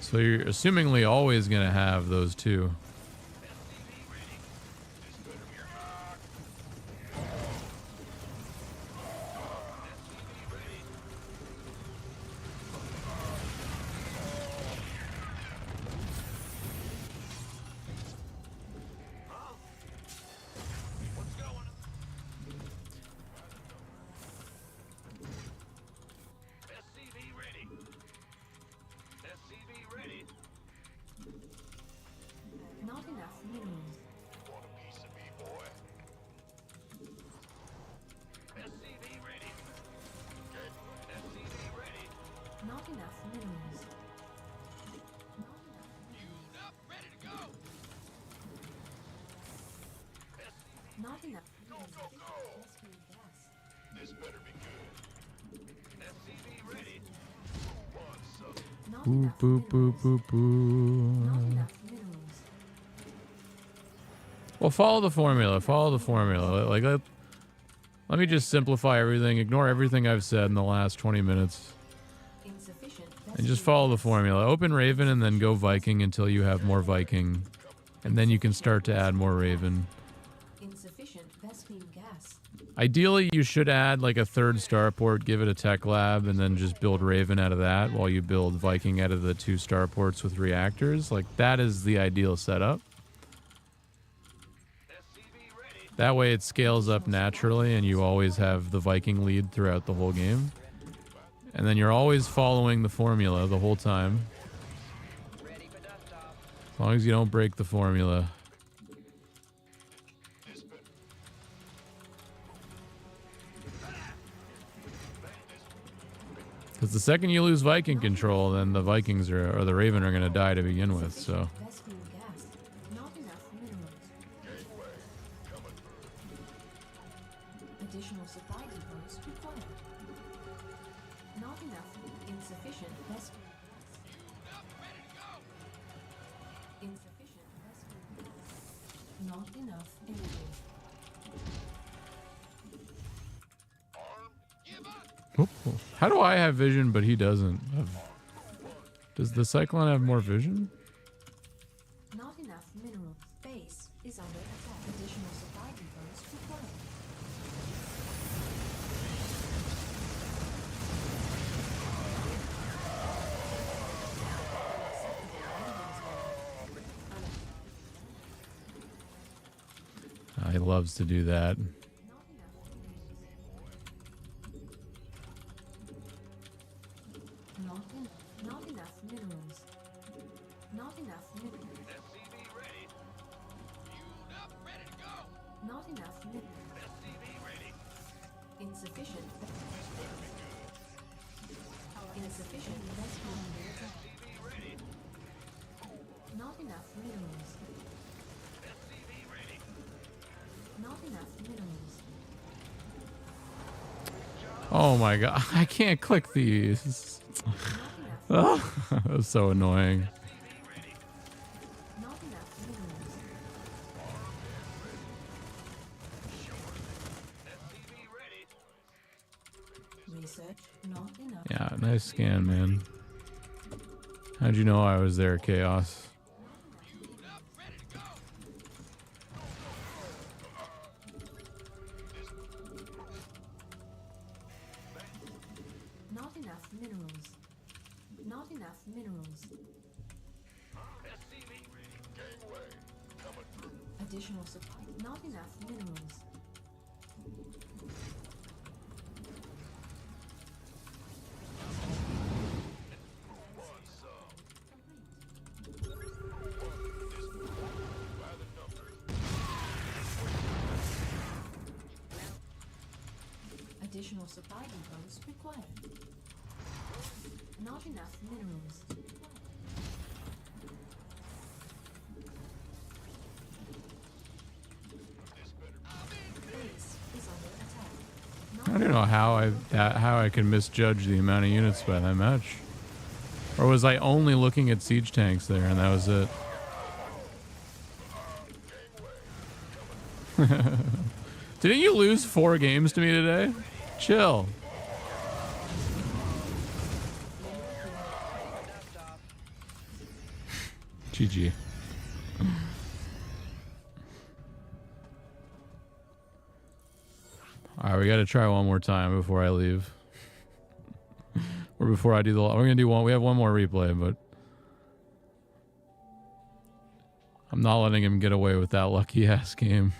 So you're assumingly always going to have those 2. Not enough minerals. Want a piece of me, boy? SCV ready. SCV ready. Not enough minerals. Not enough. Fueled up, ready to go. Not enough. Go, go, go! Rescue gas. This better be good. SCV ready. Who wants some? Not Boop, enough boop, boop, minerals. boop, boop. Not enough minerals. Well, follow the formula. Follow the formula. Like, let me just simplify everything. Ignore everything I've said in the last 20 minutes. Insufficient. And just follow the formula. Open Raven and then go Viking until you have more Viking. And then you can start to add more Raven. Insufficient Vespine gas. Ideally, you should add like a 3rd starport, give it a tech lab, and then just build Raven out of that while you build Viking out of the 2 starports with reactors. Like, that is the ideal setup. That way it scales up naturally and you always have the Viking lead throughout the whole game. And then you're always following the formula the whole time. Ready for dust off. As long as you don't break the formula. Because the second you lose Viking control, then the Vikings or the Raven are going to die to begin with, so... Vespine gas. Not enough minerals. Additional supply depots required. Not enough. Insufficient Vespine gas. Fueled up, ready to go. Insufficient Vespine gas. Not enough energy. Give up. Oh, how do I have vision, but he doesn't? Does the Cyclone have more vision? Not enough minerals. Base is under attack. Additional supply depots required. He loves to do that. Not enough minerals. Not enough minerals. SCV ready. Fueled up, ready to go. Not enough minerals. SCV ready. Insufficient. Insufficient investment. SCV ready. Not enough minerals. SCV ready. Not enough minerals. Oh my god, I can't click these. Not enough. Oh, that was so annoying. Not enough minerals. SCV ready. Research. Not enough. Yeah, nice scan, man. How'd you know I was there, Chaos? Fueled up, ready to go. Not enough minerals. Not enough minerals. SCV ready. Gangway. Coming through. Additional supply. Not enough minerals. Additional supply depots required. Not enough minerals. Base is under attack. I don't know how I can misjudge the amount of units by that much. Or was I only looking at siege tanks there and that was it? Didn't you lose 4 games to me today? Chill. GG. Alright, we gotta try one more time before I leave. Or before I do the... We're gonna do one... We have one more replay, but... I'm not letting him get away with that lucky-ass game.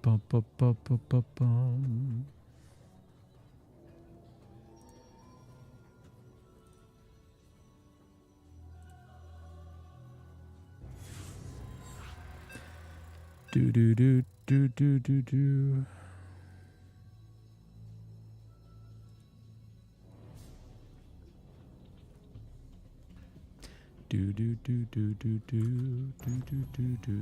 Bum, bum, bum, bum, bum, bum. Do do do do do do do. Do do do do do do do do do do.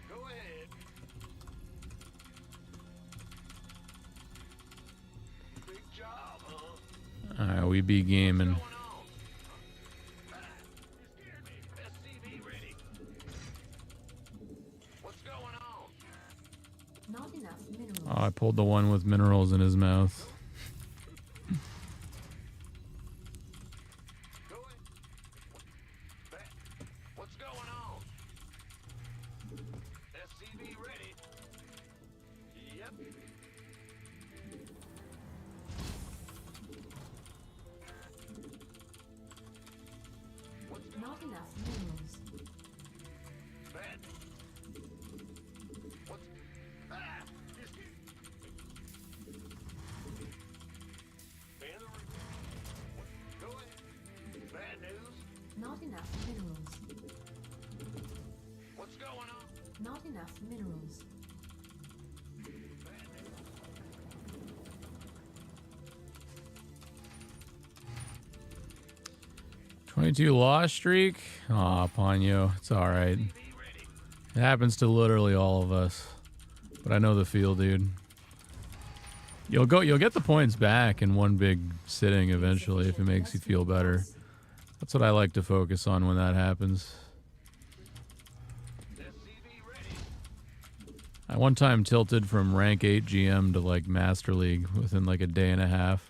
Go ahead. Big job, huh? Alright, we be gaming. What's going on? You scared me. SCV ready. What's going on? Not enough minerals. Oh, I pulled the one with minerals in his mouth. Go ahead. What's going on? SCV ready. Yep. Not enough minerals. Bad. What's... Ah! Go ahead. Bad news. Not enough minerals. What's going on? Not enough minerals. 22 loss streak? Aw, Ponyo. It's alright. It happens to literally all of us. But I know the feel, dude. You'll get the points back in one big sitting eventually if it makes you feel better. That's what I like to focus on when that happens. I one time tilted from rank 8 GM to like Master League within like a day and a half.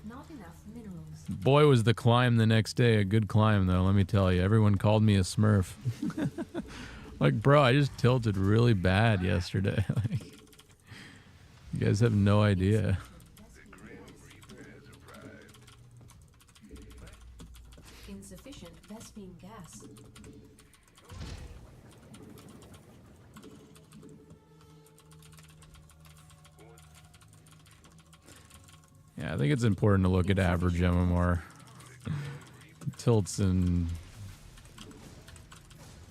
Not enough minerals. Boy, was the climb the next day a good climb, though, let me tell you. Everyone called me a Smurf. Like, bro, I just tilted really bad yesterday. Like, you guys have no idea. Insufficient Vespine gas. Yeah, I think it's important to look at average MMR. Tilts and...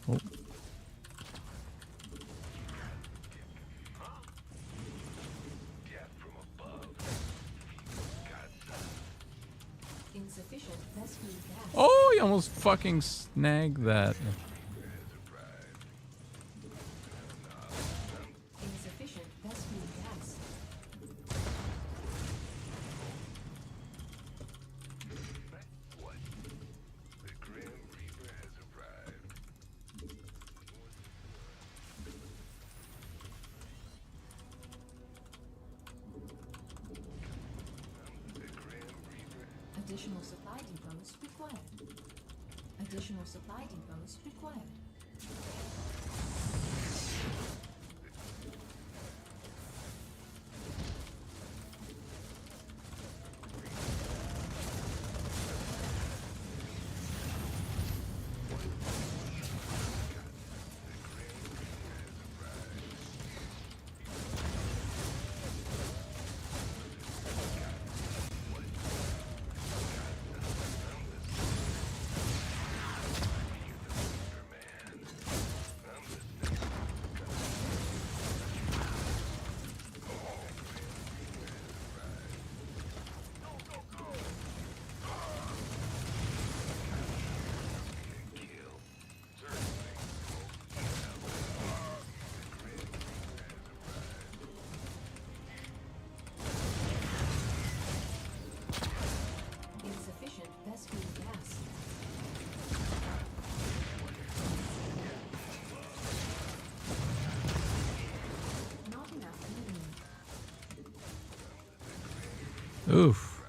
Oh. Insufficient Vespine gas. Oh, you almost fucking snagged that. Insufficient Vespine gas. Additional supply depots required. Additional supply depots required. Oof.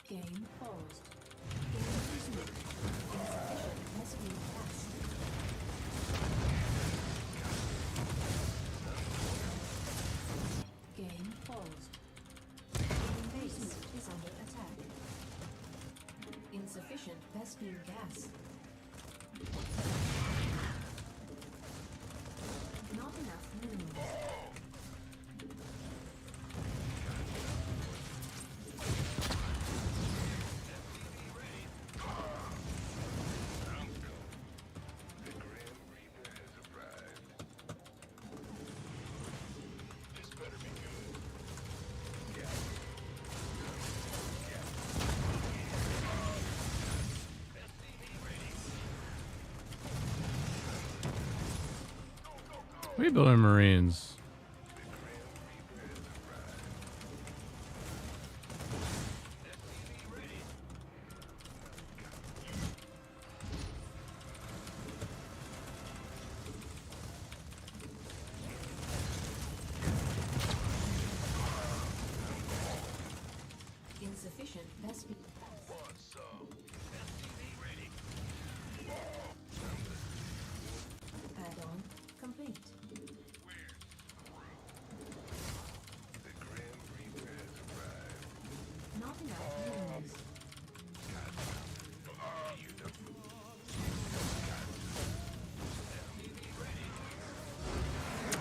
Game paused. Game resumed. Insufficient messaging gas. Game paused. Game base is under attack. Insufficient Vespine gas. Not enough minerals. The Grim Reaper has arrived. This better be good. We building Marines. Insufficient Vespine. Add-on complete. The Grim Reaper has arrived. Not enough minerals.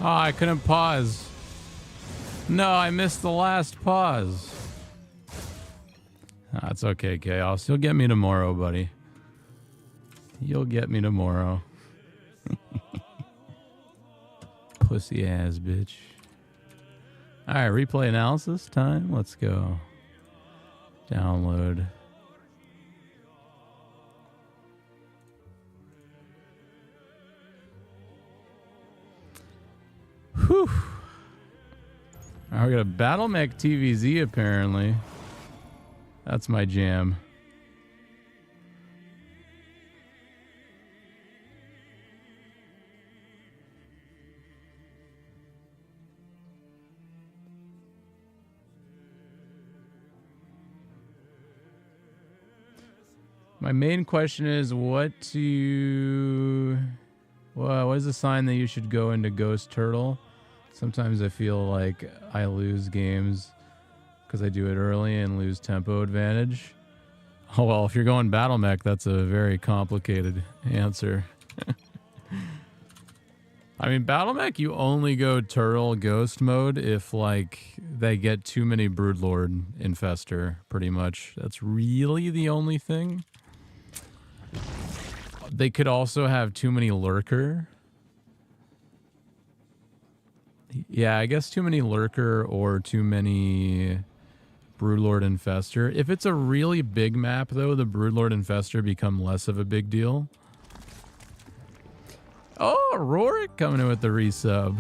Oh, I couldn't pause. No, I missed the last pause. That's okay, Chaos. You'll get me tomorrow, buddy. You'll get me tomorrow. Pussy ass bitch. Alright, replay analysis time. Let's go. Download. Whew. Alright, we got a Battle Mech TVZ apparently. That's my jam. My main question is what is the sign that you should go into Ghost Turtle? Sometimes I feel like I lose games because I do it early and lose tempo advantage. Oh, well, if you're going Battle Mech, that's a very complicated answer. I mean, Battle Mech, you only go Turtle Ghost mode if, like, they get too many Broodlord Infestor, pretty much. That's really the only thing. They could also have too many Lurker. Yeah, I guess too many Lurker or too many Broodlord Infestor. If it's a really big map, though, the Broodlord Infestor become less of a big deal. Oh, Rorik coming in with the resub.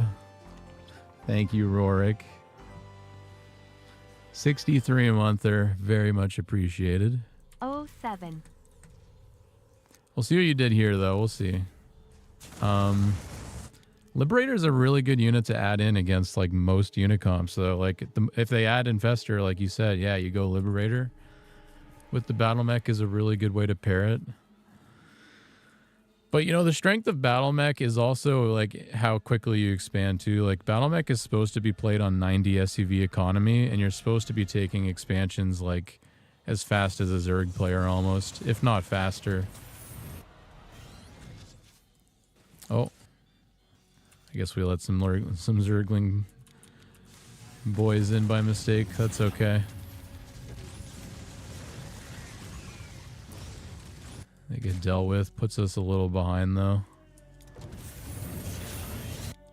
Thank you, Rorik. 63 a monther. Very much appreciated. 07. We'll see what you did here, though. We'll see. Liberator's a really good unit to add in against, like, most unicomps. So, like, if they add Infestor, like you said, yeah, you go Liberator. With the Battle Mech is a really good way to pair it. But, you know, the strength of Battle Mech is also, like, how quickly you expand, too. Like, Battle Mech is supposed to be played on 90 SCV economy, and you're supposed to be taking expansions, like, as fast as a Zerg player, almost. If not faster. Oh. I guess we let some Zergling boys in by mistake. That's okay. They get dealt with. Puts us a little behind, though.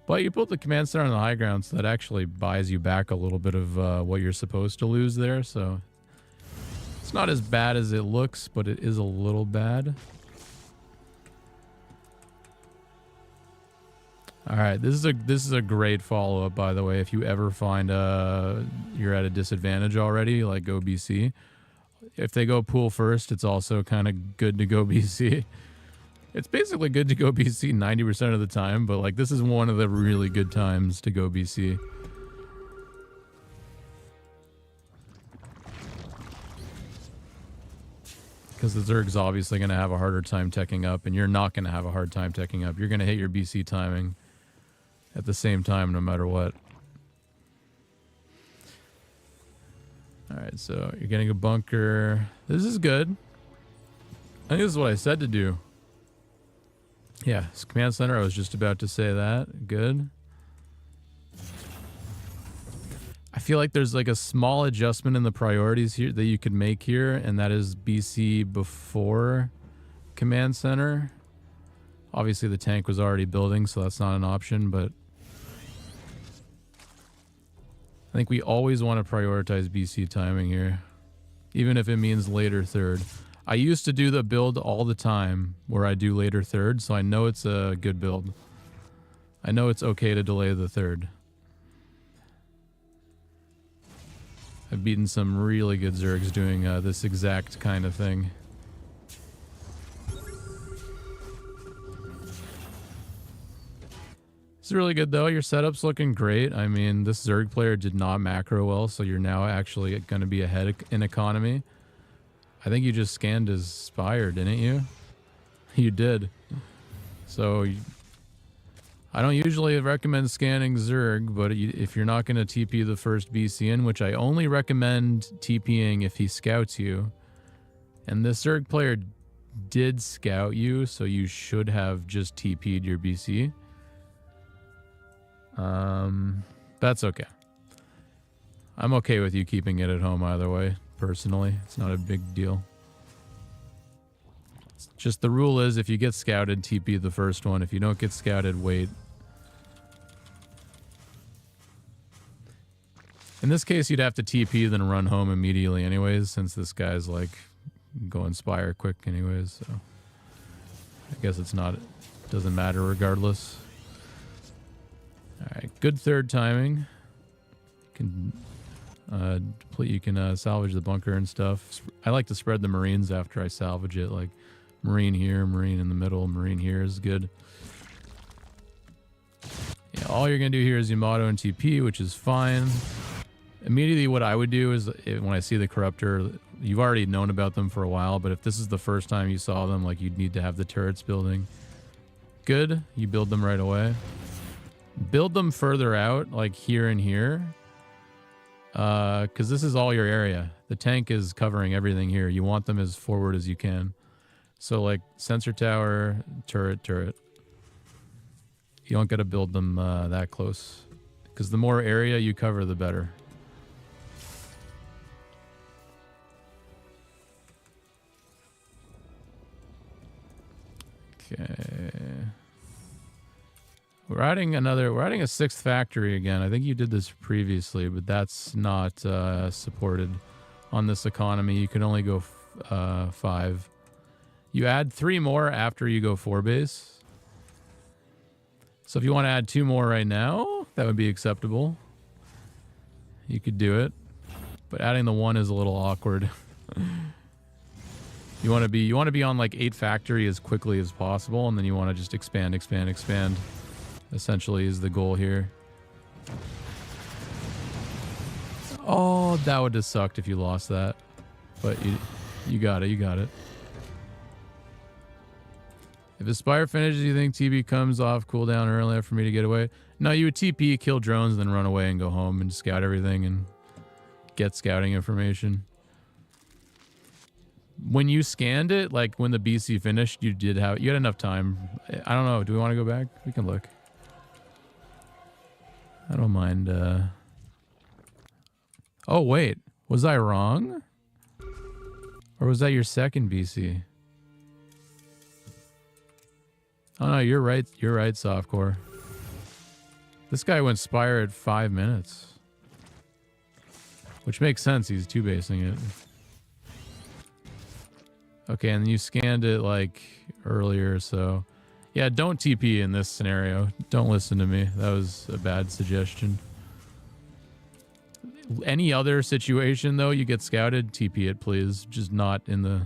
But you put the command center on the high ground, so that actually buys you back a little bit of what you're supposed to lose there. So it's not as bad as it looks, but it is a little bad. All right, this is a great follow-up, by the way. If you ever find you're at a disadvantage already, like go BC. If they go pool first, it's also kind of good to go BC. It's basically good to go BC 90% of the time, but like this is one of the really good times to go BC. Because the Zerg's obviously going to have a harder time teching up, and you're not going to have a hard time teching up. You're going to hit your BC timing at the same time no matter what. Alright, so you're getting a bunker. This is good. I think this is what I said to do. Yeah, command center, I was just about to say that. Good. I feel like there's like a small adjustment in the priorities here that you could make here, and that is BC before command center. Obviously the tank was already building, so that's not an option, but I think we always want to prioritize BC timing here, even if it means later third. I used to do the build all the time where I do later third, so I know it's a good build. I know it's okay to delay the third. I've beaten some really good Zergs doing this exact kind of thing. It's really good though. Your setup's looking great. I mean, this Zerg player did not macro well, so you're now actually going to be ahead in economy. I think you just scanned his Spire, didn't you? You did. So I don't usually recommend scanning Zerg, but if you're not going to TP the first BC in, which I only recommend TPing if he scouts you, and this Zerg player did scout you, so you should have just TP'd your BC. That's okay. I'm okay with you keeping it at home either way, personally. It's not a big deal. It's just the rule is if you get scouted, TP the first one. If you don't get scouted, wait. In this case, you'd have to TP then run home immediately anyways, since this guy's like going Spire quick anyways, so I guess it's not, doesn't matter regardless. Alright, good third timing. You can salvage the bunker and stuff. I like to spread the Marines after I salvage it, like Marine here, Marine in the middle, Marine here is good. Yeah, all you're going to do here is Yamato and TP, which is fine. Immediately what I would do is, when I see the Corruptor, you've already known about them for a while, but if this is the first time you saw them, like you'd need to have the turrets building. Good, you build them right away. Build them further out, like here and here. Because this is all your area. The tank is covering everything here. You want them as forward as you can. So like sensor tower, turret, turret. You don't got to build them that close. Because the more area you cover, the better. Okay. We're adding a sixth factory again. I think you did this previously, but that's not supported on this economy. You can only go 5. You add 3 more after you go 4 base. So if you want to add 2 more right now, that would be acceptable. You could do it, but adding the 1 is a little awkward. You want to be on like 8 factory as quickly as possible, and then you want to just expand. Essentially is the goal here. Oh, that would have sucked if you lost that. But you got it. If a Spire finishes, you think TP comes off cooldown early enough for me to get away? No, you would TP, kill drones, then run away and go home and scout everything and get scouting information. When you scanned it, like when the BC finished, you had enough time. I don't know. Do we want to go back? We can look. I don't mind. Oh, wait. Was I wrong? Or was that your second BC? Oh, no, you're right. You're right, Softcore. This guy went Spire at 5 minutes. Which makes sense. He's 2-basing it. Okay, and you scanned it, like, earlier, so... Yeah, don't TP in this scenario. Don't listen to me. That was a bad suggestion. Any other situation, though, you get scouted, TP it, please. Just not in the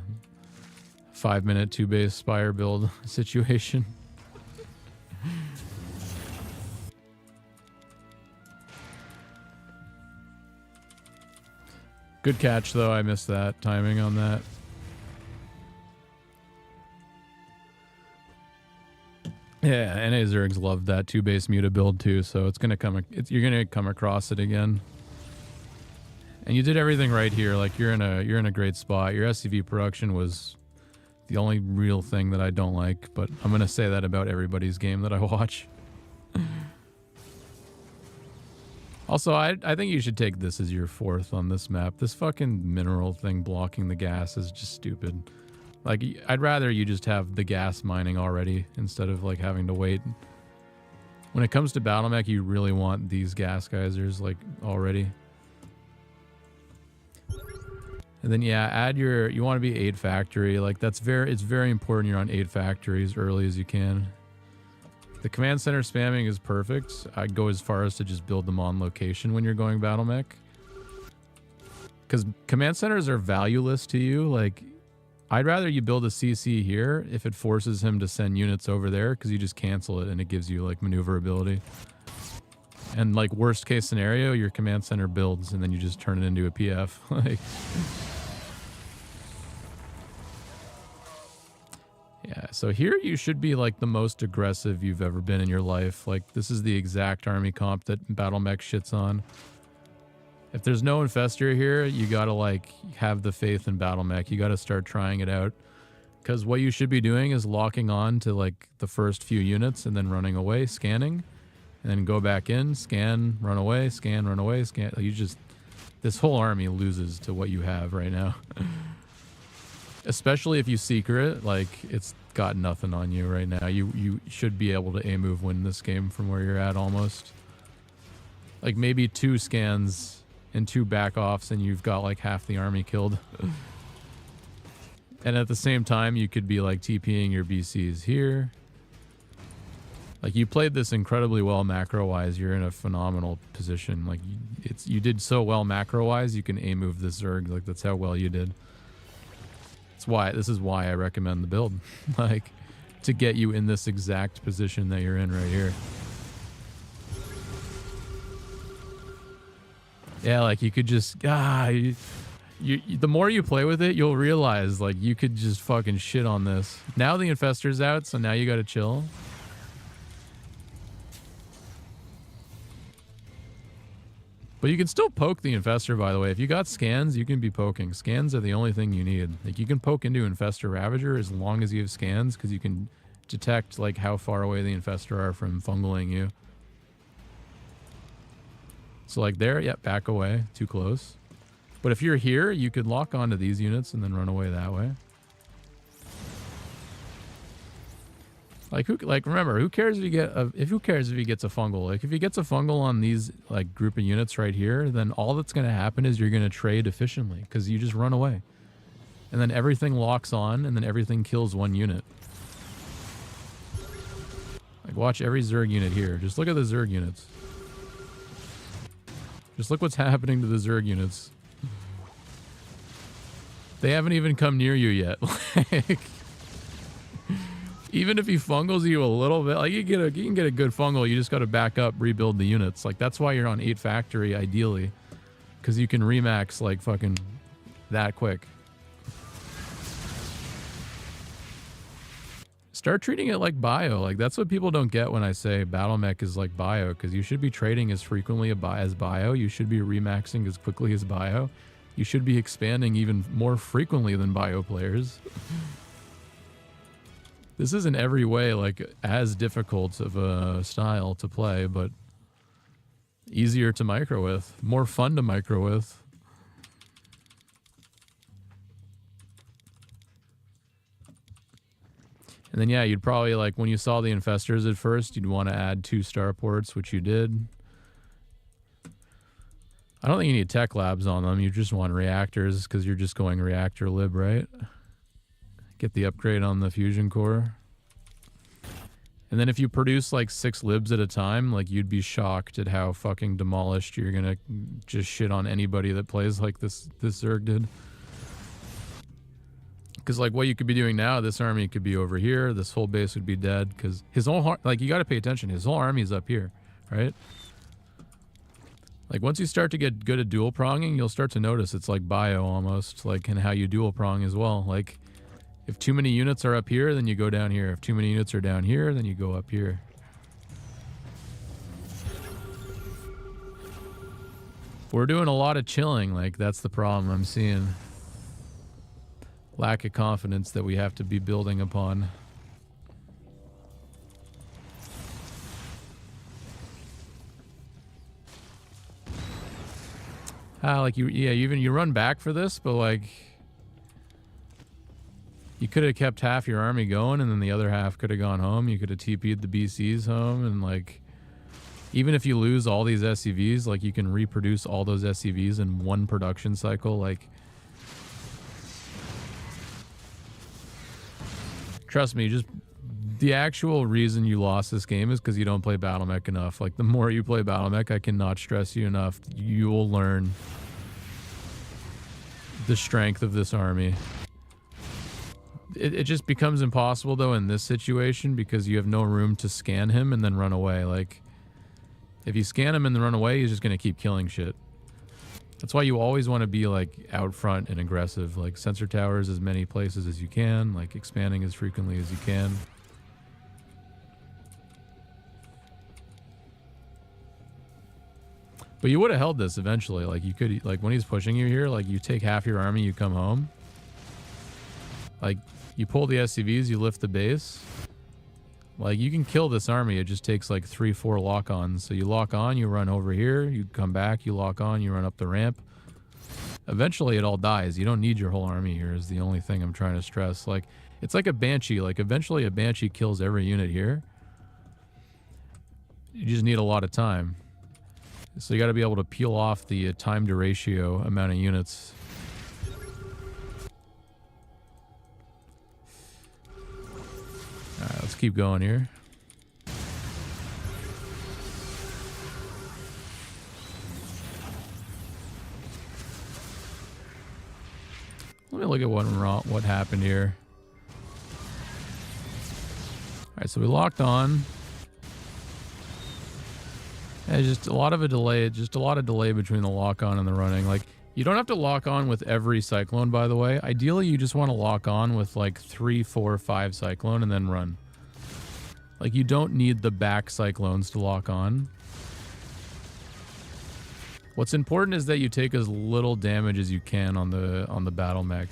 5-minute 2-base Spire build situation. Good catch, though. I missed that timing on that. Yeah, NA Zergs love that 2-base Muta build too, so it's gonna come. You're gonna come across it again. And you did everything right here. Like you're in a great spot. Your SCV production was the only real thing that I don't like, but I'm gonna say that about everybody's game that I watch. Also, I think you should take this as your 4th on this map. This fucking mineral thing blocking the gas is just stupid. Like, I'd rather you just have the gas mining already instead of, like, having to wait. When it comes to battle mech, you really want these gas geysers, like, already. And then, yeah, add your... You want to be 8 factory. Like, it's very important you're on 8 factory as early as you can. The command center spamming is perfect. I'd go as far as to just build them on location when you're going battle mech. Because command centers are valueless to you. Like, I'd rather you build a CC here if it forces him to send units over there, because you just cancel it and it gives you, like, maneuverability. And, like, worst case scenario, your command center builds and then you just turn it into a PF. Like... Yeah, so here you should be like the most aggressive you've ever been in your life. Like, this is the exact army comp that Battle Mech shits on. If there's no Infestor here, you gotta like have the faith in Battle Mech. You gotta start trying it out. Because what you should be doing is locking on to like the first few units and then running away, scanning. And then go back in, scan, run away, scan, run away, scan. You just... This whole army loses to what you have right now. Especially if you secret, like, it's got nothing on you right now. You should be able to A-move win this game from where you're at almost. Like, maybe 2 scans and 2 back-offs and you've got, like, half the army killed. And at the same time, you could be, like, TPing your BCs here. Like, you played this incredibly well macro-wise. You're in a phenomenal position. Like, you did so well macro-wise, you can A-move this Zerg. Like, that's how well you did. This is why I recommend the build, like, to get you in this exact position that you're in right here. Yeah, like you could just the more you play with it, you'll realize like you could just fucking shit on this. Now the Infestor's out, so now you gotta chill. But you can still poke the Infestor, by the way. If you got scans, you can be poking. Scans are the only thing you need. Like, you can poke into Infestor Ravager as long as you have scans, because you can detect, like, how far away the Infestor are from fungaling you. So, like, there, yeah, back away. Too close. But if you're here, you could lock onto these units and then run away that way. Like, remember, who cares if you get who cares if he gets a fungal? Like, if he gets a fungal on these, like, group of units right here, then all that's going to happen is you're going to trade efficiently, because you just run away. And then everything locks on, and then everything kills one unit. Like, watch every Zerg unit here. Just look at the Zerg units. Just look what's happening to the Zerg units. They haven't even come near you yet. Like... Even if he fungals you a little bit, like you can get a good fungal, you just got to back up, rebuild the units. Like, that's why you're on 8 factory ideally, because you can remax like fucking that quick. Start treating it like bio. Like, that's what people don't get when I say battle mech is like bio, because you should be trading as frequently as bio. You should be remaxing as quickly as bio. You should be expanding even more frequently than bio players. This is in every way, like, as difficult of a style to play, but easier to micro with. More fun to micro with. And then, yeah, you'd probably, like, when you saw the Infestors at first, you'd want to add 2 starports, which you did. I don't think you need tech labs on them. You just want reactors, because you're just going reactor lib, right? Get the upgrade on the fusion core. And then if you produce like 6 libs at a time, like, you'd be shocked at how fucking demolished you're gonna just shit on anybody that plays like this Zerg did. Because like what you could be doing now, this army could be over here. This whole base would be dead because his whole like you got to pay attention. His whole army is up here, right? Like once you start to get good at dual pronging, you'll start to notice it's like bio almost, like in how you dual prong as well. Like if too many units are up here, then you go down here. If too many units are down here, then you go up here. We're doing a lot of chilling, like that's the problem I'm seeing. Lack of confidence that we have to be building upon. Like you run back for this, but like you could have kept half your army going and then the other half could have gone home. You could have TP'd the BCs home, and like even if you lose all these SCVs, like you can reproduce all those SCVs in one production cycle. Like trust me, just the actual reason you lost this game is because you don't play Battle Mech enough. Like the more you play Battle Mech, I cannot stress you enough, you will learn the strength of this army. It just becomes impossible though in this situation because you have no room to scan him and then run away. Like if you scan him and then run away, he's just going to keep killing shit. That's why you always want to be like out front and aggressive, like sensor towers as many places as you can, like expanding as frequently as you can. But you would have held this eventually. Like you could, like when he's pushing you here, like you take half your army, you come home. Like you pull the SCVs, you lift the base. Like you can kill this army. It just takes like 3-4 lock-ons. So you lock on, you run over here, you come back, you lock on, you run up the ramp. Eventually it all dies. You don't need your whole army here is the only thing I'm trying to stress. Like it's like a Banshee. Like eventually a Banshee kills every unit here. You just need a lot of time. So you got to be able to peel off the time to ratio amount of units. Alright, let's keep going here. Let me look at what happened here. Alright, so we locked on. Yeah, just a lot of a delay, just a lot of delay between the lock on and the running. Like, you don't have to lock on with every Cyclone, by the way. Ideally, you just want to lock on with like 3, 4, 5 Cyclone and then run. Like, you don't need the back Cyclones to lock on. What's important is that you take as little damage as you can on the battle mech.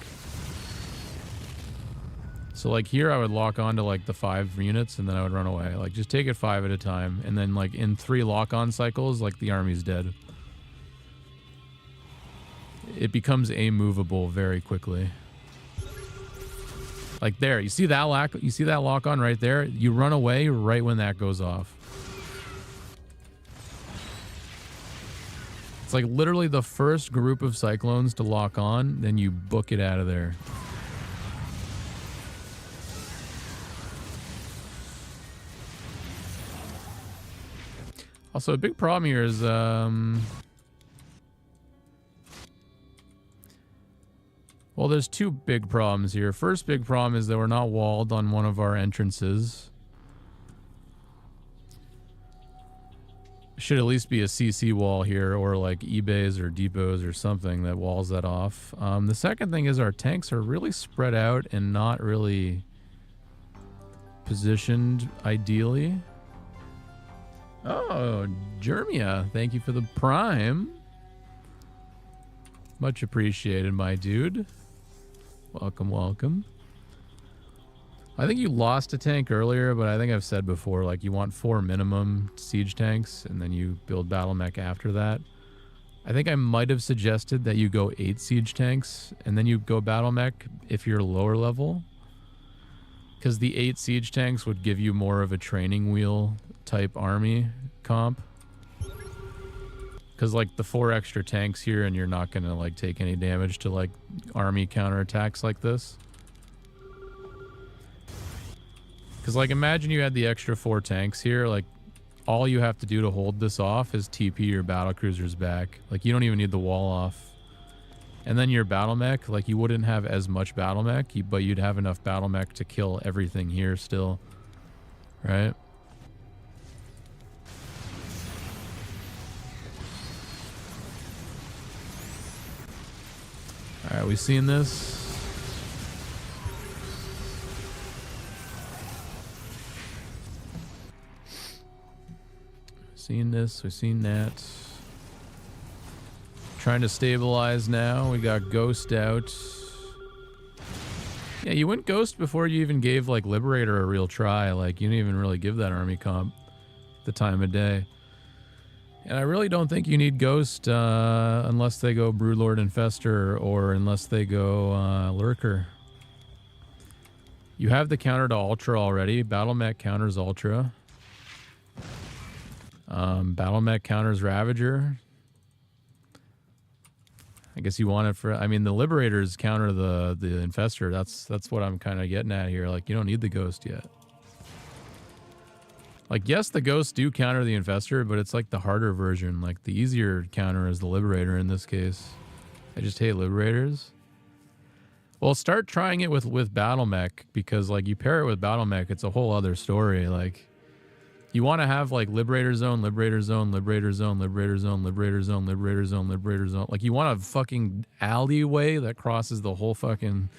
So like here I would lock on to like the 5 units and then I would run away. Like just take it 5 at a time, and then like in 3 lock-on cycles, like the army's dead. It becomes immovable very quickly. Like there, you see that lock on right there? You run away right when that goes off. It's like literally the first group of Cyclones to lock on, then you book it out of there. Also, a big problem here is, well, there's 2 big problems here. First big problem is that we're not walled on one of our entrances. Should at least be a CC wall here, or like eBays or depots or something that walls that off. The second thing is our tanks are really spread out and not really positioned ideally. Oh, Jermia, thank you for the prime. Much appreciated, my dude. Welcome, welcome. I think you lost a tank earlier, but I think I've said before, like you want 4 minimum siege tanks, and then you build battle mech after that. I think I might have suggested that you go 8 siege tanks, and then you go battle mech if you're lower level. Because the 8 siege tanks would give you more of a training wheel type army comp. Because like the 4 extra tanks here, and you're not going to like take any damage to like army counterattacks like this. Because like imagine you had the extra 4 tanks here, like all you have to do to hold this off is TP your battle cruisers back. Like you don't even need the wall off. And then your battle mech, like you wouldn't have as much battle mech, but you'd have enough battle mech to kill everything here still, right? All right, we seen this. Seen this, we've seen that. Trying to stabilize now. We got Ghost out. Yeah, you went Ghost before you even gave like Liberator a real try. Like you didn't even really give that army comp the time of day. And I really don't think you need Ghost unless they go Broodlord Infestor or unless they go Lurker. You have the counter to Ultra already. Battle Mech counters Ultra. Battle Mech counters Ravager. I guess you want it for... I mean, the Liberators counter the Infestor. That's what I'm kind of getting at here. Like, you don't need the Ghost yet. Like, yes, the Ghosts do counter the Infestor, but it's like the harder version. Like, the easier counter is the Liberator in this case. I just hate Liberators. Well, start trying it with Battle Mech, because, like, you pair it with Battle Mech, it's a whole other story. Like... You want to have like Liberator Zone, Liberator Zone, Liberator Zone, Liberator Zone, Liberator Zone, Liberator Zone, Liberator Zone. Like you want a fucking alleyway that crosses the whole fucking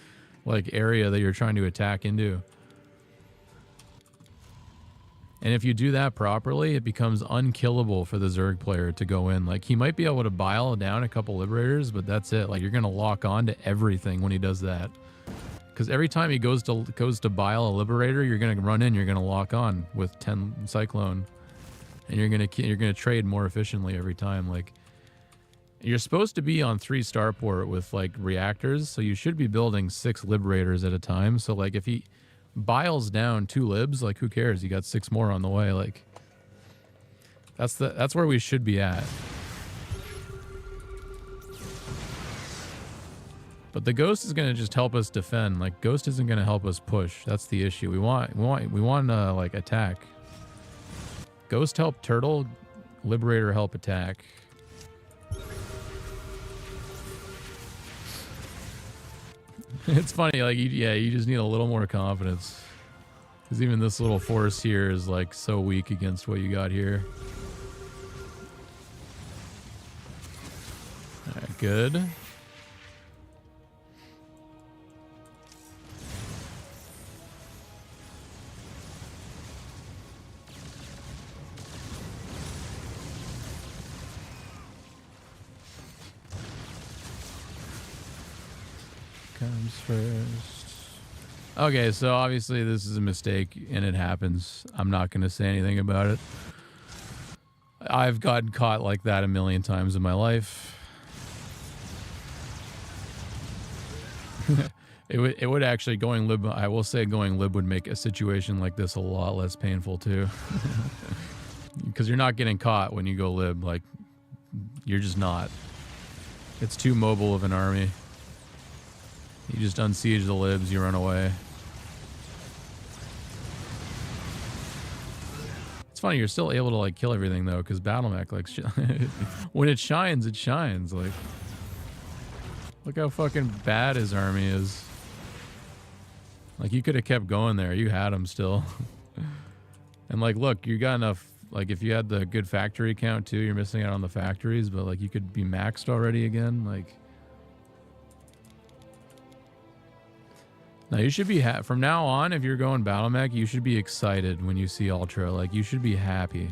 like area that you're trying to attack into. And if you do that properly, it becomes unkillable for the Zerg player to go in. Like he might be able to bile down a couple Liberators, but that's it. Like you're going to lock on to everything when he does that. Because every time he goes to bile a Liberator, you're gonna run in, you're gonna lock on with 10 Cyclone, and you're gonna trade more efficiently every time. Like you're supposed to be on 3 starport with like reactors, so you should be building 6 Liberators at a time. So like if he biles down 2 libs, like who cares? You got 6 more on the way. Like that's where we should be at. But the Ghost is going to just help us defend. Like Ghost isn't going to help us push. That's the issue. We want like attack. Ghost help turtle, Liberator help attack. It's funny, like you just need a little more confidence. Because even this little force here is like so weak against what you got here. Alright, good. Comes first. Okay, so obviously this is a mistake and it happens. I'm not going to say anything about it. I've gotten caught like that a million times in my life. It would actually going lib. I will say going lib would make a situation like this a lot less painful too. Because you're not getting caught when you go lib. Like you're just not. It's too mobile of an army. You just unsiege the libs, you run away. It's funny, you're still able to like kill everything though, because Battle Mech, like, when it shines, it shines. Like, look how fucking bad his army is. Like, you could have kept going there. You had him still. And like, look, you got enough. Like, if you had the good factory count too, you're missing out on the factories, but like, you could be maxed already again. Like. Now you should be from now on, if you're going Battle Mech, you should be excited when you see Ultra. Like you should be happy.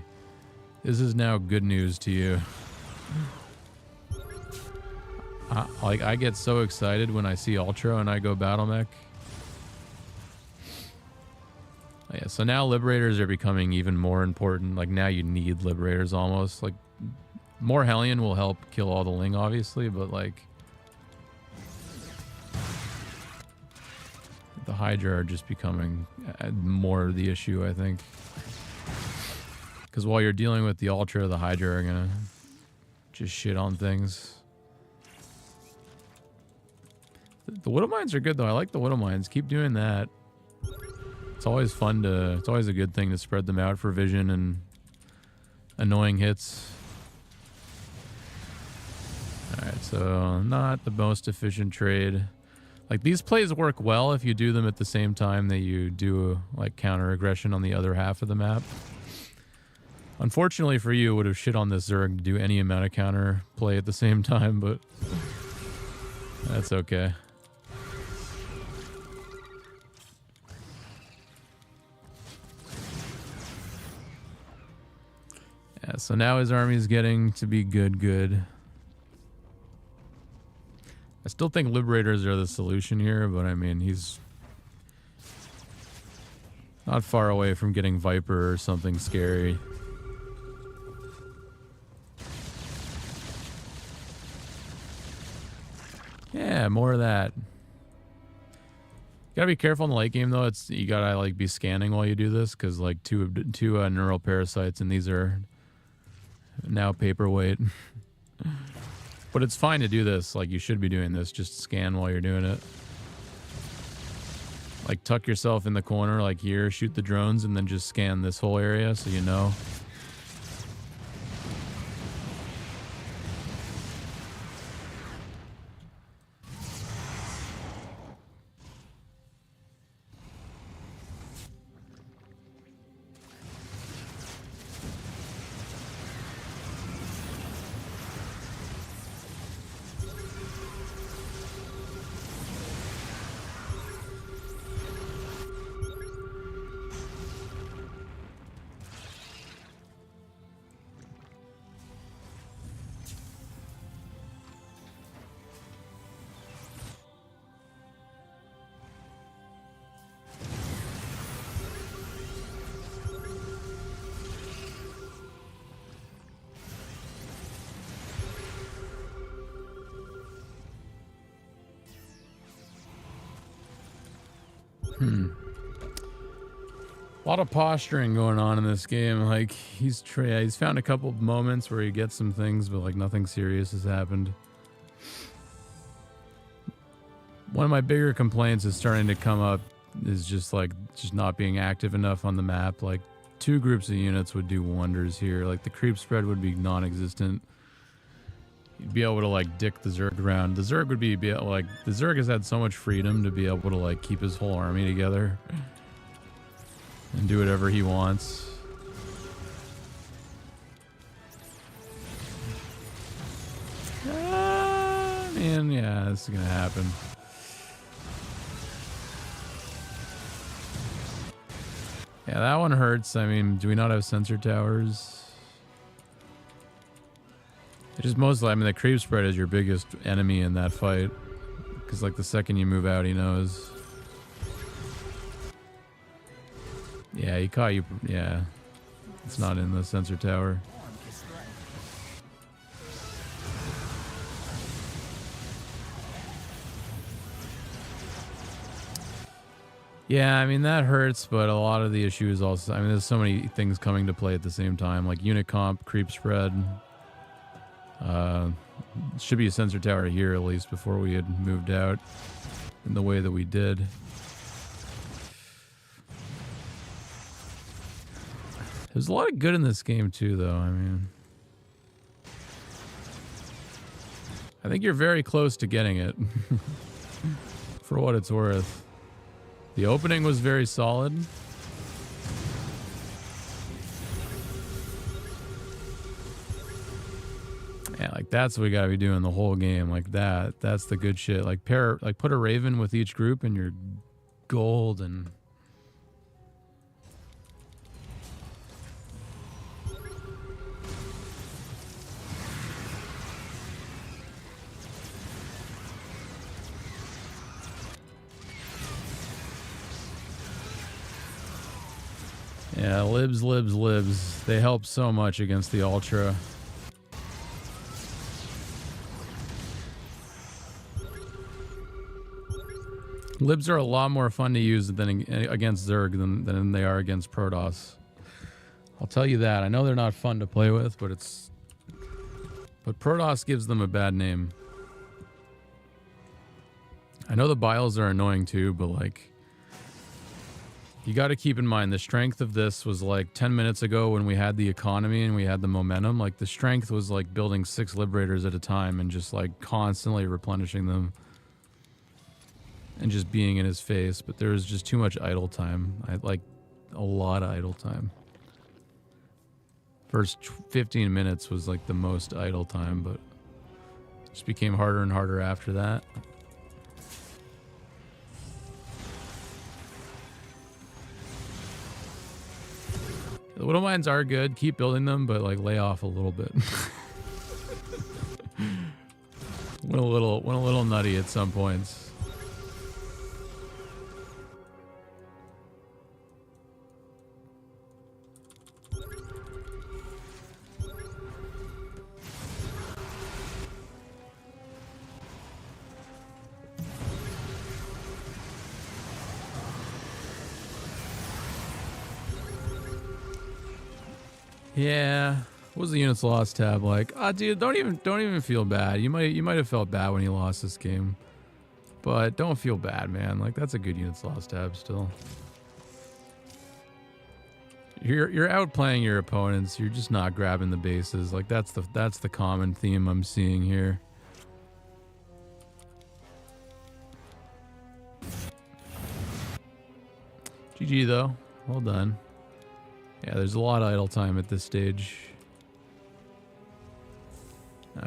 This is now good news to you. Like I get so excited when I see Ultra and I go Battle Mech. Yeah, so now Liberators are becoming even more important. Like now you need Liberators almost. Like more Hellion will help kill all the Ling, obviously, but like. The Hydra are just becoming more the issue, I think. Because while you're dealing with the Ultra, the Hydra are gonna just shit on things. The Widow Mines are good though. I like the Widow Mines. Keep doing that. It's always fun to... It's always a good thing to spread them out for vision and annoying hits. Alright, so not the most efficient trade. Like, these plays work well if you do them at the same time that you do, like, counter-aggression on the other half of the map. Unfortunately for you, it would have shit on this Zerg to do any amount of counter play at the same time, but that's okay. Yeah, so now his army is getting to be good. I still think Liberators are the solution here, but I mean, he's not far away from getting Viper or something scary. Yeah, more of that. Gotta be careful in the late game though. You gotta like be scanning while you do this, because like two neural parasites, and these are now paperweight. But it's fine to do this. Like, you should be doing this. Just scan while you're doing it. Like, tuck yourself in the corner, like here, shoot the drones, and then just scan this whole area so you know. A lot of posturing going on in this game. Like, he's found a couple of moments where he gets some things, but like nothing serious has happened. One of my bigger complaints is starting to come up is just not being active enough on the map. Like, 2 groups of units would do wonders here. Like, the creep spread would be non-existent. You'd be able to like dick the Zerg around. The Zerg would be like, the Zerg has had so much freedom to be able to like keep his whole army together and do whatever he wants. Man, yeah, this is gonna happen. Yeah, that one hurts. I mean, do we not have sensor towers? It's just mostly, I mean, the creep spread is your biggest enemy in that fight. Because, like, the second you move out, he knows. Yeah, he caught you. Yeah. It's not in the sensor tower. Yeah, I mean, that hurts, but a lot of the issue is also, I mean, there's so many things coming to play at the same time, like unit comp, creep spread. Should be a sensor tower here at least before we had moved out in the way that we did. There's a lot of good in this game too, though. I mean, I think you're very close to getting it for what it's worth. The opening was very solid. Yeah, like that's what we gotta be doing the whole game. Like that. That's the good shit. Like put a Raven with each group and you're golden. Yeah, libs. They help so much against the Ultra. Libs are a lot more fun to use than against Zerg than they are against Protoss. I'll tell you that. I know they're not fun to play with, but Protoss gives them a bad name. I know the Biles are annoying too, but like You got to keep in mind the strength of this was like 10 minutes ago when we had the economy and we had the momentum. Like the strength was like building 6 liberators at a time and just like constantly replenishing them and just being in his face. But there was just too much idle time. I had like a lot of idle time. First 15 minutes was like the most idle time, but it just became harder and harder after that. The Widow Mines are good. Keep building them, but like lay off a little bit. Went a little nutty at some points. Yeah. What was the units lost tab like? Ah, dude, don't even feel bad. You might have felt bad when you lost this game, but don't feel bad, man. Like that's a good units lost tab still. You're outplaying your opponents. You're just not grabbing the bases. Like that's the common theme I'm seeing here. GG though. Well done. Yeah, there's a lot of idle time at this stage.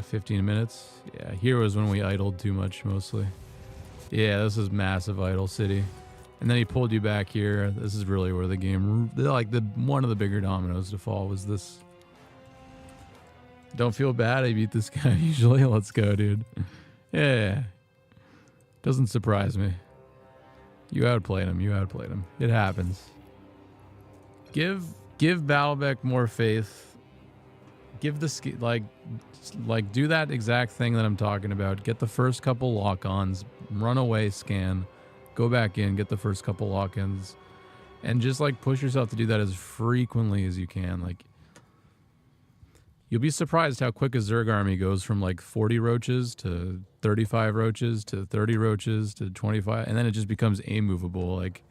15 minutes. Yeah, here was when we idled too much mostly. Yeah, this is massive idle city. And then he pulled you back here. This is really where the game, like one of the bigger dominoes to fall was this. Don't feel bad. I beat this guy usually. Let's go, dude. Yeah. Doesn't surprise me. You outplayed him. You outplayed him. It happens. Give Battlebeck more faith. Give the like do that exact thing that I'm talking about. Get the first couple lock-ons, run away, scan, go back in, get the first couple lock-ins, and just like push yourself to do that as frequently as you can. Like you'll be surprised how quick a Zerg army goes from like 40 roaches to 35 roaches to 30 roaches to 25, and then it just becomes immovable. Like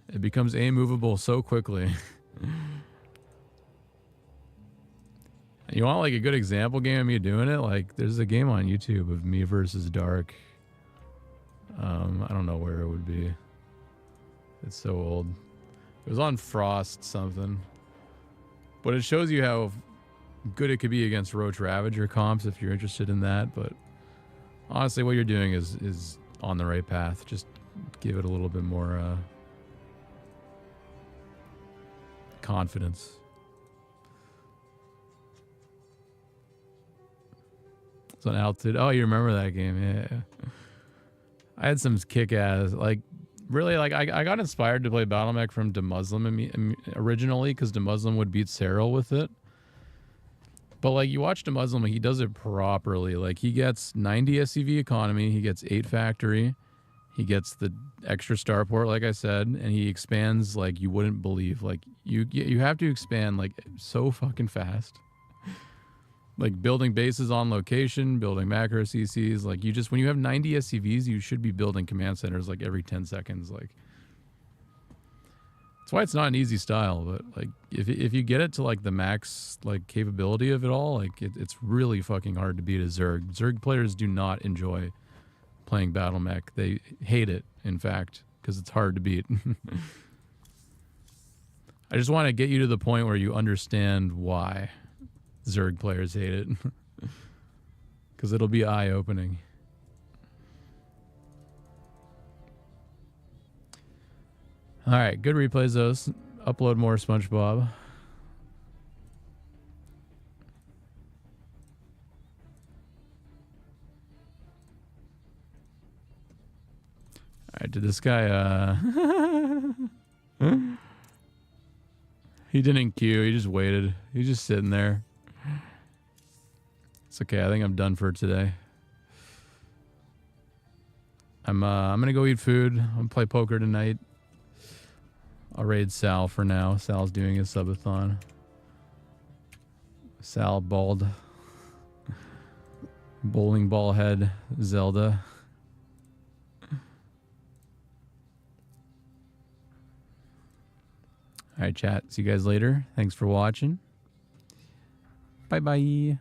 it becomes immovable so quickly. You want like a good example game of me doing it? Like there's a game on YouTube of me versus Dark. I don't know where it would be. It's so old. It was on Frost something. But it shows you how good it could be against Roach Ravager comps if you're interested in that. But honestly, what you're doing is on the right path. Just give it a little bit more confidence. It's on Altitude. Oh, you remember that game? Yeah. I had some kick-ass, like, really, like, I got inspired to play Battlemech from DeMuslim originally, because DeMuslim would beat Cyril with it. But, like, you watch DeMuslim, he does it properly. Like, he gets 90 SCV economy, he gets 8 factory, he gets the extra starport, like I said, and he expands like you wouldn't believe. Like, you have to expand, like, so fucking fast. Like building bases on location, building macro CCs. Like you just, when you have 90 SCVs, you should be building command centers like every 10 seconds. Like that's why it's not an easy style. But like if you get it to like the max like capability of it all, like it's really fucking hard to beat a Zerg. Zerg players do not enjoy playing Battlemech. They hate it, in fact, because it's hard to beat. I just want to get you to the point where you understand why Zerg players hate it. Because it'll be eye-opening. Alright, good replays, those. Upload more SpongeBob. Alright, did this guy, he didn't queue, he just waited. He's just sitting there. It's okay, I think I'm done for today. I'm gonna go eat food. I'm gonna play poker tonight. I'll raid Sal for now. Sal's doing his subathon. Sal bald. Bowling ball head Zelda. All right, chat. See you guys later. Thanks for watching. Bye-bye.